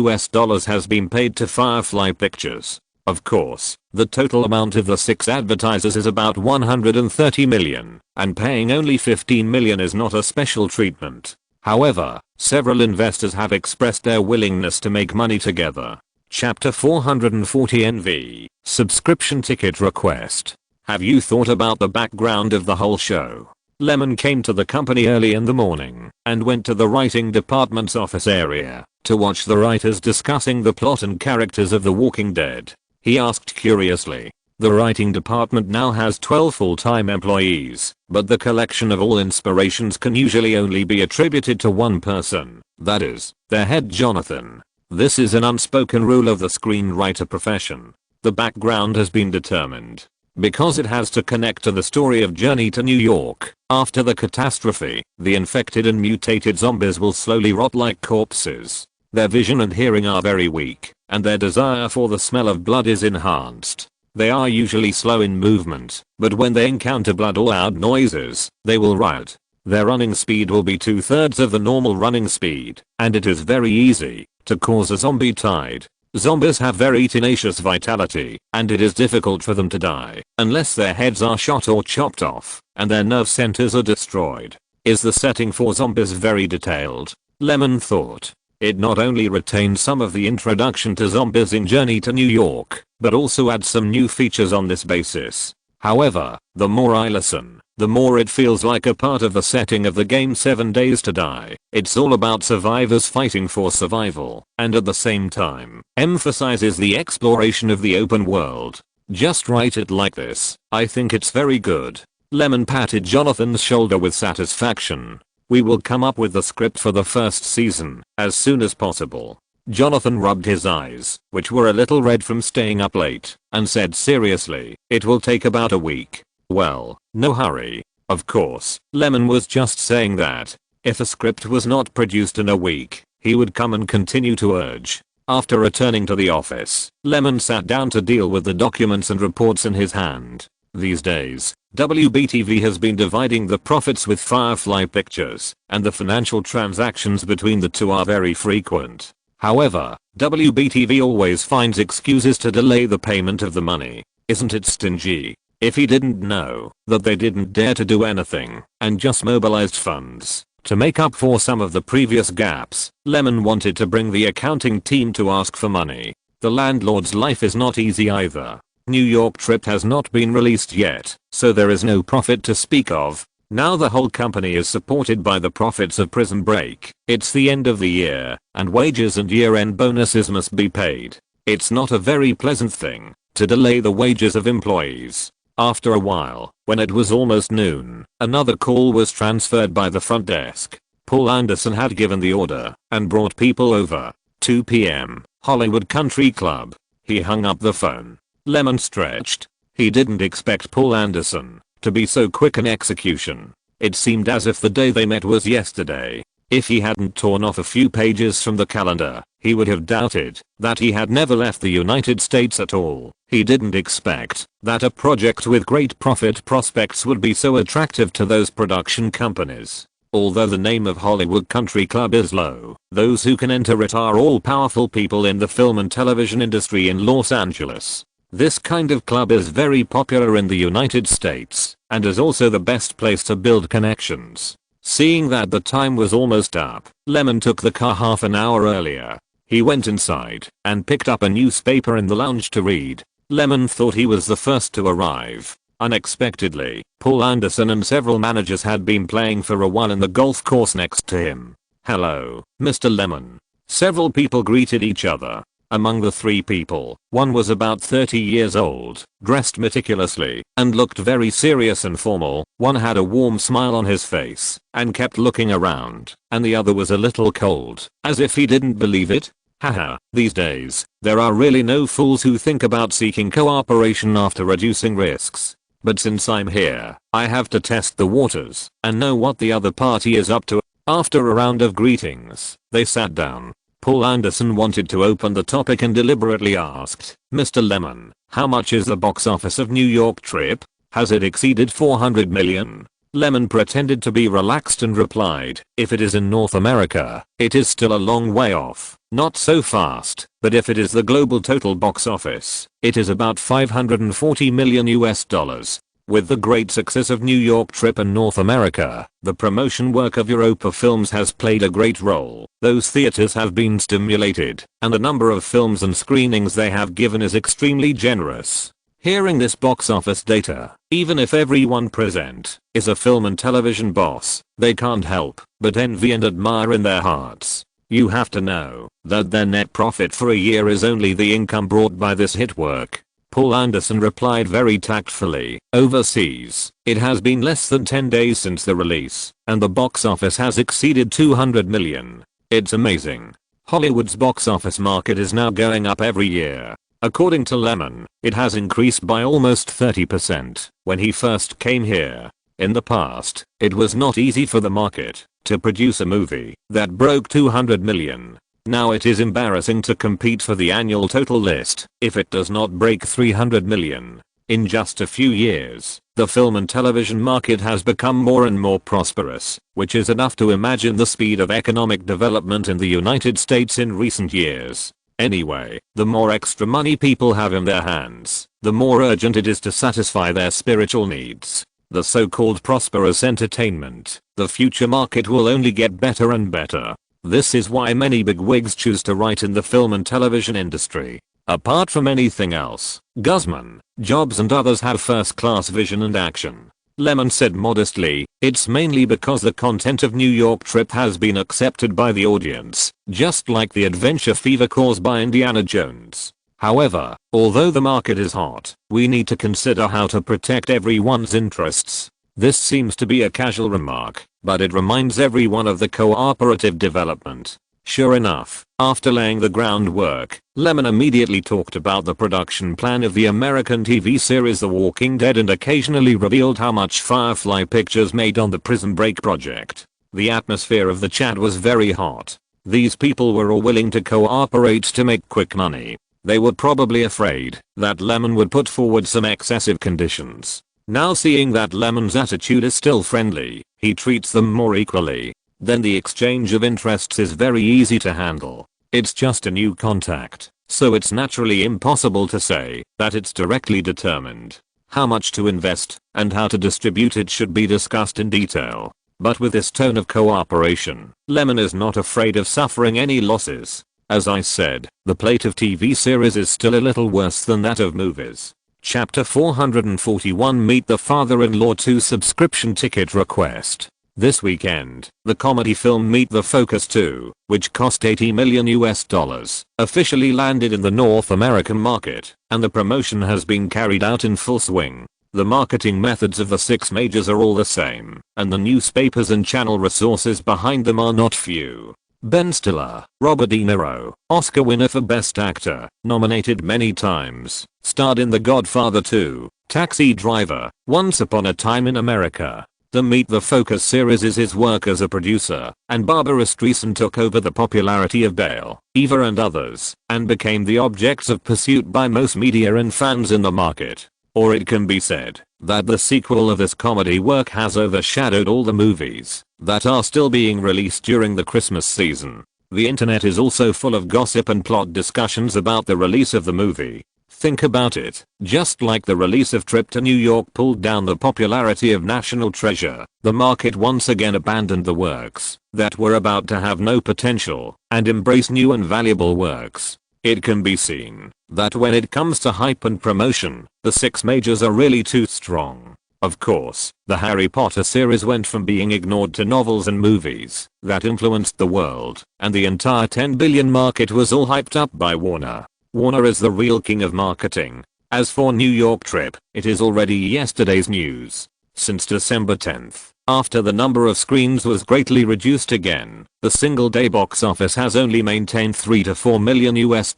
has been paid to Firefly Pictures. Of course, the total amount of the 6 advertisers is about $130 million, and paying only $15 million is not a special treatment. However, several investors have expressed their willingness to make money together. Chapter 440 NV, Subscription Ticket Request. Have you thought about the background of the whole show? Lemon came to the company early in the morning and went to the writing department's office area to watch the writers discussing the plot and characters of The Walking Dead. He asked curiously. The writing department now has 12 full-time employees, but the collection of all inspirations can usually only be attributed to one person, that is, their head Jonathan. This is an unspoken rule of the screenwriter profession. The background has been determined because it has to connect to the story of Journey to New York. After the catastrophe, the infected and mutated zombies will slowly rot like corpses. Their vision and hearing are very weak, and their desire for the smell of blood is enhanced. They are usually slow in movement, but when they encounter blood or loud noises, they will riot. Their running speed will be 2/3 of the normal running speed, and it is very easy to cause a zombie tide. Zombies have very tenacious vitality, and it is difficult for them to die unless their heads are shot or chopped off and their nerve centers are destroyed. Is the setting for zombies very detailed? Lemon thought. It not only retains some of the introduction to zombies in Journey to New York, but also adds some new features on this basis. However, the more I listen, the more it feels like a part of the setting of the game 7 Days to Die. It's all about survivors fighting for survival, and at the same time, emphasizes the exploration of the open world. Just write it like this. I think it's very good. Lemon patted Jonathan's shoulder with satisfaction. We will come up with the script for the first season as soon as possible. Jonathan rubbed his eyes, which were a little red from staying up late, and said seriously, it will take about a week. Well, no hurry. Of course, Lemon was just saying that. If a script was not produced in a week, he would come and continue to urge. After returning to the office, Lemon sat down to deal with the documents and reports in his hand. These days, WBTV has been dividing the profits with Firefly Pictures, and the financial transactions between the two are very frequent. However, WBTV always finds excuses to delay the payment of the money. Isn't it stingy? If he didn't know that they didn't dare to do anything and just mobilized funds to make up for some of the previous gaps, Lemon wanted to bring the accounting team to ask for money. The landlord's life is not easy either. New York trip has not been released yet, so there is no profit to speak of. Now the whole company is supported by the profits of Prison Break. It's the end of the year, and wages and year-end bonuses must be paid. It's not a very pleasant thing to delay the wages of employees. After a while, when it was almost noon, another call was transferred by the front desk. Paul Anderson had given the order and brought people over. 2 p.m. Hollywood Country Club. He hung up the phone. Lemon stretched. He didn't expect Paul Anderson to be so quick in execution. It seemed as if the day they met was yesterday. If he hadn't torn off a few pages from the calendar, he would have doubted that he had never left the United States at all. He didn't expect that a project with great profit prospects would be so attractive to those production companies. Although the name of Hollywood Country Club is low, those who can enter it are all powerful people in the film and television industry in Los Angeles. This kind of club is very popular in the United States and is also the best place to build connections. Seeing that the time was almost up, Lemon took the car half an hour earlier. He went inside and picked up a newspaper in the lounge to read. Lemon thought he was the first to arrive. Unexpectedly, Paul Anderson and several managers had been playing for a while in the golf course next to him. "Hello, Mr. Lemon." Several people greeted each other. Among the three people, one was about 30 years old, dressed meticulously, and looked very serious and formal. One had a warm smile on his face, and kept looking around, and the other was a little cold, as if he didn't believe it. Haha, these days, there are really no fools who think about seeking cooperation after reducing risks. But since I'm here, I have to test the waters, and know what the other party is up to. After a round of greetings, they sat down. Paul Anderson wanted to open the topic and deliberately asked, "Mr. Lemon, how much is the box office of New York trip? Has it exceeded 400 million? Lemon pretended to be relaxed and replied, "If it is in North America, it is still a long way off, not so fast, but if it is the global total box office, it is about 540 million US dollars. With the great success of New York trip and North America, the promotion work of Europa Films has played a great role. Those theaters have been stimulated, and the number of films and screenings they have given is extremely generous." Hearing this box office data, even if everyone present is a film and television boss, they can't help but envy and admire in their hearts. You have to know that their net profit for a year is only the income brought by this hit work. Paul Anderson replied very tactfully, "Overseas, it has been less than 10 days since the release, and the box office has exceeded 200 million. It's amazing. Hollywood's box office market is now going up every year." According to Lemon, it has increased by almost 30% when he first came here. In the past, it was not easy for the market to produce a movie that broke 200 million. Now it is embarrassing to compete for the annual total list if it does not break 300 million. In just a few years, the film and television market has become more and more prosperous, which is enough to imagine the speed of economic development in the United States in recent years. Anyway, the more extra money people have in their hands, the more urgent it is to satisfy their spiritual needs. The so-called prosperous entertainment, the future market will only get better and better. This is why many bigwigs choose to write in the film and television industry. Apart from anything else, Guzman, Jobs and others have first-class vision and action. Lemon said modestly, "It's mainly because the content of New York trip has been accepted by the audience, just like the adventure fever caused by Indiana Jones. However, although the market is hot, we need to consider how to protect everyone's interests." This seems to be a casual remark, but it reminds everyone of the cooperative development. Sure enough, after laying the groundwork, Lemon immediately talked about the production plan of the American TV series The Walking Dead and occasionally revealed how much Firefly Pictures made on the Prison Break project. The atmosphere of the chat was very hot. These people were all willing to cooperate to make quick money. They were probably afraid that Lemon would put forward some excessive conditions. Now seeing that Lemon's attitude is still friendly, he treats them more equally. Then the exchange of interests is very easy to handle. It's just a new contact, so it's naturally impossible to say that it's directly determined. How much to invest and how to distribute it should be discussed in detail. But with this tone of cooperation, Lemon is not afraid of suffering any losses. As I said, the plate of TV series is still a little worse than that of movies. Chapter 441 Meet the Father-in-Law 2 Subscription Ticket Request. This weekend, the comedy film Meet the Focus 2, which cost 80 million US dollars, officially landed in the North American market, and the promotion has been carried out in full swing. The marketing methods of the six majors are all the same, and the newspapers and channel resources behind them are not few. Ben Stiller, Robert De Niro, Oscar winner for Best Actor, nominated many times, starred in The Godfather 2, Taxi Driver, Once Upon a Time in America. The Meet the Focus series is his work as a producer, and Barbara Streisand took over the popularity of Bale, Eva and others, and became the objects of pursuit by most media and fans in the market. Or it can be said that the sequel of this comedy work has overshadowed all the movies that are still being released during the Christmas season. The internet is also full of gossip and plot discussions about the release of the movie. Think about it, just like the release of Trip to New York pulled down the popularity of National Treasure, the market once again abandoned the works that were about to have no potential and embrace new and valuable works. It can be seen that when it comes to hype and promotion, the six majors are really too strong. Of course, the Harry Potter series went from being ignored to novels and movies that influenced the world, and the entire $10 billion market was all hyped up by Warner. Warner is the real king of marketing. As for New York Trip, it is already yesterday's news. Since December 10th, after the number of screens was greatly reduced again, the single-day box office has only maintained $3 to $4 million US.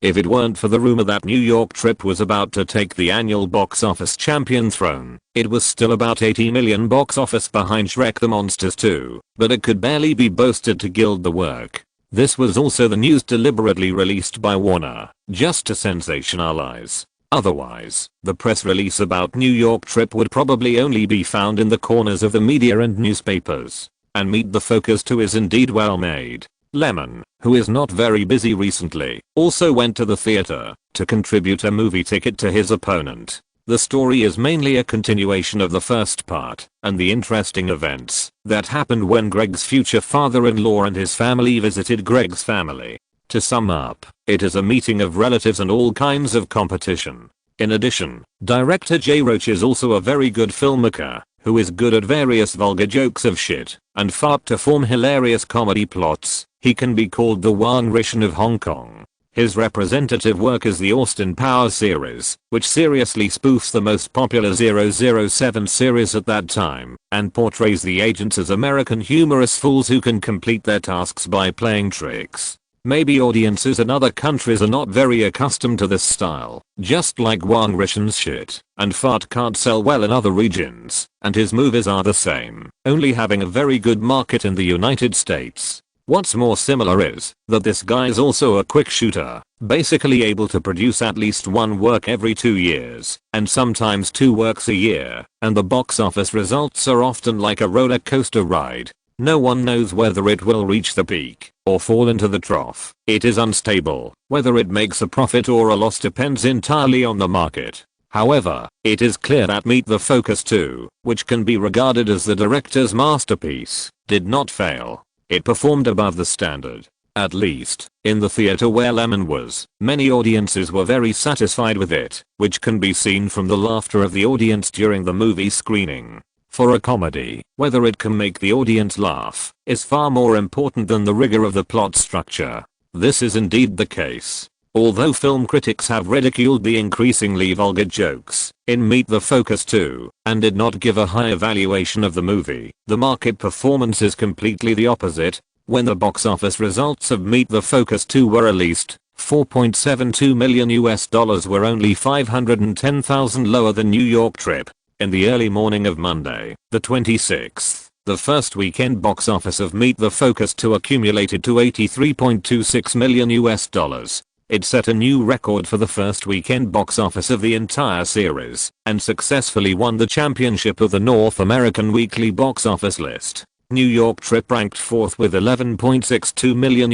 If it weren't for the rumor that New York Trip was about to take the annual box office champion throne, it was still about $80 million box office behind Shrek the Monsters 2, but it could barely be boasted to gild the work. This was also the news deliberately released by Warner, just to sensationalize. Otherwise, the press release about New York Trip would probably only be found in the corners of the media and newspapers. And Meet the Focus 2 is indeed well made. Lyman, who is not very busy recently, also went to the theater to contribute a movie ticket to his opponent. The story is mainly a continuation of the first part, and the interesting events that happened when Greg's future father-in-law and his family visited Greg's family. To sum up, it is a meeting of relatives and all kinds of competition. In addition, director Jay Roach is also a very good filmmaker, who is good at various vulgar jokes of shit, and fart to form hilarious comedy plots. He can be called the Wang Rishan of Hong Kong. His representative work is the Austin Powers series, which seriously spoofs the most popular 007 series at that time, and portrays the agents as American humorous fools who can complete their tasks by playing tricks. Maybe audiences in other countries are not very accustomed to this style, just like Wang Rishan's shit and fart can't sell well in other regions, and his movies are the same, only having a very good market in the United States. What's more similar is that this guy is also a quick shooter, basically able to produce at least one work every 2 years, and sometimes 2 works a year, and the box office results are often like a roller coaster ride. No one knows whether it will reach the peak or fall into the trough. It is unstable. Whether it makes a profit or a loss depends entirely on the market. However, it is clear that Meet the Focus 2, which can be regarded as the director's masterpiece, did not fail. It performed above the standard. At least, in the theater where Lyman was, many audiences were very satisfied with it, which can be seen from the laughter of the audience during the movie screening. For a comedy, whether it can make the audience laugh is far more important than the rigor of the plot structure. This is indeed the case. Although film critics have ridiculed the increasingly vulgar jokes in Meet the Focus 2 and did not give a high evaluation of the movie, the market performance is completely the opposite. When the box office results of Meet the Focus 2 were released, $4.72 million were only 510,000 lower than New York Trip. In the early morning of Monday, the 26th, the first weekend box office of Meet the Focus 2 accumulated to $83.26 million. It set a new record for the first weekend box office of the entire series, and successfully won the championship of the North American weekly box office list. New York Trip ranked 4th with $11.62 million.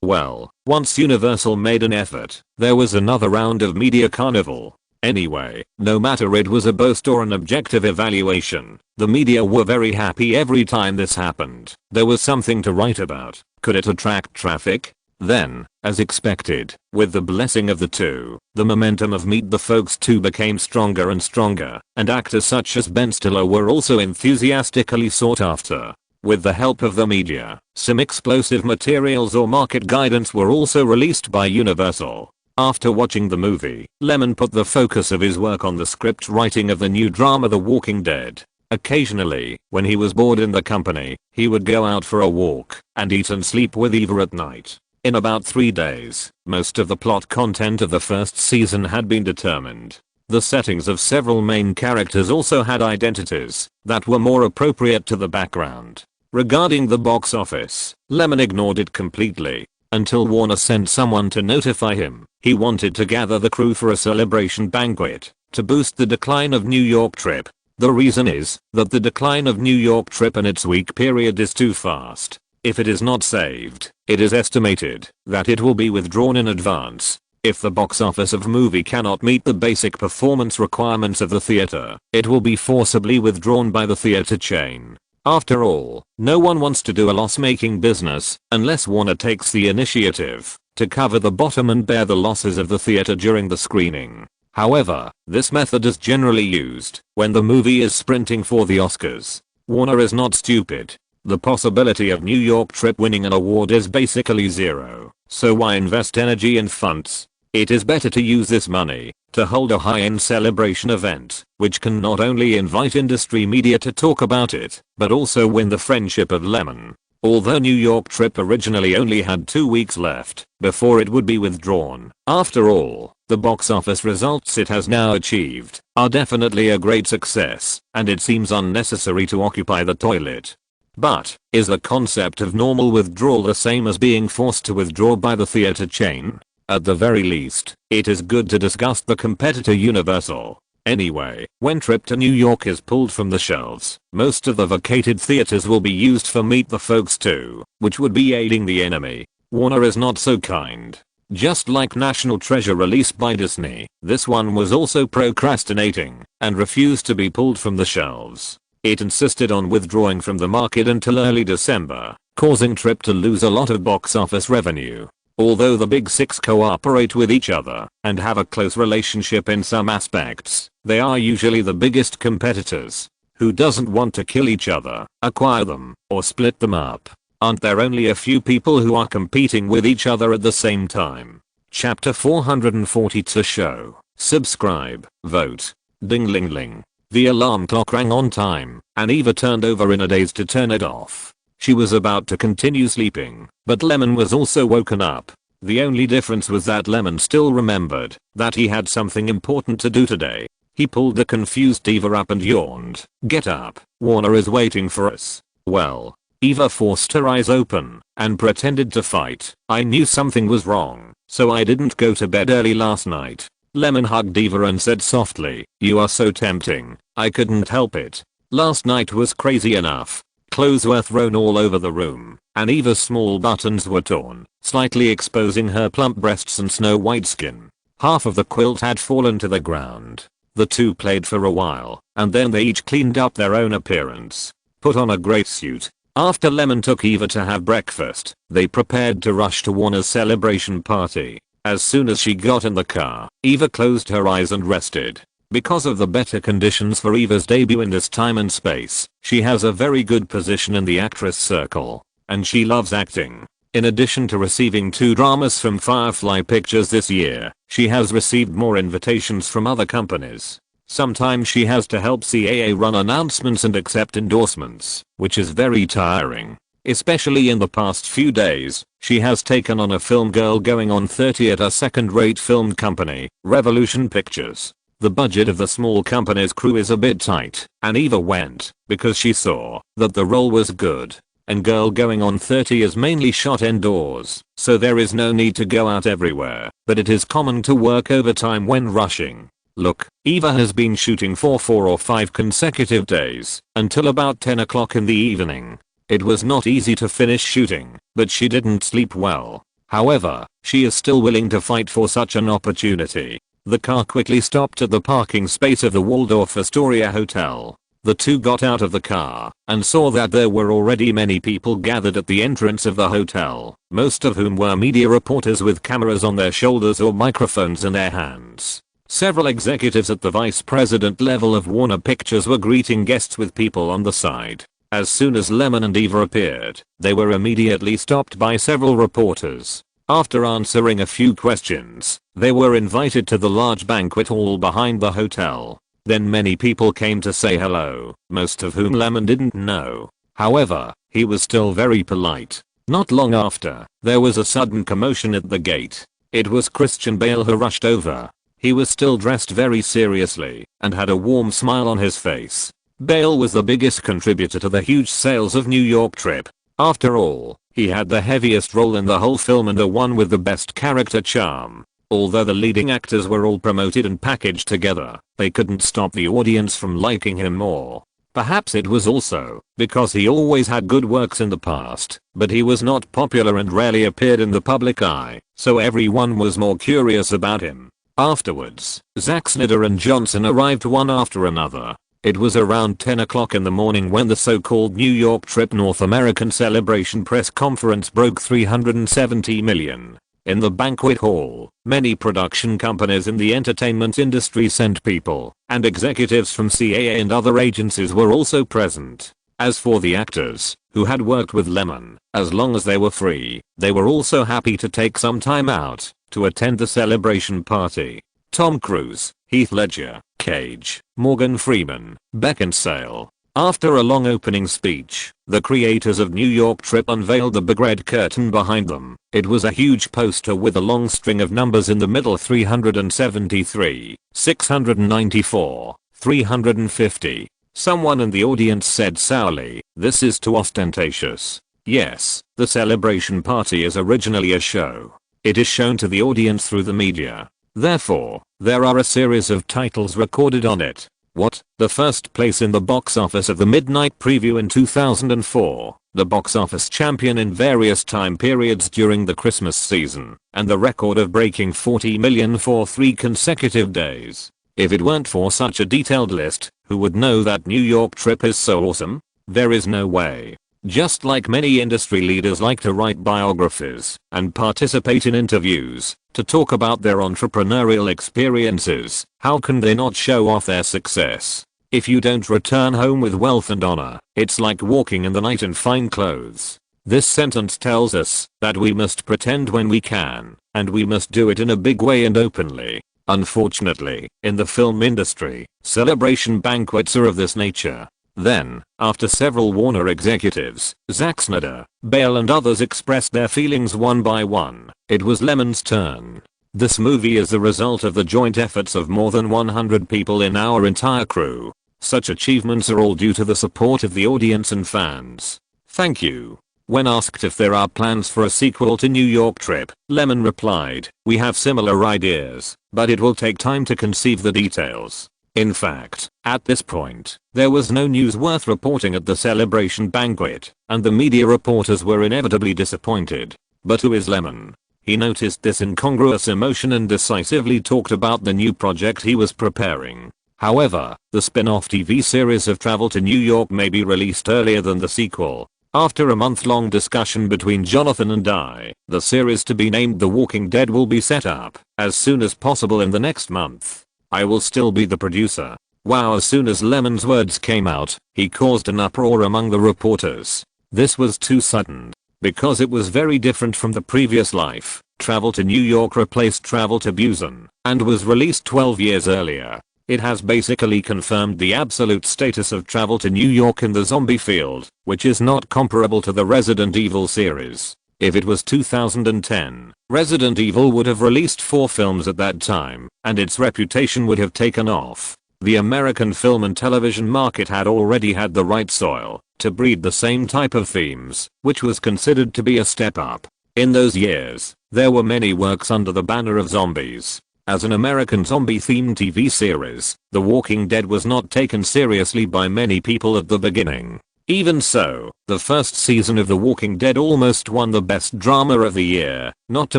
Well, once Universal made an effort, there was another round of media carnival. Anyway, no matter it was a boast or an objective evaluation, the media were very happy every time this happened. There was something to write about. Could it attract traffic? Then, as expected, with the blessing of the two, the momentum of Meet the Focus 2 became stronger and stronger, and actors such as Ben Stiller were also enthusiastically sought after. With the help of the media, some explosive materials or market guidance were also released by Universal. After watching the movie, Lyman put the focus of his work on the script writing of the new drama The Walking Dead. Occasionally, when he was bored in the company, he would go out for a walk and eat and sleep with Eva at night. In about 3 days, most of the plot content of the first season had been determined. The settings of several main characters also had identities that were more appropriate to the background. Regarding the box office, Lyman ignored it completely until Warner sent someone to notify him. He wanted to gather the crew for a celebration banquet to boost the decline of New York Trip. The reason is that the decline of New York Trip in its week period is too fast. If it is not saved, it is estimated that it will be withdrawn in advance. If the box office of a movie cannot meet the basic performance requirements of the theater, it will be forcibly withdrawn by the theater chain. After all, no one wants to do a loss-making business unless Warner takes the initiative to cover the bottom and bear the losses of the theater during the screening. However, this method is generally used when the movie is sprinting for the Oscars. Warner is not stupid. The possibility of New York Trip winning an award is basically zero, so why invest energy in funds? It is better to use this money to hold a high-end celebration event, which can not only invite industry media to talk about it, but also win the friendship of Lyman. Although New York Trip originally only had 2 weeks left before it would be withdrawn, after all, the box office results it has now achieved are definitely a great success, and it seems unnecessary to occupy the toilet. But, is the concept of normal withdrawal the same as being forced to withdraw by the theater chain? At the very least, it is good to discuss the competitor Universal. Anyway, when Trip to New York is pulled from the shelves, most of the vacated theaters will be used for Meet the Folks 2, which would be aiding the enemy. Warner is not so kind. Just like National Treasure released by Disney, this one was also procrastinating and refused to be pulled from the shelves. It insisted on withdrawing from the market until early December, causing Trip to lose a lot of box office revenue. Although the Big Six cooperate with each other and have a close relationship in some aspects, they are usually the biggest competitors. Who doesn't want to kill each other, acquire them, or split them up? Aren't there only a few people who are competing with each other at the same time? Chapter 442 show. Subscribe, vote. Ding ling ling. The alarm clock rang on time, and Eva turned over in a daze to turn it off. She was about to continue sleeping, but Lyman was also woken up. The only difference was that Lyman still remembered that he had something important to do today. He pulled the confused Eva up and yawned. Get up, Warner is waiting for us. Well, Eva forced her eyes open and pretended to fight. I knew something was wrong, so I didn't go to bed early last night. Lyman hugged Eva and said softly, you are so tempting. I couldn't help it. Last night was crazy enough. Clothes were thrown all over the room, and Eva's small buttons were torn, slightly exposing her plump breasts and snow-white skin. Half of the quilt had fallen to the ground. The two played for a while, and then they each cleaned up their own appearance, put on a great suit. After Lyman took Eva to have breakfast, they prepared to rush to Warner's celebration party. As soon as she got in the car, Eva closed her eyes and rested. Because of the better conditions for Eva's debut in this time and space, she has a very good position in the actress circle, and she loves acting. In addition to receiving 2 dramas from Firefly Pictures this year, she has received more invitations from other companies. Sometimes she has to help CAA run announcements and accept endorsements, which is very tiring. Especially in the past few days, she has taken on a film girl going on 30 at a second-rate film company, Revolution Pictures. The budget of the small company's crew is a bit tight, and Eva went because she saw that the role was good. And Girl Going on 30 is mainly shot indoors, so there is no need to go out everywhere, but it is common to work overtime when rushing. Look, Eva has been shooting for 4 or 5 consecutive days, until about 10 o'clock in the evening. It was not easy to finish shooting, but she didn't sleep well. However, she is still willing to fight for such an opportunity. The car quickly stopped at the parking space of the Waldorf Astoria Hotel. The two got out of the car and saw that there were already many people gathered at the entrance of the hotel, most of whom were media reporters with cameras on their shoulders or microphones in their hands. Several executives at the vice president level of Warner Pictures were greeting guests with people on the side. As soon as Lyman and Eva appeared, they were immediately stopped by several reporters. After answering a few questions, they were invited to the large banquet hall behind the hotel. Then many people came to say hello, most of whom Lyman didn't know. However, he was still very polite. Not long after, there was a sudden commotion at the gate. It was Christian Bale who rushed over. He was still dressed very seriously and had a warm smile on his face. Bale was the biggest contributor to the huge sales of New York Trip. After all, he had the heaviest role in the whole film and the one with the best character charm. Although the leading actors were all promoted and packaged together, they couldn't stop the audience from liking him more. Perhaps it was also because he always had good works in the past, but he was not popular and rarely appeared in the public eye, so everyone was more curious about him. Afterwards, Zack Snyder and Johnson arrived one after another. It was around 10 o'clock in the morning when the so-called New York Trip North American Celebration press conference broke 370 million. In the banquet hall, many production companies in the entertainment industry sent people, and executives from CAA and other agencies were also present. As for the actors, who had worked with Lyman, as long as they were free, they were also happy to take some time out to attend the celebration party. Tom Cruise, Heath Ledger, Cage, Morgan Freeman, Beckinsale. After a long opening speech, the creators of New York Trip unveiled the big red curtain behind them. It was a huge poster with a long string of numbers in the middle: 373, 694, 350. Someone in the audience said sourly, "This is too ostentatious." Yes, the celebration party is originally a show. It is shown to the audience through the media. Therefore, there are a series of titles recorded on it. What? The first place in the box office of the midnight preview in 2004, the box office champion in various time periods during the Christmas season, and the record of breaking 40 million for 3 consecutive days. If it weren't for such a detailed list, who would know that New York Trip is so awesome? There is no way. Just like many industry leaders like to write biographies and participate in interviews to talk about their entrepreneurial experiences, how can they not show off their success? If you don't return home with wealth and honor, it's like walking in the night in fine clothes. This sentence tells us that we must pretend when we can, and we must do it in a big way and openly. Unfortunately, in the film industry, celebration banquets are of this nature. Then, after several Warner executives, Zack Snyder, Bale and others expressed their feelings one by one, it was Lyman's turn. This movie is the result of the joint efforts of more than 100 people in our entire crew. Such achievements are all due to the support of the audience and fans. Thank you. When asked if there are plans for a sequel to New York Trip, Lyman replied, "We have similar ideas, but it will take time to conceive the details." In fact, at this point, there was no news worth reporting at the celebration banquet, and the media reporters were inevitably disappointed. But who is Lyman? He noticed this incongruous emotion and decisively talked about the new project he was preparing. However, the spin-off TV series of Travel to New York may be released earlier than the sequel. After a month-long discussion between Jonathan and I, the series to be named The Walking Dead will be set up as soon as possible in the next month. I will still be the producer. Wow, as soon as Lyman's words came out, he caused an uproar among the reporters. This was too sudden. Because it was very different from the previous life. Travel to New York replaced Travel to Busan, and was released 12 years earlier. It has basically confirmed the absolute status of Travel to New York in the zombie field, which is not comparable to the Resident Evil series. If it was 2010, Resident Evil would have released 4 films at that time, and its reputation would have taken off. The American film and television market had already had the right soil to breed the same type of themes, which was considered to be a step up. In those years, there were many works under the banner of zombies. As an American zombie-themed TV series, The Walking Dead was not taken seriously by many people at the beginning. Even so, the first season of The Walking Dead almost won the Best Drama of the Year, not to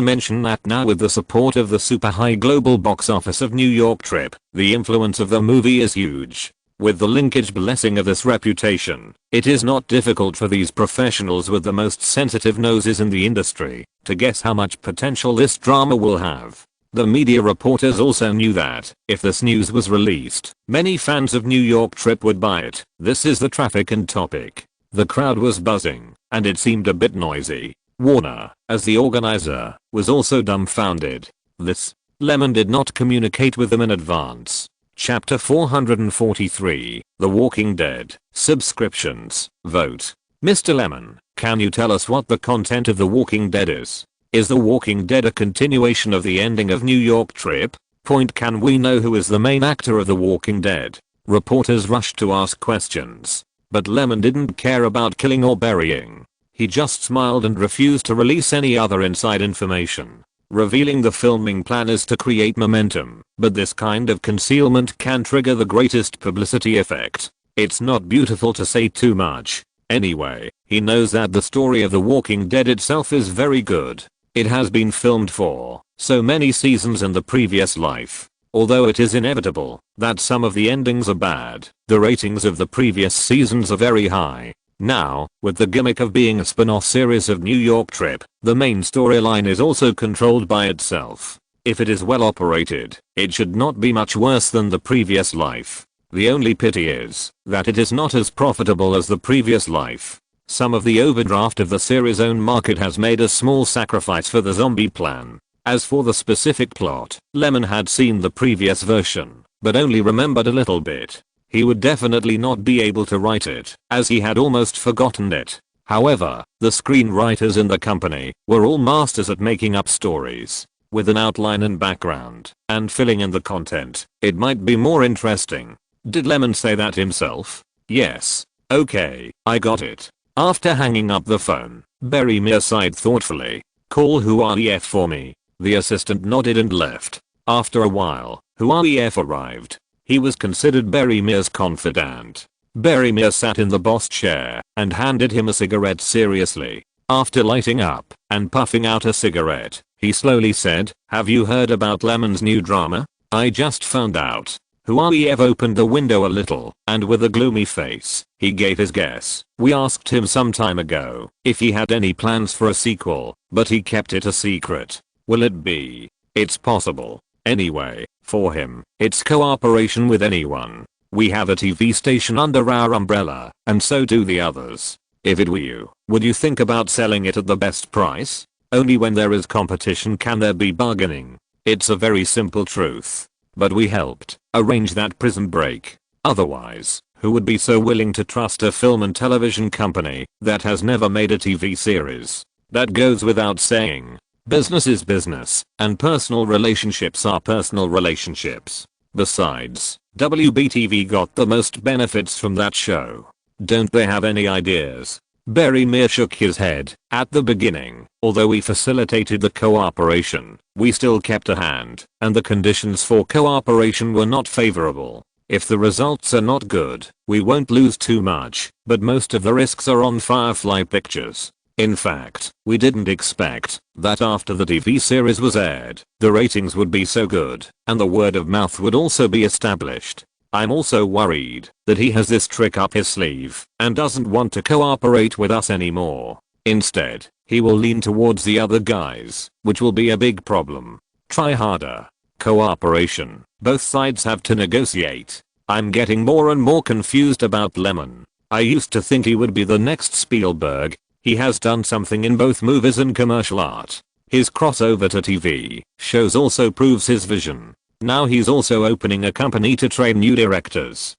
mention that now with the support of the super high global box office of New York Trip, the influence of the movie is huge. With the linkage blessing of this reputation, it is not difficult for these professionals with the most sensitive noses in the industry to guess how much potential this drama will have. The media reporters also knew that, if this news was released, many fans of New York Trip would buy it. This is the traffic and topic. The crowd was buzzing, and it seemed a bit noisy. Warner, as the organizer, was also dumbfounded. Lyman did not communicate with them in advance. Chapter 443, The Walking Dead, Subscriptions, Vote. Mr. Lyman, can you tell us what the content of The Walking Dead is? Is The Walking Dead a continuation of the ending of New York Trip? Point, can we know who is the main actor of The Walking Dead? Reporters rushed to ask questions. But Lemon didn't care about killing or burying. He just smiled and refused to release any other inside information. Revealing the filming plan is to create momentum, but this kind of concealment can trigger the greatest publicity effect. It's not beautiful to say too much. Anyway, he knows that the story of The Walking Dead itself is very good. It has been filmed for so many seasons in the previous life. Although it is inevitable that some of the endings are bad, the ratings of the previous seasons are very high. Now, with the gimmick of being a spin-off series of New York Trip, the main storyline is also controlled by itself. If it is well operated, it should not be much worse than the previous life. The only pity is that it is not as profitable as the previous life. Some of the overdraft of the series' own market has made a small sacrifice for the zombie plan. As for the specific plot, Lemon had seen the previous version, but only remembered a little bit. He would definitely not be able to write it, as he had almost forgotten it. However, the screenwriters in the company were all masters at making up stories with an outline and background, and filling in the content. It might be more interesting. Did Lemon say that himself? Yes. Okay, I got it. After hanging up the phone, Barry Meir sighed thoughtfully. Call Whoef for me. The assistant nodded and left. After a while, Whoef arrived. He was considered Barry Meir's confidant. Barry Meir sat in the boss chair and handed him a cigarette seriously. After lighting up and puffing out a cigarette, he slowly said, "Have you heard about Lemon's new drama? I just found out." Whoef opened the window a little, and with a gloomy face, he gave his guess. "We asked him some time ago if he had any plans for a sequel, but he kept it a secret. Will it be? It's possible. Anyway, for him, it's cooperation with anyone. We have a TV station under our umbrella, and so do the others. If it were you, would you think about selling it at the best price? Only when there is competition can there be bargaining. It's a very simple truth. But we helped arrange that prison break. Otherwise, who would be so willing to trust a film and television company that has never made a TV series? That goes without saying. Business is business, and personal relationships are personal relationships. Besides, WBTV got the most benefits from that show. Don't they have any ideas?" Barry Meir shook his head. "At the beginning, although we facilitated the cooperation, we still kept a hand, and the conditions for cooperation were not favorable. If the results are not good, we won't lose too much, but most of the risks are on Firefly Pictures. In fact, we didn't expect that after the TV series was aired, the ratings would be so good, and the word of mouth would also be established. I'm also worried that he has this trick up his sleeve and doesn't want to cooperate with us anymore. Instead, he will lean towards the other guys, which will be a big problem. Try harder. Cooperation. Both sides have to negotiate. I'm getting more and more confused about Lemon. I used to think he would be the next Spielberg. He has done something in both movies and commercial art. His crossover to TV shows also proves his vision. Now he's also opening a company to train new directors.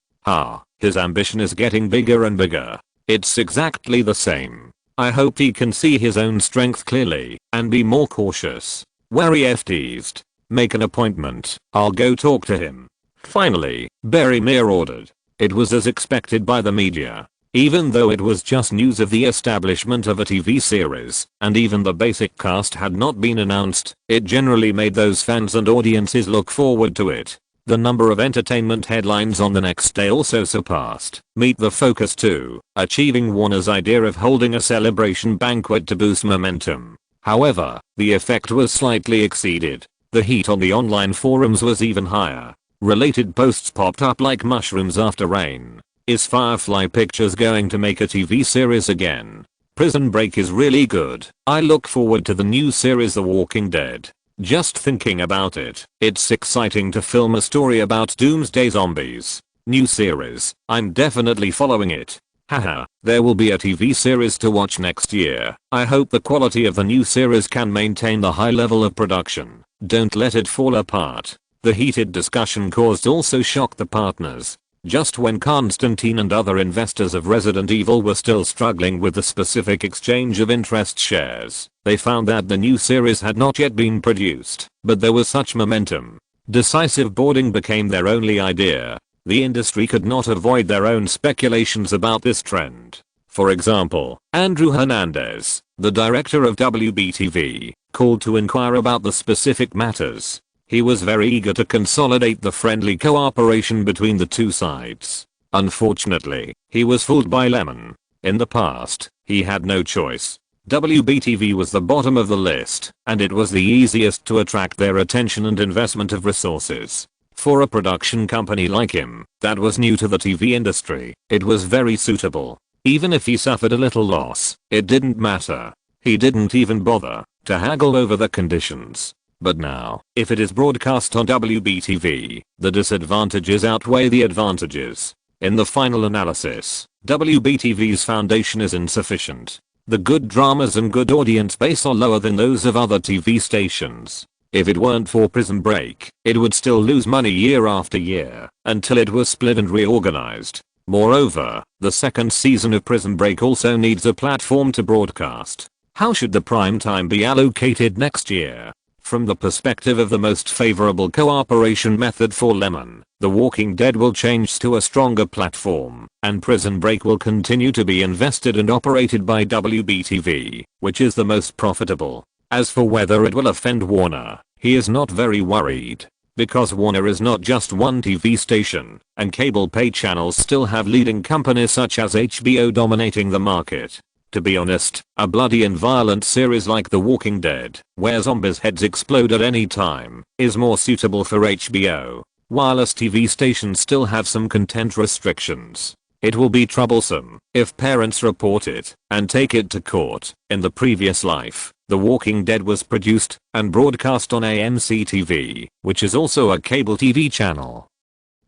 His ambition is getting bigger and bigger. It's exactly the same. I hope he can see his own strength clearly and be more cautious. Whoef teased. Make an appointment. I'll go talk to him. Finally, Barry Meir ordered. It was as expected by the media. Even though it was just news of the establishment of a TV series, and even the basic cast had not been announced, it generally made those fans and audiences look forward to it. The number of entertainment headlines on the next day also surpassed Meet the Focus 2, achieving Warner's idea of holding a celebration banquet to boost momentum. However, the effect was slightly exceeded. The heat on the online forums was even higher. Related posts popped up like mushrooms after rain. Is Firefly Pictures going to make a TV series again? Prison Break is really good. I look forward to the new series The Walking Dead. Just thinking about it, it's exciting to film a story about doomsday zombies. New series, I'm definitely following it. Haha, there will be a TV series to watch next year. I hope the quality of the new series can maintain the high level of production. Don't let it fall apart. The heated discussion caused also shocked the partners. Just when Constantine and other investors of Resident Evil were still struggling with the specific exchange of interest shares, they found that the new series had not yet been produced, but there was such momentum. Decisive boarding became their only idea. The industry could not avoid their own speculations about this trend. For example, Andrew Hernandez, the director of WBTV, called to inquire about the specific matters. He was very eager to consolidate the friendly cooperation between the two sides. Unfortunately, he was fooled by Lyman. In the past, he had no choice. WBTV was the bottom of the list, and it was the easiest to attract their attention and investment of resources. For a production company like him, that was new to the TV industry, it was very suitable. Even if he suffered a little loss, it didn't matter. He didn't even bother to haggle over the conditions. But now, if it is broadcast on WBTV, the disadvantages outweigh the advantages. In the final analysis, WBTV's foundation is insufficient. The good dramas and good audience base are lower than those of other TV stations. If it weren't for Prison Break, it would still lose money year after year, until it was split and reorganized. Moreover, the second season of Prison Break also needs a platform to broadcast. How should the prime time be allocated next year? From the perspective of the most favorable cooperation method for Lyman, The Walking Dead will change to a stronger platform, and Prison Break will continue to be invested and operated by WBTV, which is the most profitable. As for whether it will offend Warner, he is not very worried. Because Warner is not just one TV station, and cable pay channels still have leading companies such as HBO dominating the market. To be honest, a bloody and violent series like The Walking Dead, where zombies' heads explode at any time, is more suitable for HBO. Wireless TV stations still have some content restrictions. It will be troublesome if parents report it and take it to court. In the previous life, The Walking Dead was produced and broadcast on AMC TV, which is also a cable TV channel.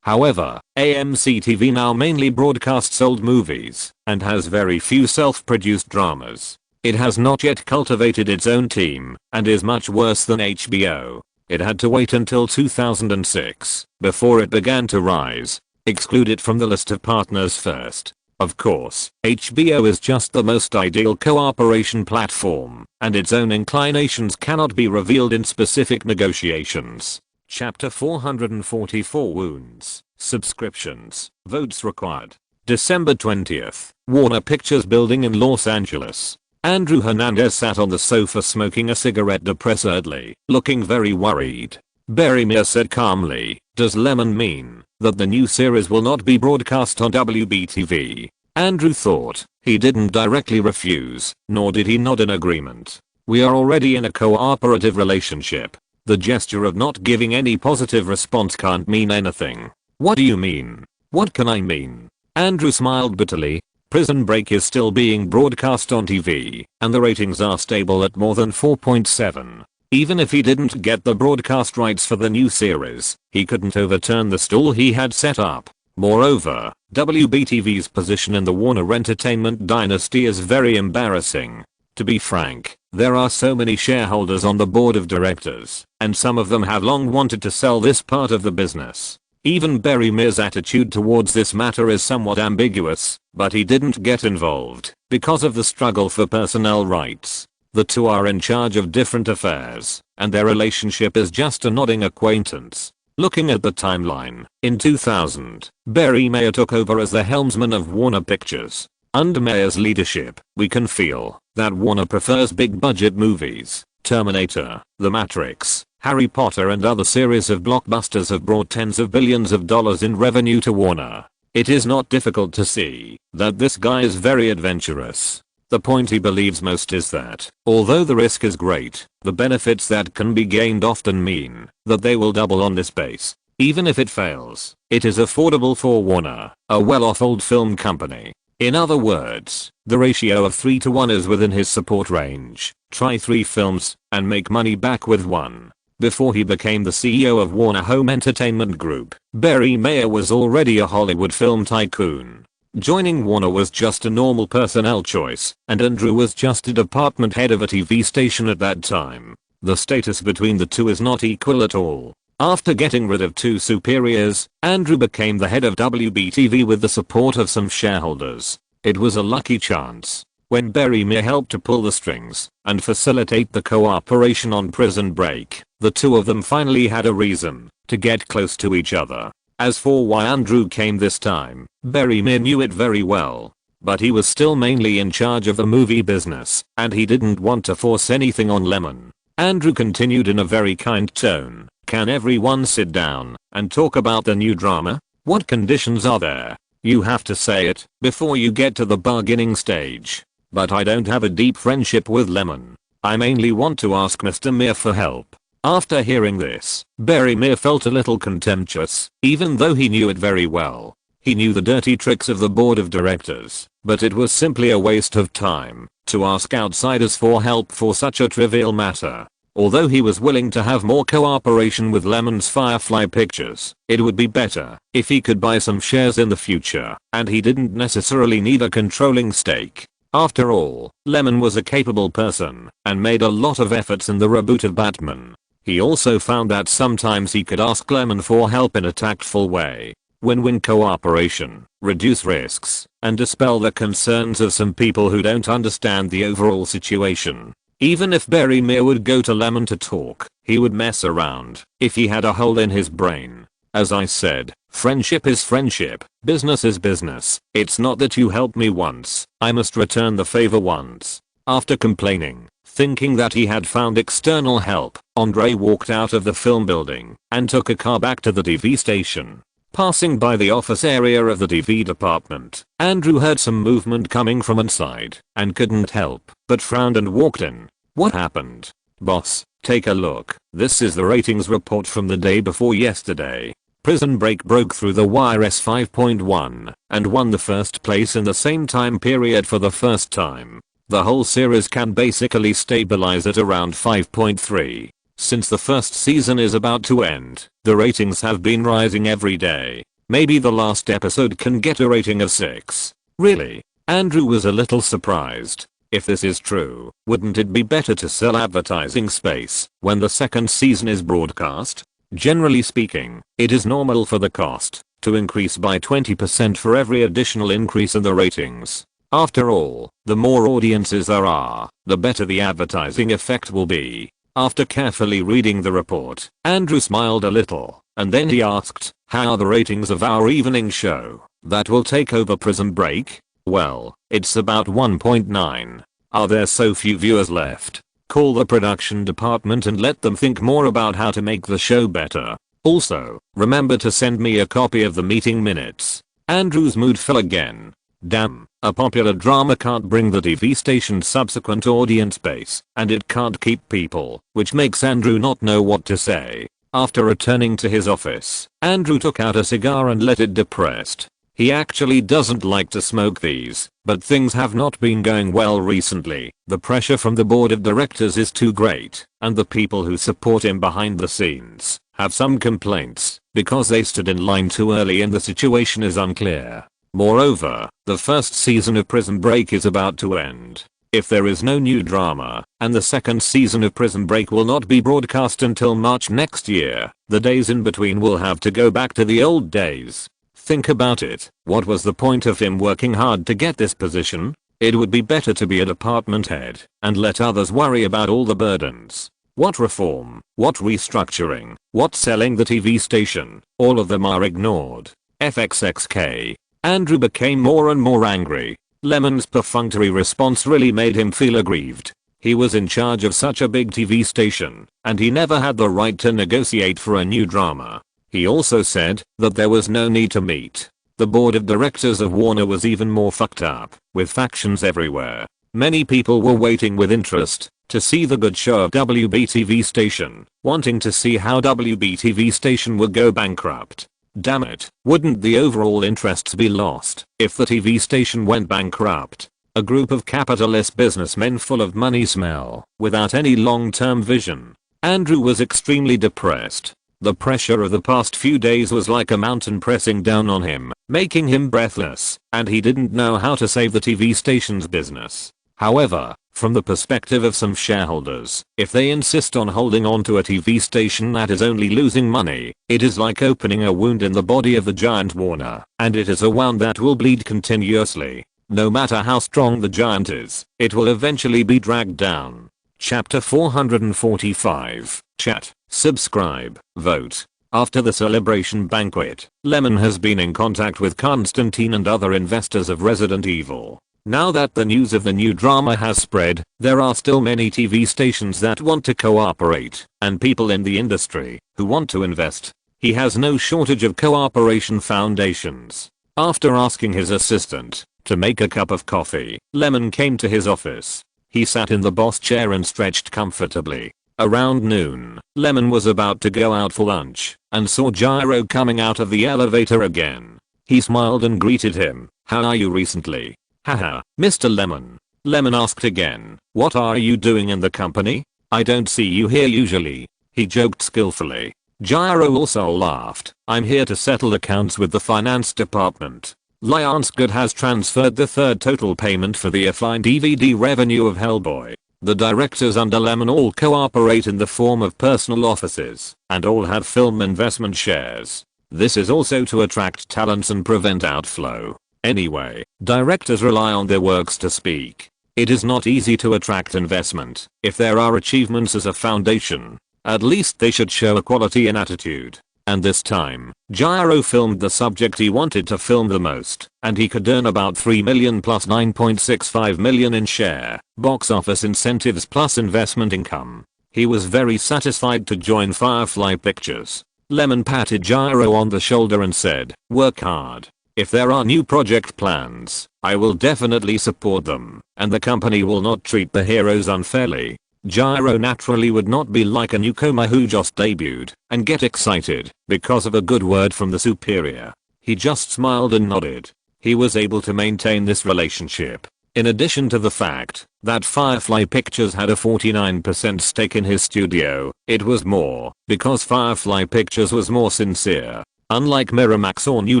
However, AMC TV now mainly broadcasts old movies and has very few self-produced dramas. It has not yet cultivated its own team and is much worse than HBO. It had to wait until 2006 before it began to rise. Exclude it from the list of partners first. Of course, HBO is just the most ideal cooperation platform, and its own inclinations cannot be revealed in specific negotiations. Chapter 444 Wounds, Subscriptions, Votes Required. December 20th, Warner Pictures Building in Los Angeles. Andrew Hernandez sat on the sofa smoking a cigarette depressedly, looking very worried. Barry Meir said calmly, "Does Lyman mean that the new series will not be broadcast on WBTV?" Andrew thought. He didn't directly refuse, nor did he nod in agreement. We are already in a cooperative relationship. The gesture of not giving any positive response can't mean anything. What do you mean? What can I mean? Andrew smiled bitterly. Prison Break is still being broadcast on TV, and the ratings are stable at more than 4.7. Even if he didn't get the broadcast rights for the new series, he couldn't overturn the stall he had set up. Moreover, WBTV's position in the Warner Entertainment dynasty is very embarrassing. To be frank, there are so many shareholders on the board of directors, and some of them have long wanted to sell this part of the business. Even Barry Meir's attitude towards this matter is somewhat ambiguous, but he didn't get involved because of the struggle for personnel rights. The two are in charge of different affairs, and their relationship is just a nodding acquaintance. Looking at the timeline, in 2000, Barry Meir took over as the helmsman of Warner Pictures. Under Meir's leadership, we can feel that Warner prefers big budget movies. Terminator, The Matrix, Harry Potter and other series of blockbusters have brought tens of billions of dollars in revenue to Warner. It is not difficult to see that this guy is very adventurous. The point he believes most is that, although the risk is great, the benefits that can be gained often mean that they will double on this base. Even if it fails, it is affordable for Warner, a well-off old film company. In other words, the ratio of 3:1 is within his support range. Try 3 films and make money back with 1. Before he became the CEO of Warner Home Entertainment Group, Barry Meir was already a Hollywood film tycoon. Joining Warner was just a normal personnel choice, and Andrew was just a department head of a TV station at that time. The status between the two is not equal at all. After getting rid of 2 superiors, Andrew became the head of WBTV with the support of some shareholders. It was a lucky chance. When Barry Meir helped to pull the strings and facilitate the cooperation on Prison Break, The two of them finally had a reason to get close to each other. As for why Andrew came this time, Barry Mir knew it very well. But he was still mainly in charge of the movie business, and he didn't want to force anything on Lemon. Andrew continued in a very kind tone. Can everyone sit down and talk about the new drama? What conditions are there? You have to say it before you get to the bargaining stage. But I don't have a deep friendship with Lemon. I mainly want to ask Mr. Mir for help. After hearing this, Barry Mir felt a little contemptuous, even though he knew it very well. He knew the dirty tricks of the board of directors, but it was simply a waste of time to ask outsiders for help for such a trivial matter. Although he was willing to have more cooperation with Lemon's Firefly Pictures, it would be better if he could buy some shares in the future, and he didn't necessarily need a controlling stake. After all, Lemon was a capable person and made a lot of efforts in the reboot of Batman. He also found that sometimes he could ask Lemon for help in a tactful way. Win-win cooperation, reduce risks, and dispel the concerns of some people who don't understand the overall situation. Even if Barry Mir would go to Lemon to talk, he would mess around if he had a hole in his brain. As I said, friendship is friendship, business is business. It's not that you helped me once, I must return the favor once. After complaining, thinking that he had found external help, Andre walked out of the film building and took a car back to the TV station. Passing by the office area of the TV department, Andrew heard some movement coming from inside and couldn't help but frowned and walked in. What happened? Boss, take a look. This is the ratings report from the day before yesterday. Prison Break broke through the wire S5.1 and won the first place in the same time period for the first time. The whole series can basically stabilize at around 5.3. Since the first season is about to end, the ratings have been rising every day. Maybe the last episode can get a rating of 6. Really? Andrew was a little surprised. If this is true, wouldn't it be better to sell advertising space when the second season is broadcast? Generally speaking, it is normal for the cost to increase by 20% for every additional increase in the ratings. After all, the more audiences there are, the better the advertising effect will be. After carefully reading the report, Andrew smiled a little, and then he asked, how are the ratings of our evening show that will take over Prison Break? Well, it's about 1.9. Are there so few viewers left? Call the production department and let them think more about how to make the show better. Also, remember to send me a copy of the meeting minutes. Andrew's mood fell again. Damn, a popular drama can't bring the TV station's subsequent audience base, and it can't keep people, which makes Andrew not know what to say. After returning to his office, Andrew took out a cigar and lit it depressed. He actually doesn't like to smoke these, but things have not been going well recently. The pressure from the board of directors is too great, and the people who support him behind the scenes have some complaints because they stood in line too early and the situation is unclear. Moreover, the first season of Prison Break is about to end. If there is no new drama, and the second season of Prison Break will not be broadcast until March next year, the days in between will have to go back to the old days. Think about it. What was the point of him working hard to get this position? It would be better to be a department head and let others worry about all the burdens. What reform? What restructuring? What selling the TV station? All of them are ignored. FXXK. Andrew became more and more angry. Lemon's perfunctory response really made him feel aggrieved. He was in charge of such a big TV station, and he never had the right to negotiate for a new drama. He also said that there was no need to meet. The board of directors of Warner was even more fucked up, with factions everywhere. Many people were waiting with interest to see the good show of WBTV station, wanting to see how WBTV station would go bankrupt. Damn it, wouldn't the overall interests be lost if the TV station went bankrupt? A group of capitalist businessmen full of money smell, without any long-term vision. Andrew was extremely depressed. The pressure of the past few days was like a mountain pressing down on him, making him breathless, and he didn't know how to save the TV station's business. However, from the perspective of some shareholders, if they insist on holding on to a TV station that is only losing money, it is like opening a wound in the body of the giant Warner, and it is a wound that will bleed continuously. No matter how strong the giant is, it will eventually be dragged down. Chapter 445, Chat. subscribe, vote. After the celebration banquet, Lemon has been in contact with Constantine and other investors of Resident Evil. Now that the news of the new drama has spread, there are still many TV stations that want to cooperate, and people in the industry who want to invest. He has no shortage of cooperation foundations. After asking his assistant to make a cup of coffee, Lemon came to his office. He sat in the boss chair and stretched comfortably. Around noon, Lemon was about to go out for lunch and saw Gyro coming out of the elevator again. He smiled and greeted him. "How are you recently?" "Haha, Mr. Lemon." Lemon asked again, "What are you doing in the company? I don't see you here usually." He joked skillfully. Gyro also laughed. "I'm here to settle accounts with the finance department. Lionsgate has transferred the third total payment for the offline DVD revenue of Hellboy. The directors under Lemon all cooperate in the form of personal offices, and all have film investment shares. This is also to attract talents and prevent outflow. Anyway, directors rely on their works to speak. It is not easy to attract investment if there are achievements as a foundation. At least they should show a quality in attitude. And this time, Gyro filmed the subject he wanted to film the most, and he could earn about 3 million plus 9.65 million in share, box office incentives plus investment income. He was very satisfied to join Firefly Pictures. Lemon patted Gyro on the shoulder and said, "Work hard. If there are new project plans, I will definitely support them, and the company will not treat the heroes unfairly." Gyro naturally would not be like a newcomer who just debuted and get excited because of a good word from the superior. He just smiled and nodded. He was able to maintain this relationship. In addition to the fact that Firefly Pictures had a 49% stake in his studio, it was more because Firefly Pictures was more sincere. Unlike Miramax or New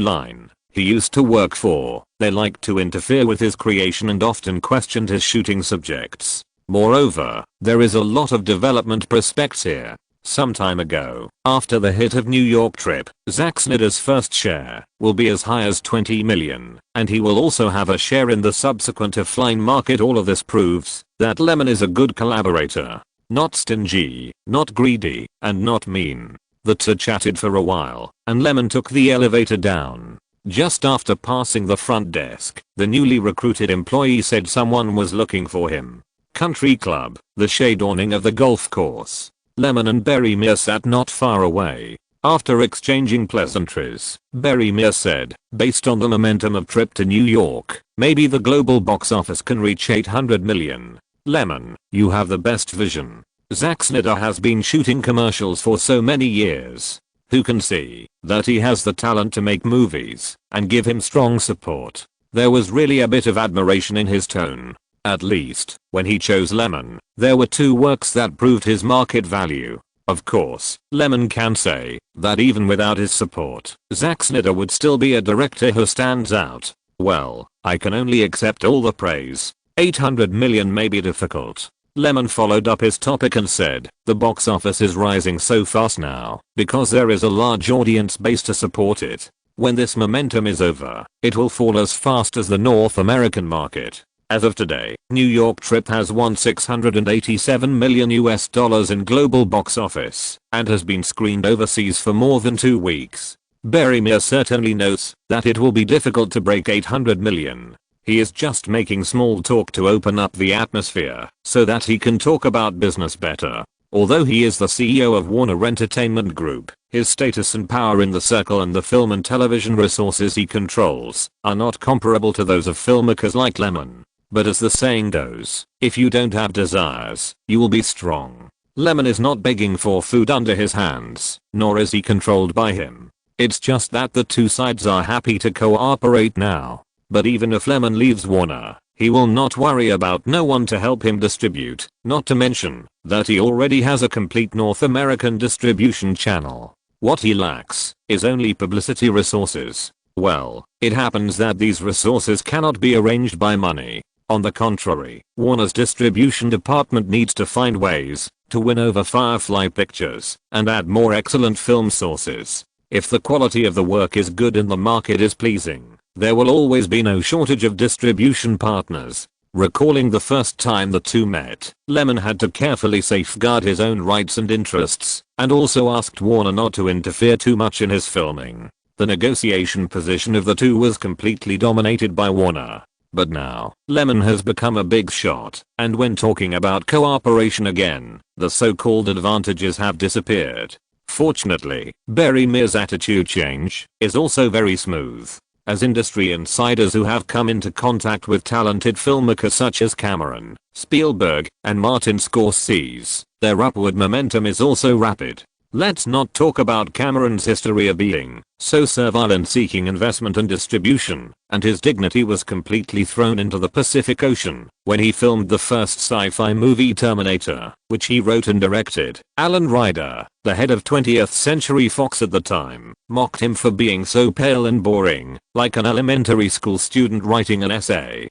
Line he used to work for, they liked to interfere with his creation and often questioned his shooting subjects. Moreover, there is a lot of development prospects here. Some time ago, after the hit of New York Trip, Zack Snyder's first share will be as high as 20 million, and he will also have a share in the subsequent offline market. All of this proves that Lemon is a good collaborator. Not stingy, not greedy, and not mean. The two chatted for a while, and Lemon took the elevator down. Just after passing the front desk, the newly recruited employee said someone was looking for him. Country Club, the shade awning of the golf course. Lemon and Berry Mere sat not far away. After exchanging pleasantries, Berry Mere said, "Based on the momentum of Trip to New York, maybe the global box office can reach 800 million. Lemon, you have the best vision. Zack Snyder has been shooting commercials for so many years. Who can see that he has the talent to make movies and give him strong support?" There was really a bit of admiration in his tone. At least, when he chose Lemon, there were two works that proved his market value. Of course, Lemon can say that even without his support, Zack Snyder would still be a director who stands out. Well, I can only accept all the praise. 800 million may be difficult. Lemon followed up his topic and said, "The box office is rising so fast now because there is a large audience base to support it. When this momentum is over, it will fall as fast as the North American market." As of today, New York Trip has won $687 million in global box office and has been screened overseas for more than 2 weeks. Berry Mere certainly notes that it will be difficult to break 800 million. He is just making small talk to open up the atmosphere so that he can talk about business better. Although he is the CEO of Warner Entertainment Group, his status and power in the circle and the film and television resources he controls are not comparable to those of filmmakers like Lemon. But as the saying goes, if you don't have desires, you will be strong. Lemon is not begging for food under his hands, nor is he controlled by him. It's just that the two sides are happy to cooperate now. But even if Lemon leaves Warner, he will not worry about no one to help him distribute, not to mention that he already has a complete North American distribution channel. What he lacks is only publicity resources. Well, it happens that these resources cannot be arranged by money. On the contrary, Warner's distribution department needs to find ways to win over Firefly Pictures and add more excellent film sources. If the quality of the work is good and the market is pleasing, there will always be no shortage of distribution partners. Recalling the first time the two met, Lyman had to carefully safeguard his own rights and interests, and also asked Warner not to interfere too much in his filming. The negotiation position of the two was completely dominated by Warner. But now, Lyman has become a big shot, and when talking about cooperation again, the so-called advantages have disappeared. Fortunately, Barry Mear's attitude change is also very smooth. As industry insiders who have come into contact with talented filmmakers such as Cameron, Spielberg, and Martin Scorsese, their upward momentum is also rapid. Let's not talk about Cameron's history of being so servile and seeking investment and distribution, and his dignity was completely thrown into the Pacific Ocean when he filmed the first sci-fi movie Terminator, which he wrote and directed. Alan Ryder, the head of 20th Century Fox at the time, mocked him for being so pale and boring, like an elementary school student writing an essay.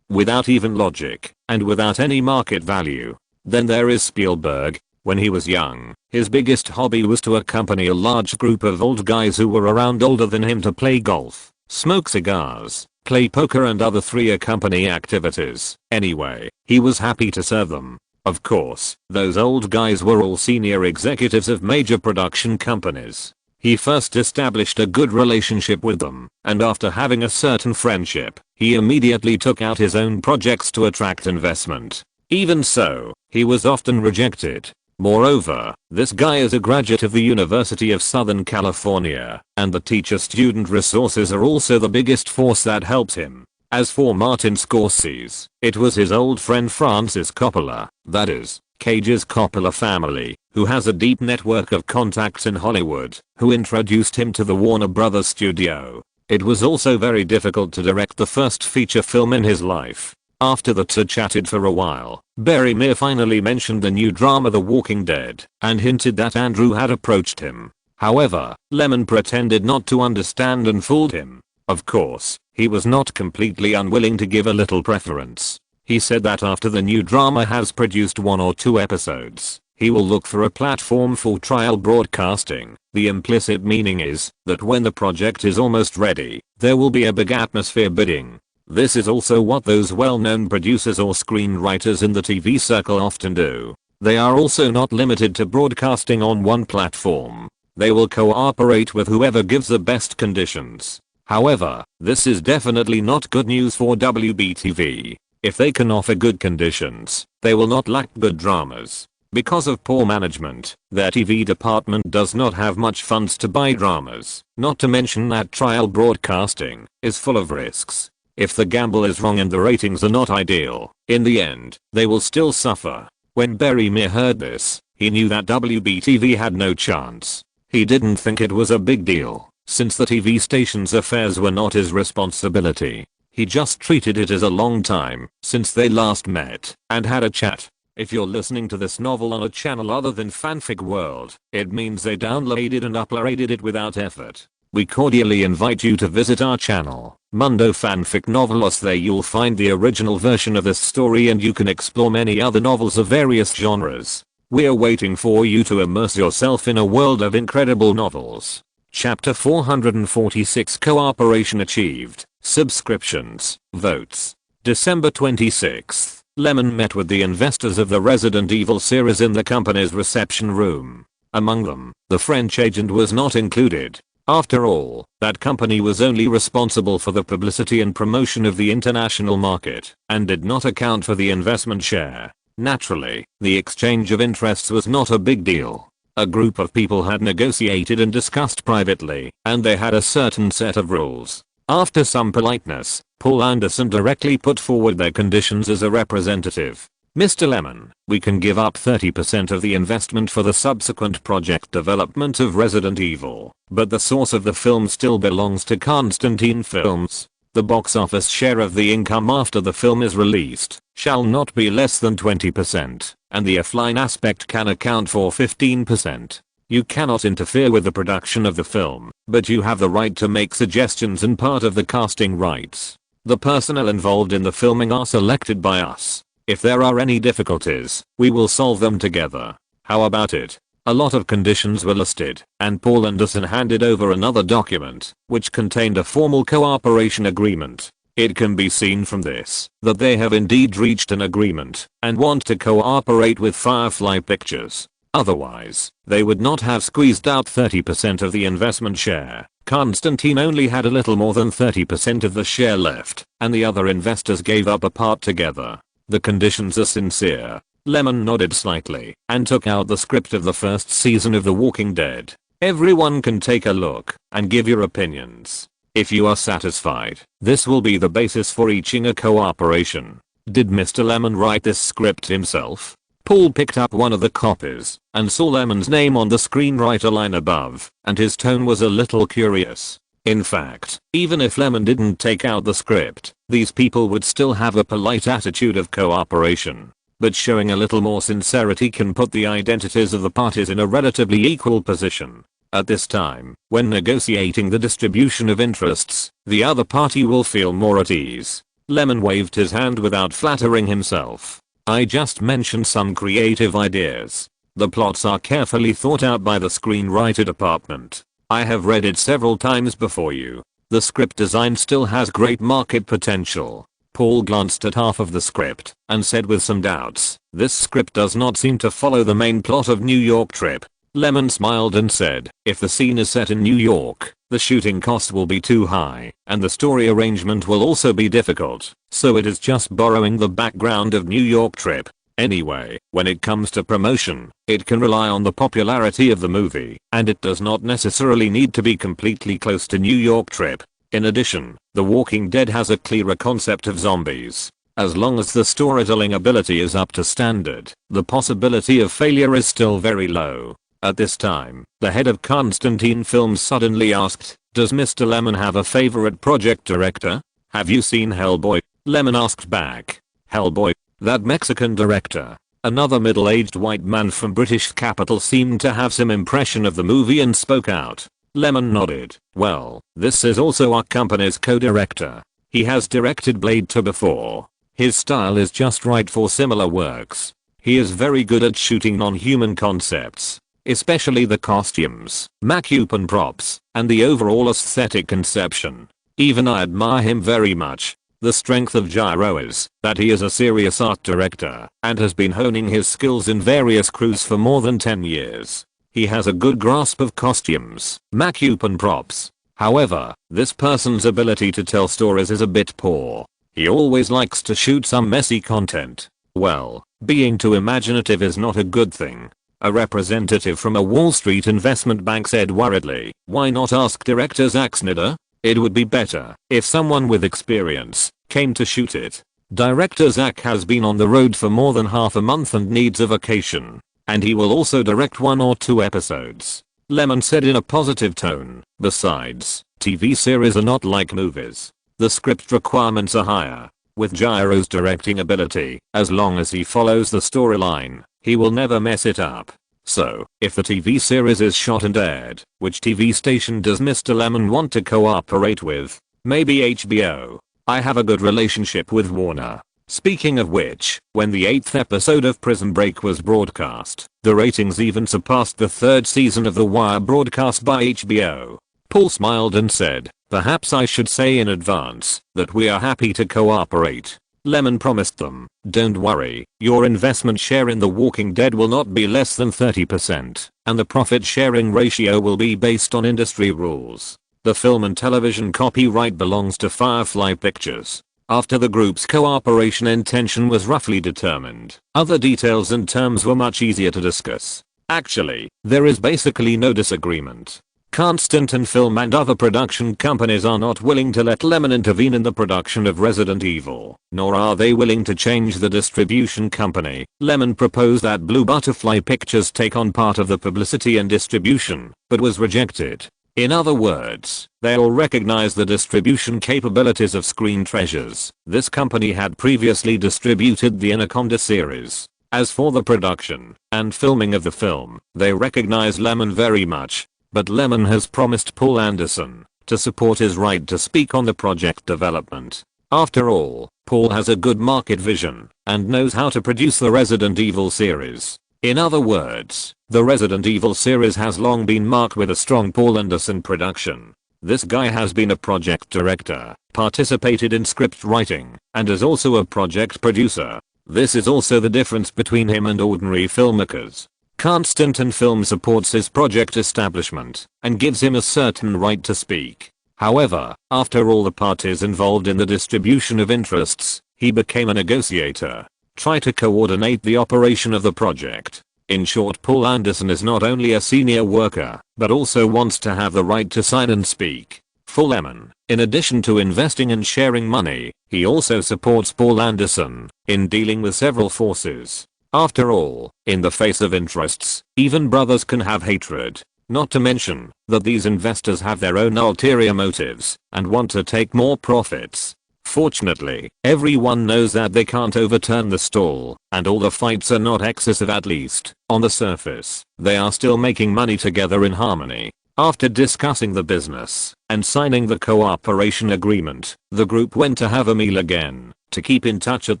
Without even logic, and without any market value. Then there is Spielberg. When he was young, his biggest hobby was to accompany a large group of old guys who were around older than him to play golf, smoke cigars, play poker and other 3 company activities. Anyway, he was happy to serve them. Of course, those old guys were all senior executives of major production companies. He first established a good relationship with them, and after having a certain friendship, he immediately took out his own projects to attract investment. Even so, he was often rejected. Moreover, this guy is a graduate of the University of Southern California, and the teacher-student resources are also the biggest force that helps him. As for Martin Scorsese, it was his old friend Francis Coppola, that is, Cage's Coppola family, who has a deep network of contacts in Hollywood, who introduced him to the Warner Brothers studio. It was also very difficult to direct the first feature film in his life. After the two chatted for a while, Barry Meer finally mentioned the new drama The Walking Dead, and hinted that Andrew had approached him. However, Lyman pretended not to understand and fooled him. Of course, he was not completely unwilling to give a little preference. He said that after the new drama has produced 1 or 2 episodes, he will look for a platform for trial broadcasting. The implicit meaning is that when the project is almost ready, there will be a big atmosphere bidding. This is also what those well-known producers or screenwriters in the TV circle often do. They are also not limited to broadcasting on one platform. They will cooperate with whoever gives the best conditions. However, this is definitely not good news for WBTV. If they can offer good conditions, they will not lack good dramas. Because of poor management, their TV department does not have much funds to buy dramas. Not to mention that trial broadcasting is full of risks. If the gamble is wrong and the ratings are not ideal, in the end, they will still suffer. When Barry Meer heard this, he knew that WBTV had no chance. He didn't think it was a big deal, since the TV station's affairs were not his responsibility. He just treated it as a long time since they last met and had a chat. If you're listening to this novel on a channel other than Fanfic World, it means they downloaded and uploaded it without effort. We cordially invite you to visit our channel, Mundo Fanfic Novelos. There you'll find the original version of this story and you can explore many other novels of various genres. We're waiting for you to immerse yourself in a world of incredible novels. Chapter 446 Cooperation Achieved. Subscriptions. Votes. December 26th. Lyman met with the investors of the Resident Evil series in the company's reception room. Among them, the French agent was not included. After all, that company was only responsible for the publicity and promotion of the international market, and did not account for the investment share. Naturally, the exchange of interests was not a big deal. A group of people had negotiated and discussed privately, and they had a certain set of rules. After some politeness, Paul Anderson directly put forward their conditions as a representative. Mr. Lyman, we can give up 30% of the investment for the subsequent project development of Resident Evil, but the source of the film still belongs to Constantine Films. The box office share of the income after the film is released shall not be less than 20%, and the offline aspect can account for 15%. You cannot interfere with the production of the film, but you have the right to make suggestions and part of the casting rights. The personnel involved in the filming are selected by us. If there are any difficulties, we will solve them together. How about it? A lot of conditions were listed, and Paul Anderson handed over another document, which contained a formal cooperation agreement. It can be seen from this that they have indeed reached an agreement and want to cooperate with Firefly Pictures. Otherwise, they would not have squeezed out 30% of the investment share. Constantine only had a little more than 30% of the share left, and the other investors gave up a part together. The conditions are sincere. Lemon nodded slightly and took out the script of the first season of The Walking Dead. Everyone can take a look and give your opinions. If you are satisfied, this will be the basis for reaching a cooperation. Did Mr. Lemon write this script himself? Paul picked up one of the copies and saw Lemon's name on the screenwriter line above, and his tone was a little curious. In fact, even if Lemon didn't take out the script, these people would still have a polite attitude of cooperation. But showing a little more sincerity can put the identities of the parties in a relatively equal position. At this time, when negotiating the distribution of interests, the other party will feel more at ease. Lemon waved his hand without flattering himself. I just mentioned some creative ideas. The plots are carefully thought out by the screenwriter department. I have read it several times before you. The script design still has great market potential. Paul glanced at half of the script and said with some doubts, this script does not seem to follow the main plot of New York Trip. Lemon smiled and said, if the scene is set in New York, the shooting cost will be too high, and the story arrangement will also be difficult, so it is just borrowing the background of New York Trip. Anyway, when it comes to promotion, it can rely on the popularity of the movie, and it does not necessarily need to be completely close to New York Trip. In addition, The Walking Dead has a clearer concept of zombies. As long as the storytelling ability is up to standard, the possibility of failure is still very low. At this time, the head of Constantine Films suddenly asked, does Mr. Lemon have a favorite project director? Have you seen Hellboy? Lemon asked back. Hellboy? That Mexican director. Another middle-aged white man from British capital seemed to have some impression of the movie and spoke out. Lemon nodded. Well, this is also our company's co-director. He has directed Blade 2 before. His style is just right for similar works. He is very good at shooting non-human concepts, especially the costumes, makeup and props, and the overall aesthetic conception. Even I admire him very much. The strength of Gyro is that he is a serious art director and has been honing his skills in various crews for more than 10 years. He has a good grasp of costumes, makeup and props. However, this person's ability to tell stories is a bit poor. He always likes to shoot some messy content. Well, being too imaginative is not a good thing. A representative from a Wall Street investment bank said worriedly, why not ask director Zack Snyder? It would be better if someone with experience came to shoot it. Director Zack has been on the road for more than half a month and needs a vacation. And he will also direct 1 or 2 episodes. Lemon said in a positive tone. Besides, TV series are not like movies. The script requirements are higher. With Gyro's directing ability, as long as he follows the storyline, he will never mess it up. So, if the TV series is shot and aired, which TV station does Mr. Lemon want to cooperate with? Maybe HBO. I have a good relationship with Warner. Speaking of which, when the 8th episode of Prison Break was broadcast, the ratings even surpassed the 3rd season of The Wire broadcast by HBO. Paul smiled and said, perhaps I should say in advance that we are happy to cooperate. Lemon promised them, don't worry, your investment share in The Walking Dead will not be less than 30%, and the profit sharing ratio will be based on industry rules. The film and television copyright belongs to Firefly Pictures. After the group's cooperation intention was roughly determined, other details and terms were much easier to discuss. Actually, there is basically no disagreement. Constantine Film and other production companies are not willing to let Lemon intervene in the production of Resident Evil, nor are they willing to change the distribution company. Lemon proposed that Blue Butterfly Pictures take on part of the publicity and distribution, but was rejected. In other words, they all recognize the distribution capabilities of Screen Treasures. This company had previously distributed the Anaconda series. As for the production and filming of the film, they recognize Lemon very much. But Lemon has promised Paul Anderson to support his right to speak on the project development. After all, Paul has a good market vision and knows how to produce the Resident Evil series. In other words, the Resident Evil series has long been marked with a strong Paul Anderson production. This guy has been a project director, participated in script writing, and is also a project producer. This is also the difference between him and ordinary filmmakers. Constantin Film supports his project establishment and gives him a certain right to speak. However, after all the parties involved in the distribution of interests, he became a negotiator. Try to coordinate the operation of the project. In short, Paul Anderson is not only a senior worker, but also wants to have the right to sign and speak. For Lyman, in addition to investing and sharing money, he also supports Paul Anderson in dealing with several forces. After all, in the face of interests, even brothers can have hatred. Not to mention that these investors have their own ulterior motives and want to take more profits. Fortunately, everyone knows that they can't overturn the stall, and all the fights are not excessive, at least on the surface. They are still making money together in harmony. After discussing the business and signing the cooperation agreement, the group went to have a meal again to keep in touch at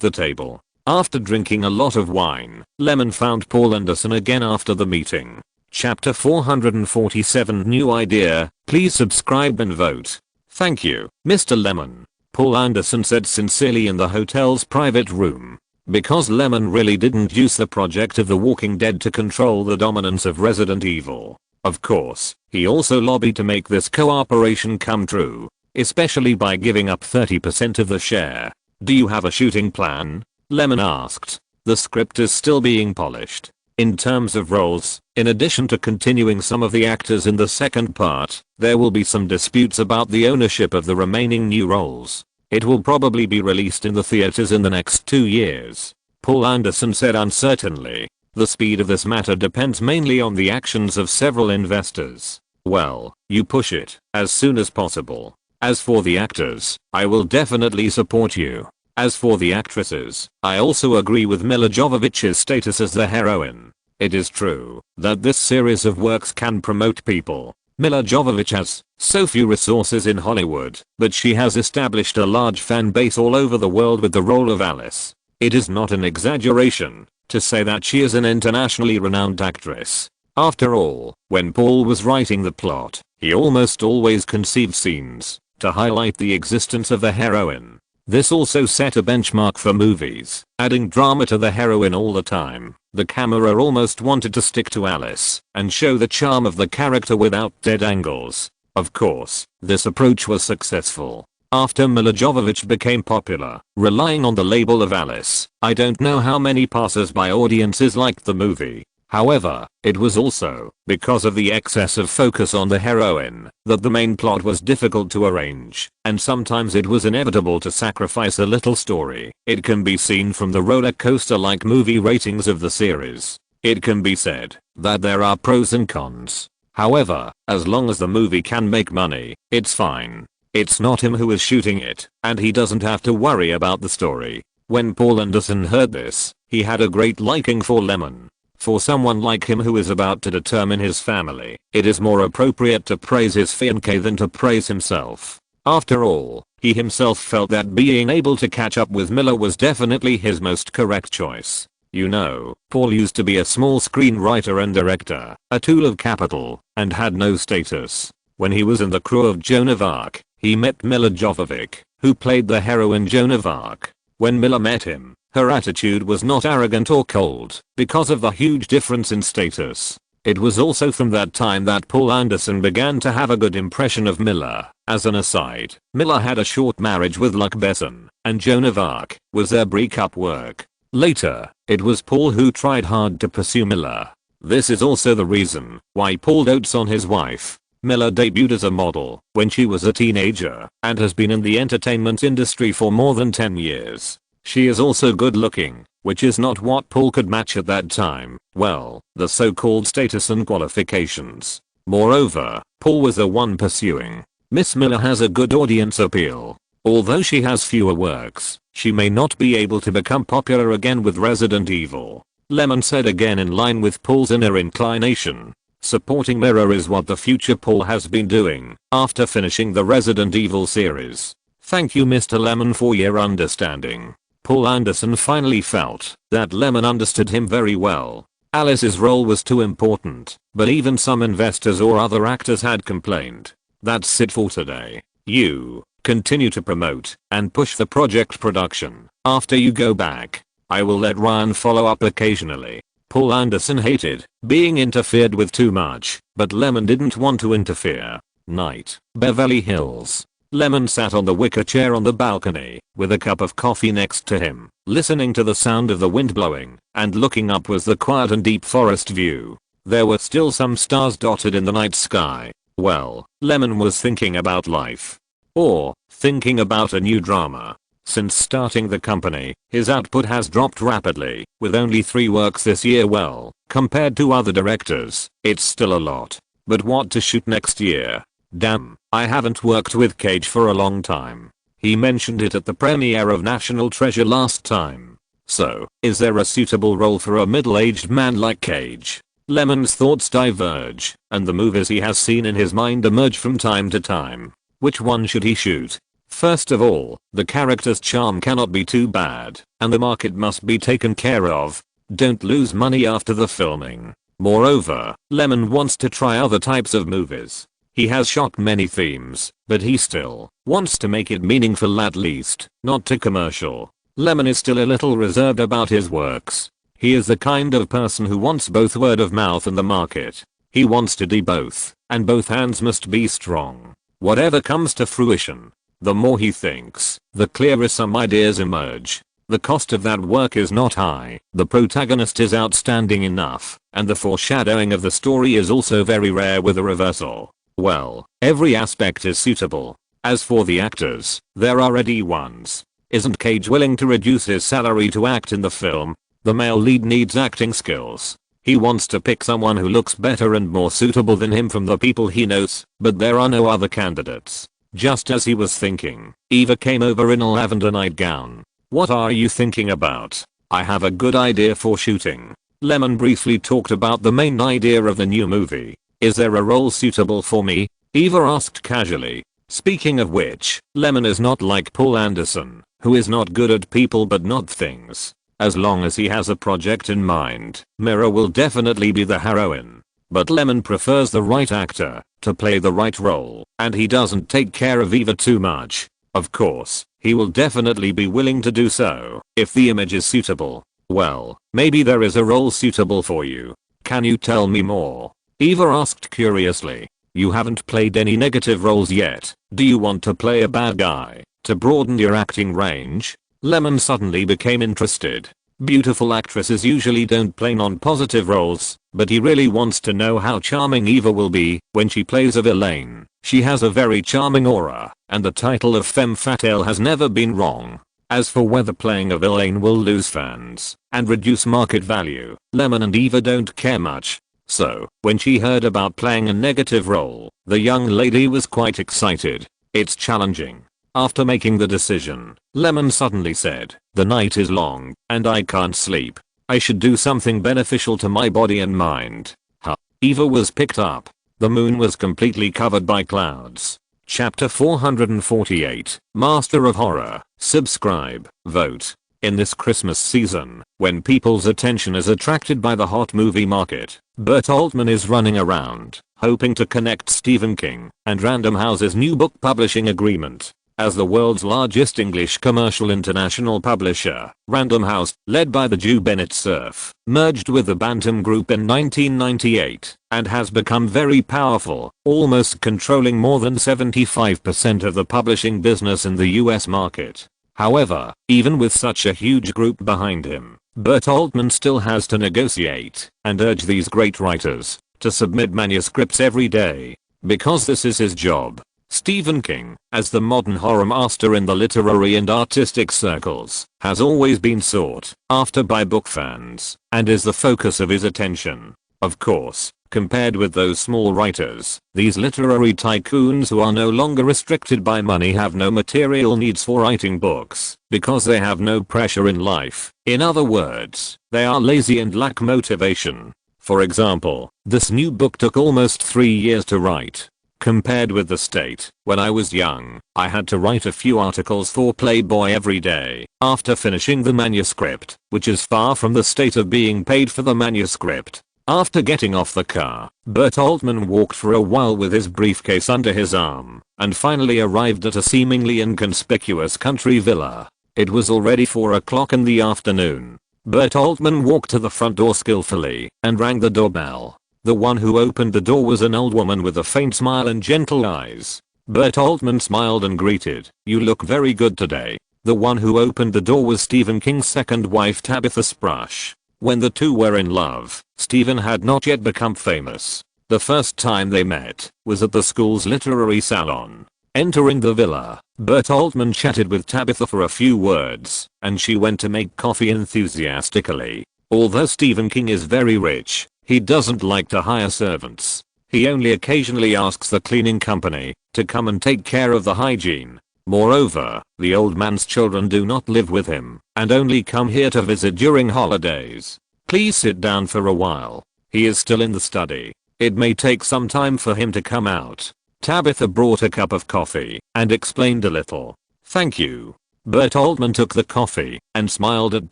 the table. After drinking a lot of wine, Lyman found Paul Anderson again after the meeting. Chapter 447 New idea, please subscribe and vote. Thank you, Mr. Lyman, Paul Anderson said sincerely in the hotel's private room. Because Lyman really didn't use the project of The Walking Dead to control the dominance of Resident Evil. Of course, he also lobbied to make this cooperation come true, especially by giving up 30% of the share. Do you have a shooting plan? Lyman asked. The script is still being polished. In terms of roles, in addition to continuing some of the actors in the second part, there will be some disputes about the ownership of the remaining new roles. It will probably be released in the theaters in the next 2 years. Paul Anderson said uncertainly. The speed of this matter depends mainly on the actions of several investors. Well, you push it as soon as possible. As for the actors, I will definitely support you. As for the actresses, I also agree with Milla Jovovich's status as the heroine. It is true that this series of works can promote people. Milla Jovovich has so few resources in Hollywood, but she has established a large fan base all over the world with the role of Alice. It is not an exaggeration to say that she is an internationally renowned actress. After all, when Paul was writing the plot, he almost always conceived scenes to highlight the existence of the heroine. This also set a benchmark for movies, adding drama to the heroine all the time. The camera almost wanted to stick to Alice and show the charm of the character without dead angles. Of course, this approach was successful. After Milla Jovovich became popular, relying on the label of Alice, I don't know how many passers-by audiences liked the movie. However, it was also because of the excess of focus on the heroine that the main plot was difficult to arrange, and sometimes it was inevitable to sacrifice a little story. It can be seen from the roller coaster-like movie ratings of the series. It can be said that there are pros and cons. However, as long as the movie can make money, it's fine. It's not him who is shooting it, and he doesn't have to worry about the story. When Paul Anderson heard this, he had a great liking for Lyman. For someone like him who is about to determine his family, it is more appropriate to praise his fiancée than to praise himself. After all, he himself felt that being able to catch up with Milla was definitely his most correct choice. You know, Paul used to be a small screenwriter and director, a tool of capital, and had no status. When he was in the crew of Joan of Arc, he met Milla Jovovich, who played the heroine Joan of Arc. When Milla met him, her attitude was not arrogant or cold because of the huge difference in status. It was also from that time that Paul Anderson began to have a good impression of Milla. As an aside, Milla had a short marriage with Luc Besson, and Joan of Arc was their breakup work. Later, it was Paul who tried hard to pursue Milla. This is also the reason why Paul dotes on his wife. Milla debuted as a model when she was a teenager and has been in the entertainment industry for more than 10 years. She is also good looking, which is not what Paul could match at that time. Well, the so-called status and qualifications. Moreover, Paul was the one pursuing. Miss Milla has a good audience appeal. Although she has fewer works, she may not be able to become popular again with Resident Evil. Lyman said, again in line with Paul's inner inclination. Supporting Mirror is what the future Paul has been doing after finishing the Resident Evil series. Thank you, Mr. Lyman, for your understanding. Paul Anderson finally felt that Lyman understood him very well. Alice's role was too important, but even some investors or other actors had complained. That's it for today. You continue to promote and push the project production. After you go back, I will let Ryan follow up occasionally. Paul Anderson hated being interfered with too much, but Lemon didn't want to interfere. Night. Beverly Hills. Lemon sat on the wicker chair on the balcony, with a cup of coffee next to him, listening to the sound of the wind blowing, and looking up was the quiet and deep forest view. There were still some stars dotted in the night sky. Well, Lemon was thinking about life. Or, thinking about a new drama. Since starting the company, his output has dropped rapidly, with only 3 works this year. Well, compared to other directors, it's still a lot. But what to shoot next year? Damn, I haven't worked with Cage for a long time. He mentioned it at the premiere of National Treasure last time. So, is there a suitable role for a middle-aged man like Cage? Lemon's thoughts diverge, and the movies he has seen in his mind emerge from time to time. Which one should he shoot? First of all, the character's charm cannot be too bad, and the market must be taken care of. Don't lose money after the filming. Moreover, Lemon wants to try other types of movies. He has shot many themes, but he still wants to make it meaningful, at least, not too commercial. Lemon is still a little reserved about his works. He is the kind of person who wants both word of mouth and the market. He wants to do both, and both hands must be strong. Whatever comes to fruition, the more he thinks, the clearer some ideas emerge. The cost of that work is not high, the protagonist is outstanding enough, and the foreshadowing of the story is also very rare with a reversal. Well, every aspect is suitable. As for the actors, they're already ones. Isn't Cage willing to reduce his salary to act in the film? The male lead needs acting skills. He wants to pick someone who looks better and more suitable than him from the people he knows, but there are no other candidates. Just as he was thinking, Eva came over in a lavender nightgown. What are you thinking about? I have a good idea for shooting. Lemon briefly talked about the main idea of the new movie. Is there a role suitable for me? Eva asked casually. Speaking of which, Lemon is not like Paul Anderson, who is not good at people but not things. As long as he has a project in mind, Mira will definitely be the heroine. But Lemon prefers the right actor to play the right role, and he doesn't take care of Eva too much. Of course, he will definitely be willing to do so if the image is suitable. Well, maybe there is a role suitable for you. Can you tell me more? Eva asked curiously. You haven't played any negative roles yet. Do you want to play a bad guy to broaden your acting range? Lemon suddenly became interested. Beautiful actresses usually don't play non-positive roles, but he really wants to know how charming Eva will be when she plays a villain. She has a very charming aura, and the title of femme fatale has never been wrong. As for whether playing a villain will lose fans and reduce market value, Lemon and Eva don't care much. So, when she heard about playing a negative role, the young lady was quite excited. It's challenging. After making the decision, Lemon suddenly said, the night is long, and I can't sleep. I should do something beneficial to my body and mind. Huh. Eva was picked up. The moon was completely covered by clouds. Chapter 448, Master of Horror. Subscribe, vote. In this Christmas season, when people's attention is attracted by the hot movie market, Bert Altman is running around, hoping to connect Stephen King and Random House's new book publishing agreement. As the world's largest English commercial international publisher, Random House, led by the Jew Bennett Cerf, merged with the Bantam Group in 1998, and has become very powerful, almost controlling more than 75% of the publishing business in the US market. However, even with such a huge group behind him, Bert Altman still has to negotiate and urge these great writers to submit manuscripts every day, because this is his job. Stephen King, as the modern horror master in the literary and artistic circles, has always been sought after by book fans and is the focus of his attention. Of course, compared with those small writers, these literary tycoons who are no longer restricted by money have no material needs for writing books because they have no pressure in life. In other words, they are lazy and lack motivation. For example, this new book took almost 3 years to write. Compared with The State, when I was young, I had to write a few articles for Playboy every day after finishing the manuscript, which is far from the state of being paid for the manuscript. After getting off the car, Bert Altman walked for a while with his briefcase under his arm and finally arrived at a seemingly inconspicuous country villa. It was already 4 o'clock in the afternoon. Bert Altman walked to the front door skillfully and rang the doorbell. The one who opened the door was an old woman with a faint smile and gentle eyes. Bert Altman smiled and greeted, "You look very good today." The one who opened the door was Stephen King's second wife, Tabitha Sprush. When the two were in love, Stephen had not yet become famous. The first time they met was at the school's literary salon. Entering the villa, Bert Altman chatted with Tabitha for a few words, and she went to make coffee enthusiastically. Although Stephen King is very rich, he doesn't like to hire servants. He only occasionally asks the cleaning company to come and take care of the hygiene. Moreover, the old man's children do not live with him and only come here to visit during holidays. Please sit down for a while. He is still in the study. It may take some time for him to come out. Tabitha brought a cup of coffee and explained a little. Thank you. Bert Altman took the coffee and smiled at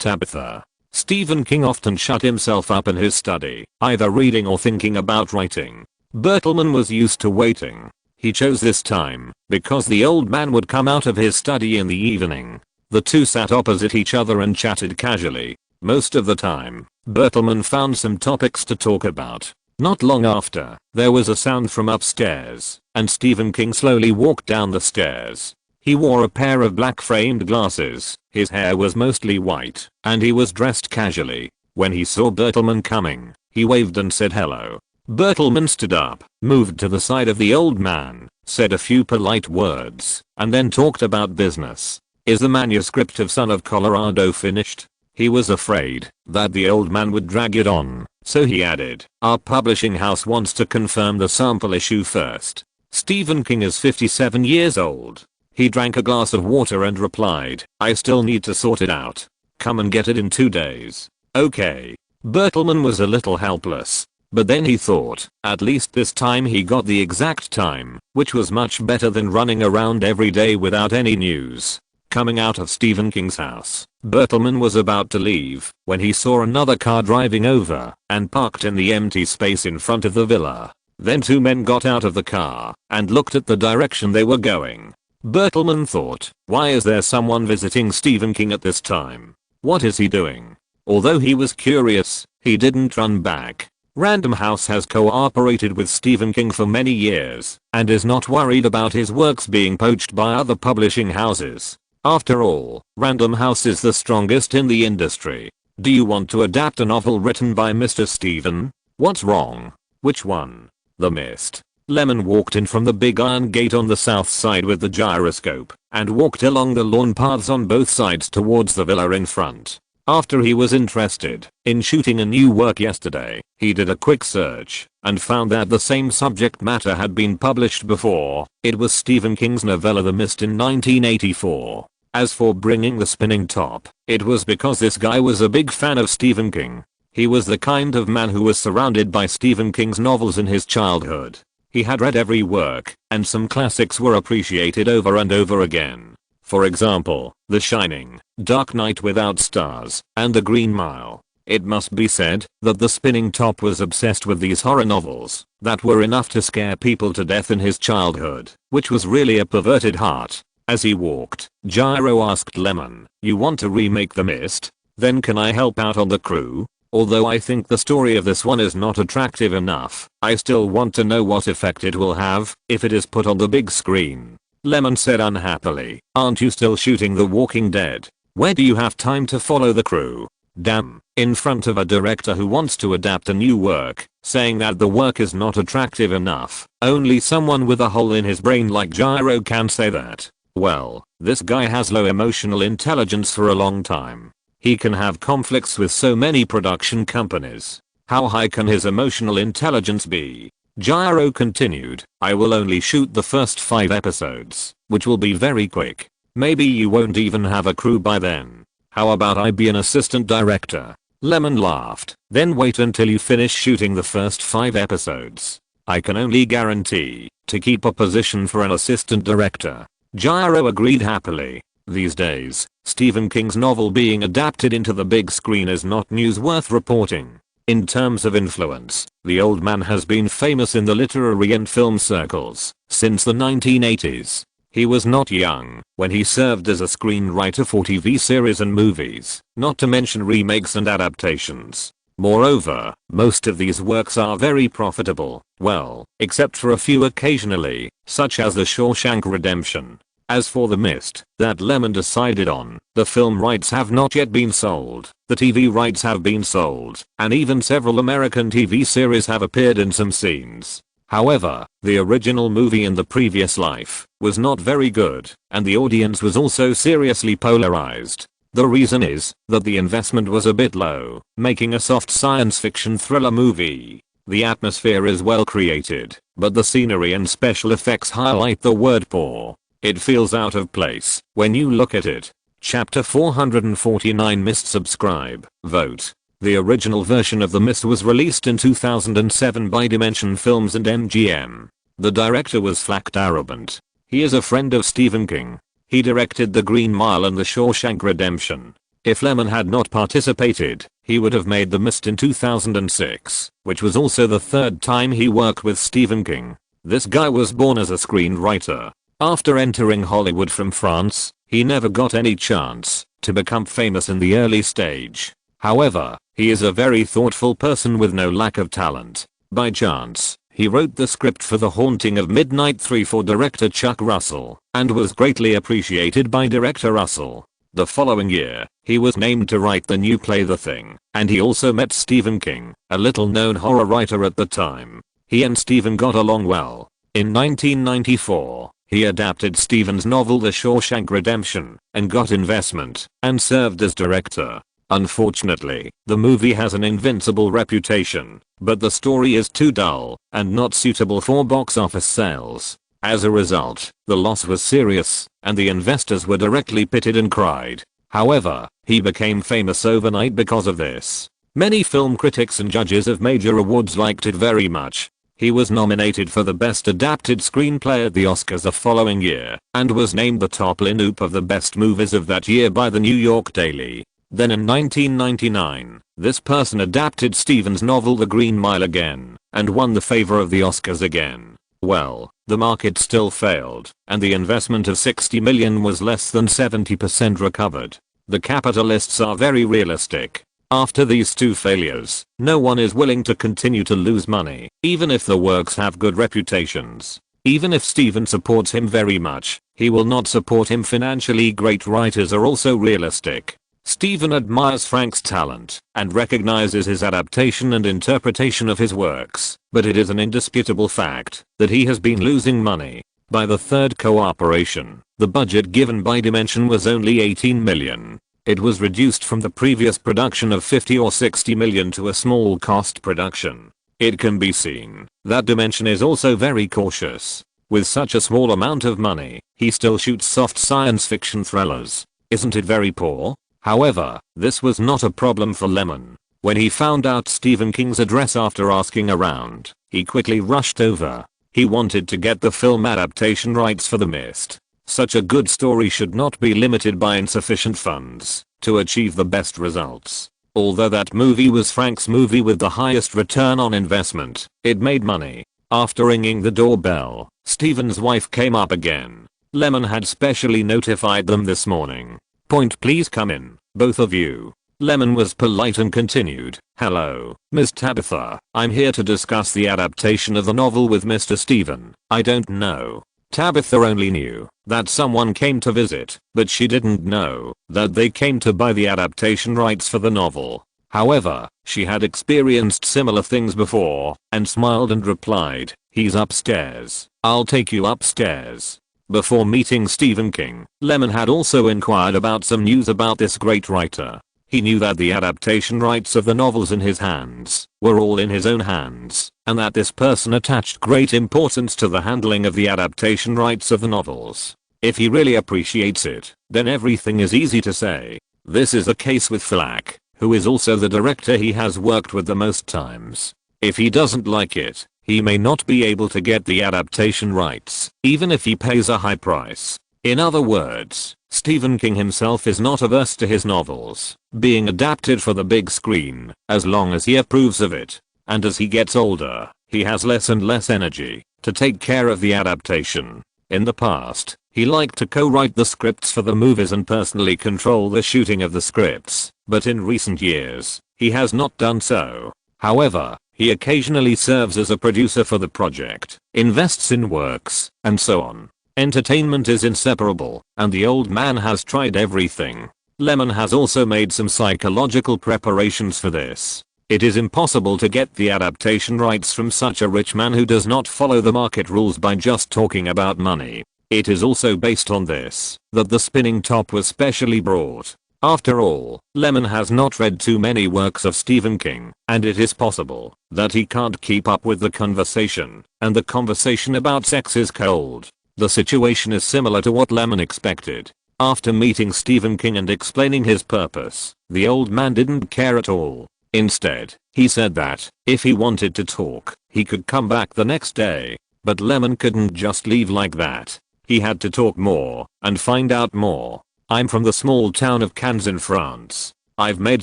Tabitha. Stephen King often shut himself up in his study, either reading or thinking about writing. Bert Altman was used to waiting. He chose this time because the old man would come out of his study in the evening. The two sat opposite each other and chatted casually. Most of the time, Bert Altman found some topics to talk about. Not long after, there was a sound from upstairs, and Stephen King slowly walked down the stairs. He wore a pair of black framed glasses, his hair was mostly white, and he was dressed casually. When he saw Bert Altman coming, he waved and said hello. Bert Altman stood up, moved to the side of the old man, said a few polite words, and then talked about business. Is the manuscript of Son of Colorado finished? He was afraid that the old man would drag it on, so he added, our publishing house wants to confirm the sample issue first. Stephen King is 57 years old. He drank a glass of water and replied, I still need to sort it out. Come and get it in 2 days. Okay. Bert Altman was a little helpless. But then he thought, at least this time he got the exact time, which was much better than running around every day without any news. Coming out of Stephen King's house, Bert Altman was about to leave when he saw another car driving over and parked in the empty space in front of the villa. Then two men got out of the car and looked at the direction they were going. Bert Altman thought, why is there someone visiting Stephen King at this time? What is he doing? Although he was curious, he didn't run back. Random House has cooperated with Stephen King for many years and is not worried about his works being poached by other publishing houses. After all, Random House is the strongest in the industry. Do you want to adapt a novel written by Mr. Stephen? What's wrong? Which one? The Mist. Lemon walked in from the big iron gate on the south side with the gyroscope and walked along the lawn paths on both sides towards the villa in front. After he was interested in shooting a new work yesterday, he did a quick search and found that the same subject matter had been published before. It was Stephen King's novella The Mist in 1984. As for bringing the spinning top, it was because this guy was a big fan of Stephen King. He was the kind of man who was surrounded by Stephen King's novels in his childhood. He had read every work, and some classics were appreciated over and over again. For example, The Shining, Dark Knight Without Stars, and The Green Mile. It must be said that the spinning top was obsessed with these horror novels that were enough to scare people to death in his childhood, which was really a perverted heart. As he walked, Gyro asked Lemon, you want to remake The Mist? Then can I help out on the crew? Although I think the story of this one is not attractive enough, I still want to know what effect it will have if it is put on the big screen. Lemon said unhappily, aren't you still shooting The Walking Dead? Where do you have time to follow the crew? Damn, in front of a director who wants to adapt a new work, saying that the work is not attractive enough. Only someone with a hole in his brain like Gyro can say that. Well, this guy has low emotional intelligence for a long time. He can have conflicts with so many production companies. How high can his emotional intelligence be? Gyro continued, I will only shoot the first 5 episodes, which will be very quick. Maybe you won't even have a crew by then. How about I be an assistant director? Lemon laughed. Then wait until you finish shooting the first 5 episodes. I can only guarantee to keep a position for an assistant director. Gyro agreed happily. These days, Stephen King's novel being adapted into the big screen is not news worth reporting. In terms of influence, the old man has been famous in the literary and film circles since the 1980s. He was not young when he served as a screenwriter for TV series and movies, not to mention remakes and adaptations. Moreover, most of these works are very profitable, well, except for a few occasionally, such as The Shawshank Redemption. As for The Mist, that Lemon decided on, the film rights have not yet been sold, the TV rights have been sold, and even several American TV series have appeared in some scenes. However, the original movie in the previous life was not very good, and the audience was also seriously polarized. The reason is that the investment was a bit low, making a soft science fiction thriller movie. The atmosphere is well created, but the scenery and special effects highlight the word poor. It feels out of place when you look at it. Chapter 449 Mist. Subscribe, vote. The original version of The Mist was released in 2007 by Dimension Films and MGM. The director was Flack Darabont. He is a friend of Stephen King. He directed The Green Mile and The Shawshank Redemption. If Lemon had not participated, he would have made The Mist in 2006, which was also the third time he worked with Stephen King. This guy was born as a screenwriter. After entering Hollywood from France, he never got any chance to become famous in the early stage. However, he is a very thoughtful person with no lack of talent. By chance, he wrote the script for The Haunting of Midnight 3 for director Chuck Russell, and was greatly appreciated by director Russell. The following year, he was named to write the new play The Thing, and he also met Stephen King, a little-known horror writer at the time. He and Stephen got along well. In 1994, he adapted Stephen's novel The Shawshank Redemption, and got investment, and served as director. Unfortunately, the movie has an invincible reputation, but the story is too dull, and not suitable for box office sales. As a result, the loss was serious, and the investors were directly pitted and cried. However, he became famous overnight because of this. Many film critics and judges of major awards liked it very much. He was nominated for the Best Adapted Screenplay at the Oscars the following year, and was named the top lineup of the best movies of that year by the New York Daily. Then in 1999, this person adapted Stephen's novel The Green Mile again, and won the favor of the Oscars again. Well, the market still failed, and the investment of $60 million was less than 70% recovered. The capitalists are very realistic. After these two failures, no one is willing to continue to lose money, even if the works have good reputations. Even if Stephen supports him very much, he will not support him financially. Great writers are also realistic. Stephen admires Frank's talent and recognizes his adaptation and interpretation of his works, but it is an indisputable fact that he has been losing money. By the third cooperation, the budget given by Dimension was only $18 million. It was reduced from the previous production of $50 or $60 million to a small cost production. It can be seen that Dimension is also very cautious. With such a small amount of money, he still shoots soft science fiction thrillers. Isn't it very poor? However, this was not a problem for Lemon. When he found out Stephen King's address after asking around, he quickly rushed over. He wanted to get the film adaptation rights for The Mist. Such a good story should not be limited by insufficient funds to achieve the best results. Although that movie was Frank's movie with the highest return on investment, it made money. After ringing the doorbell, Stephen's wife came up again. Lemon had specially notified them this morning. Point, please come in, both of you. Lemon was polite and continued, "Hello, Miss Tabitha, I'm here to discuss the adaptation of the novel with Mr. Stephen. I don't know." Tabitha only knew that someone came to visit, but she didn't know that they came to buy the adaptation rights for the novel. However, she had experienced similar things before, and smiled and replied, "He's upstairs. I'll take you upstairs." Before meeting Stephen King, Lemon had also inquired about some news about this great writer. He knew that the adaptation rights of the novels in his hands were all in his own hands, and that this person attached great importance to the handling of the adaptation rights of the novels. If he really appreciates it, then everything is easy to say. This is the case with Flack, who is also the director he has worked with the most times. If he doesn't like it, he may not be able to get the adaptation rights, even if he pays a high price. In other words, Stephen King himself is not averse to his novels being adapted for the big screen, as long as he approves of it. And as he gets older, he has less and less energy to take care of the adaptation. In the past, he liked to co-write the scripts for the movies and personally control the shooting of the scripts, but in recent years, he has not done so. However, he occasionally serves as a producer for the project, invests in works, and so on. Entertainment is inseparable, and the old man has tried everything. Lyman has also made some psychological preparations for this. It is impossible to get the adaptation rights from such a rich man who does not follow the market rules by just talking about money. It is also based on this that the spinning top was specially brought. After all, Lyman has not read too many works of Stephen King, and it is possible that he can't keep up with the conversation, and the conversation about sex is cold. The situation is similar to what Lyman expected. After meeting Stephen King and explaining his purpose, the old man didn't care at all. Instead, he said that, if he wanted to talk, he could come back the next day. But Lyman couldn't just leave like that. He had to talk more, and find out more. I'm from the small town of Cannes in France. I've made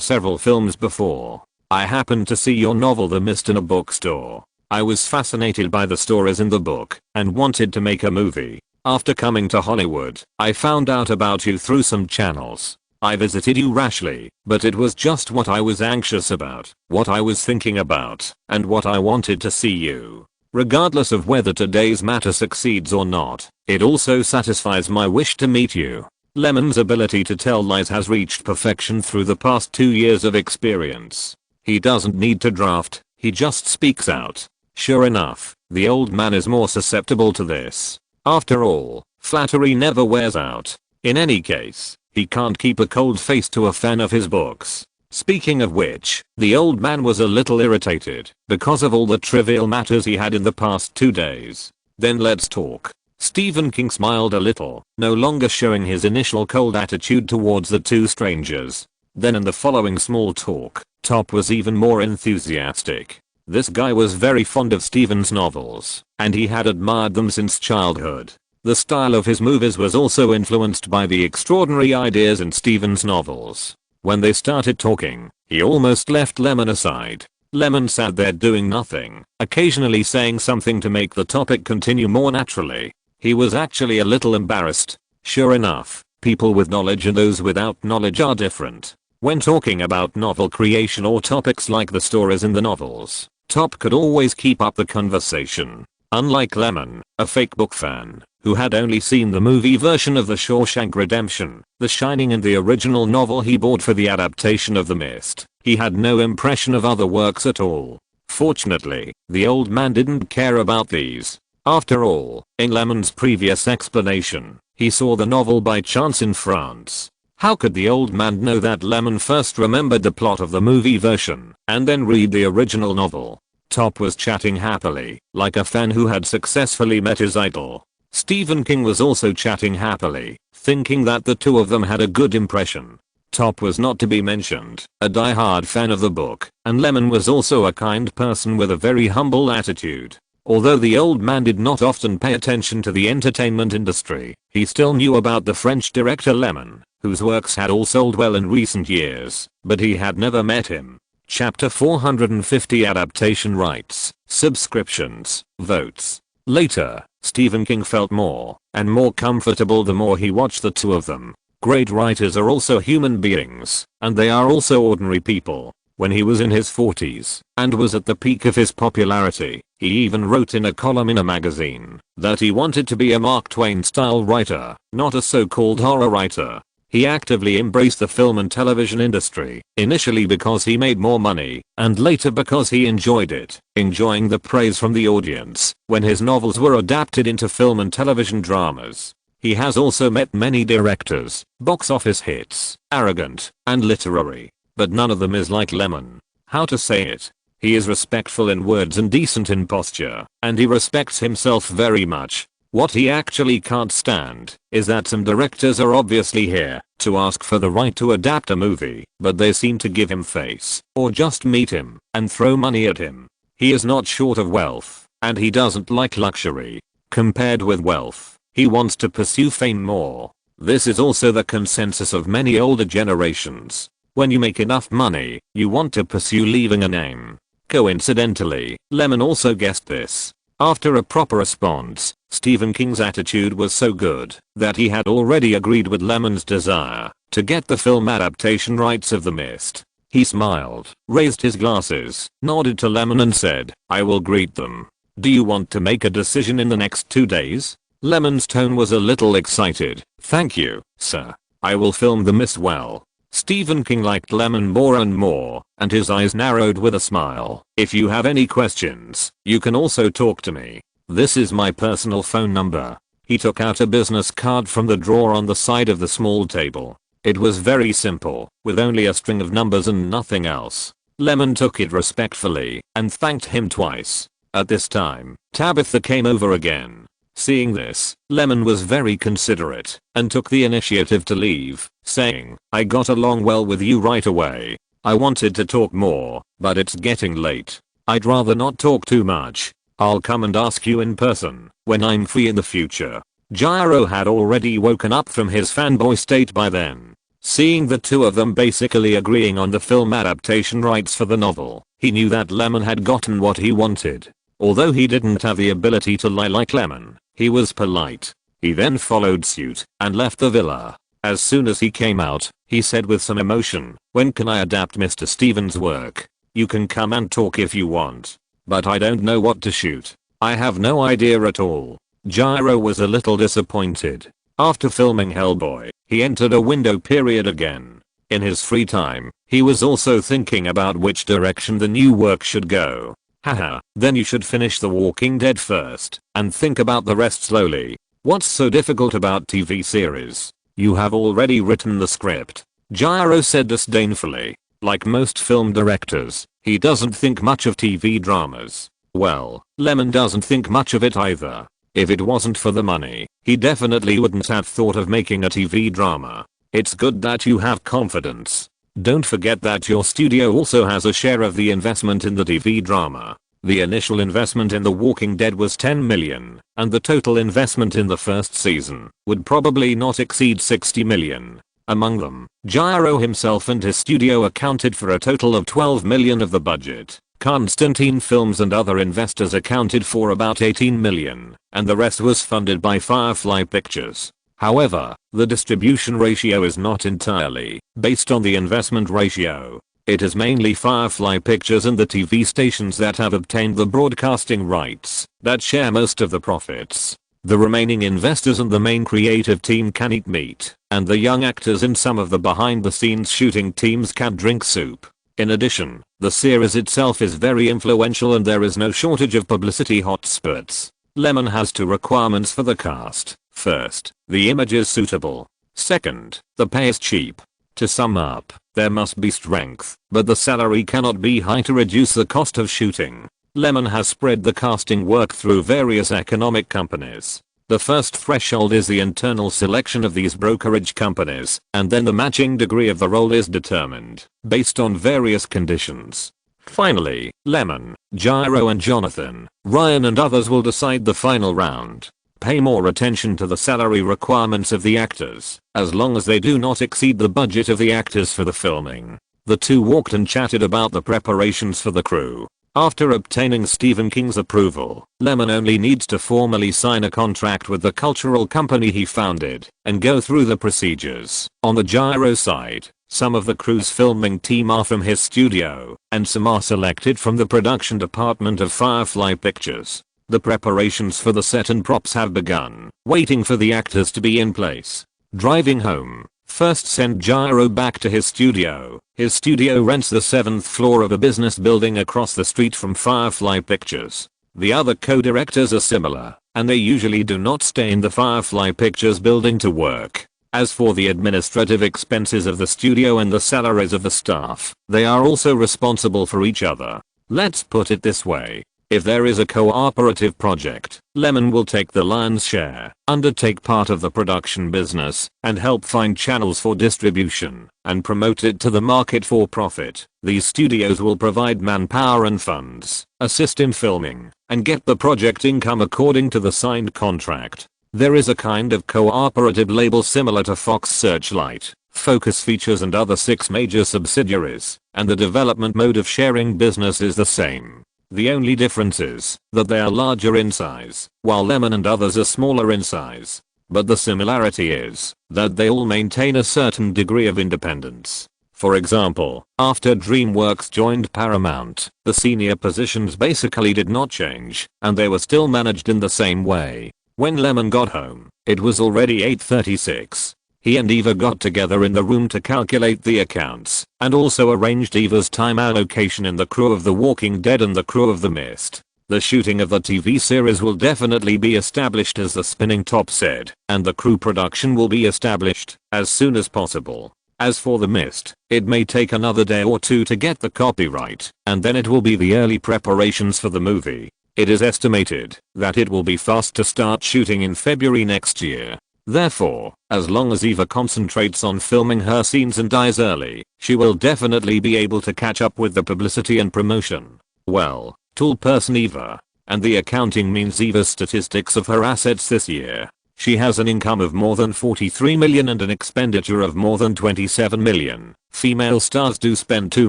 several films before. I happened to see your novel The Mist in a bookstore. I was fascinated by the stories in the book, and wanted to make a movie. After coming to Hollywood, I found out about you through some channels. I visited you rashly, but it was just what I was anxious about, what I was thinking about, and what I wanted to see you. Regardless of whether today's matter succeeds or not, it also satisfies my wish to meet you. Lyman's ability to tell lies has reached perfection through the past 2 years of experience. He doesn't need to draft, he just speaks out. Sure enough, the old man is more susceptible to this. After all, flattery never wears out. In any case, he can't keep a cold face to a fan of his books. Speaking of which, the old man was a little irritated because of all the trivial matters he had in the past 2 days. Then let's talk. Stephen King smiled a little, no longer showing his initial cold attitude towards the two strangers. Then in the following small talk, Top was even more enthusiastic. This guy was very fond of Stephen's novels, and he had admired them since childhood. The style of his movies was also influenced by the extraordinary ideas in Stephen's novels. When they started talking, he almost left Lyman aside. Lyman sat there doing nothing, occasionally saying something to make the topic continue more naturally. He was actually a little embarrassed. Sure enough, people with knowledge and those without knowledge are different. When talking about novel creation or topics like the stories in the novels, Top could always keep up the conversation. Unlike Lyman, a fake book fan, who had only seen the movie version of The Shawshank Redemption, The Shining and the original novel he bought for the adaptation of The Mist, he had no impression of other works at all. Fortunately, the old man didn't care about these. After all, in Lyman's previous explanation, he saw the novel by chance in France. How could the old man know that Lyman first remembered the plot of the movie version and then read the original novel? Top was chatting happily, like a fan who had successfully met his idol. Stephen King was also chatting happily, thinking that the two of them had a good impression. Top was not to be mentioned, a die-hard fan of the book, and Lyman was also a kind person with a very humble attitude. Although the old man did not often pay attention to the entertainment industry, he still knew about the French director Lyman, whose works had all sold well in recent years, but he had never met him. Chapter 450 Adaptation Rights, Subscriptions, Votes. Later, Stephen King felt more and more comfortable the more he watched the two of them. Great writers are also human beings, and they are also ordinary people. When he was in his 40s and was at the peak of his popularity, he even wrote in a column in a magazine that he wanted to be a Mark Twain style writer, not a so-called horror writer. He actively embraced the film and television industry, initially because he made more money, and later because he enjoyed it, enjoying the praise from the audience when his novels were adapted into film and television dramas. He has also met many directors, box office hits, arrogant, and literary, but none of them is like Lyman. How to say it? He is respectful in words and decent in posture, and he respects himself very much. What he actually can't stand is that some directors are obviously here to ask for the right to adapt a movie, but they seem to give him face, or just meet him and throw money at him. He is not short of wealth, and he doesn't like luxury. Compared with wealth, He wants to pursue fame more. This is also the consensus of many older generations. When you make enough money, you want to pursue leaving a name. Coincidentally, Lemon also guessed this. After a proper response, Stephen King's attitude was so good that he had already agreed with Lemon's desire to get the film adaptation rights of The Mist. He smiled, raised his glasses, nodded to Lemon and said, "I will greet them. Do you want to make a decision in the next 2 days?" Lemon's tone was a little excited. "Thank you, sir. I will film The Mist well." Stephen King liked Lemon more and more, and his eyes narrowed with a smile. "If you have any questions, you can also talk to me. This is my personal phone number." He took out a business card from the drawer on the side of the small table. It was very simple, with only a string of numbers and nothing else. Lemon took it respectfully and thanked him twice. At this time, Tabitha came over again. Seeing this, Lemon was very considerate and took the initiative to leave, saying, "I got along well with you right away. I wanted to talk more, but it's getting late. I'd rather not talk too much. I'll come and ask you in person when I'm free in the future." Gyro had already woken up from his fanboy state by then. Seeing the two of them basically agreeing on the film adaptation rights for the novel, he knew that Lemon had gotten what he wanted. Although he didn't have the ability to lie like Lemon, he was polite. He then followed suit and left the villa. As soon as he came out, he said with some emotion, "When can I adapt Mr. Stevens' work? You can come and talk if you want. But I don't know what to shoot. I have no idea at all." Gyro was a little disappointed. After filming Hellboy, he entered a window period again. In his free time, he was also thinking about which direction the new work should go. Haha, then you should finish The Walking Dead first, and think about the rest slowly. What's so difficult about TV series? You have already written the script. Gyro said disdainfully. Like most film directors, he doesn't think much of TV dramas. Well, Lemon doesn't think much of it either. If it wasn't for the money, he definitely wouldn't have thought of making a TV drama. It's good that you have confidence. Don't forget that your studio also has a share of the investment in the TV drama. The initial investment in The Walking Dead was $10 million, and the total investment in the first season would probably not exceed $60 million. Among them, Gyro himself and his studio accounted for a total of $12 million of the budget. Constantine Films and other investors accounted for about $18 million, and the rest was funded by Firefly Pictures. However, the distribution ratio is not entirely based on the investment ratio. It is mainly Firefly Pictures and the TV stations that have obtained the broadcasting rights that share most of the profits. The remaining investors and the main creative team can eat meat, and the young actors in some of the behind-the-scenes shooting teams can drink soup. In addition, the series itself is very influential and there is no shortage of publicity hotspots. Lemon has two requirements for the cast. First, the image is suitable. Second, the pay is cheap. To sum up, there must be strength, but the salary cannot be high to reduce the cost of shooting. Lemon has spread the casting work through various economic companies. The first threshold is the internal selection of these brokerage companies, and then the matching degree of the role is determined based on various conditions. Finally, Lemon, Gyro and Jonathan, Ryan and others will decide the final round. Pay more attention to the salary requirements of the actors, as long as they do not exceed the budget of the actors for the filming. The two walked and chatted about the preparations for the crew. After obtaining Stephen King's approval, Lemon only needs to formally sign a contract with the cultural company he founded and go through the procedures. On the Gyro side, some of the crew's filming team are from his studio, and some are selected from the production department of Firefly Pictures. The preparations for the set and props have begun, waiting for the actors to be in place. Driving home, first send Gyro back to his studio. His studio rents the 7th floor of a business building across the street from Firefly Pictures. The other co-directors are similar, and they usually do not stay in the Firefly Pictures building to work. As for the administrative expenses of the studio and the salaries of the staff, they are also responsible for each other. Let's put it this way. If there is a cooperative project, Lemon will take the lion's share, undertake part of the production business, and help find channels for distribution, and promote it to the market for profit. These studios will provide manpower and funds, assist in filming, and get the project income according to the signed contract. There is a kind of cooperative label similar to Fox Searchlight, Focus Features and other 6 major subsidiaries, and the development mode of sharing business is the same. The only difference is that they are larger in size, while Lemon and others are smaller in size. But the similarity is that they all maintain a certain degree of independence. For example, after DreamWorks joined Paramount, the senior positions basically did not change, and they were still managed in the same way. When Lemon got home, it was already 8:36. He and Eva got together in the room to calculate the accounts, and also arranged Eva's time allocation in the crew of The Walking Dead and the crew of The Mist. The shooting of the TV series will definitely be established, as the Spinning Top said, and the crew production will be established as soon as possible. As for The Mist, it may take another day or 2 to get the copyright, and then it will be the early preparations for the movie. It is estimated that it will be fast to start shooting in February next year. Therefore, as long as Eva concentrates on filming her scenes and dies early, she will definitely be able to catch up with the publicity and promotion. Well, tool person Eva. And the accounting means Eva's statistics of her assets this year. She has an income of more than 43 million and an expenditure of more than 27 million. Female stars do spend too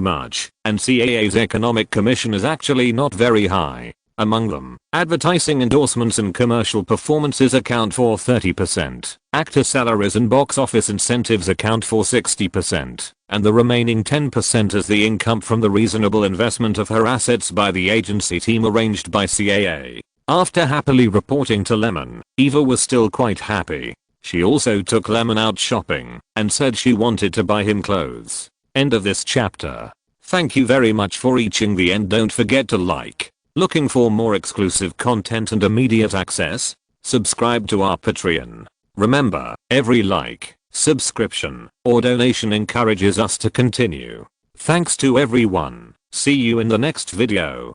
much, and CAA's economic commission is actually not very high. Among them, advertising endorsements and commercial performances account for 30%, actor salaries and box office incentives account for 60%, and the remaining 10% is the income from the reasonable investment of her assets by the agency team arranged by CAA. After happily reporting to Lemon, Eva was still quite happy. She also took Lemon out shopping and said she wanted to buy him clothes. End of this chapter. Thank you very much for reaching the end. Don't forget to like. Looking for more exclusive content and immediate access? Subscribe to our Patreon. Remember, every like, subscription, or donation encourages us to continue. Thanks to everyone. See you in the next video.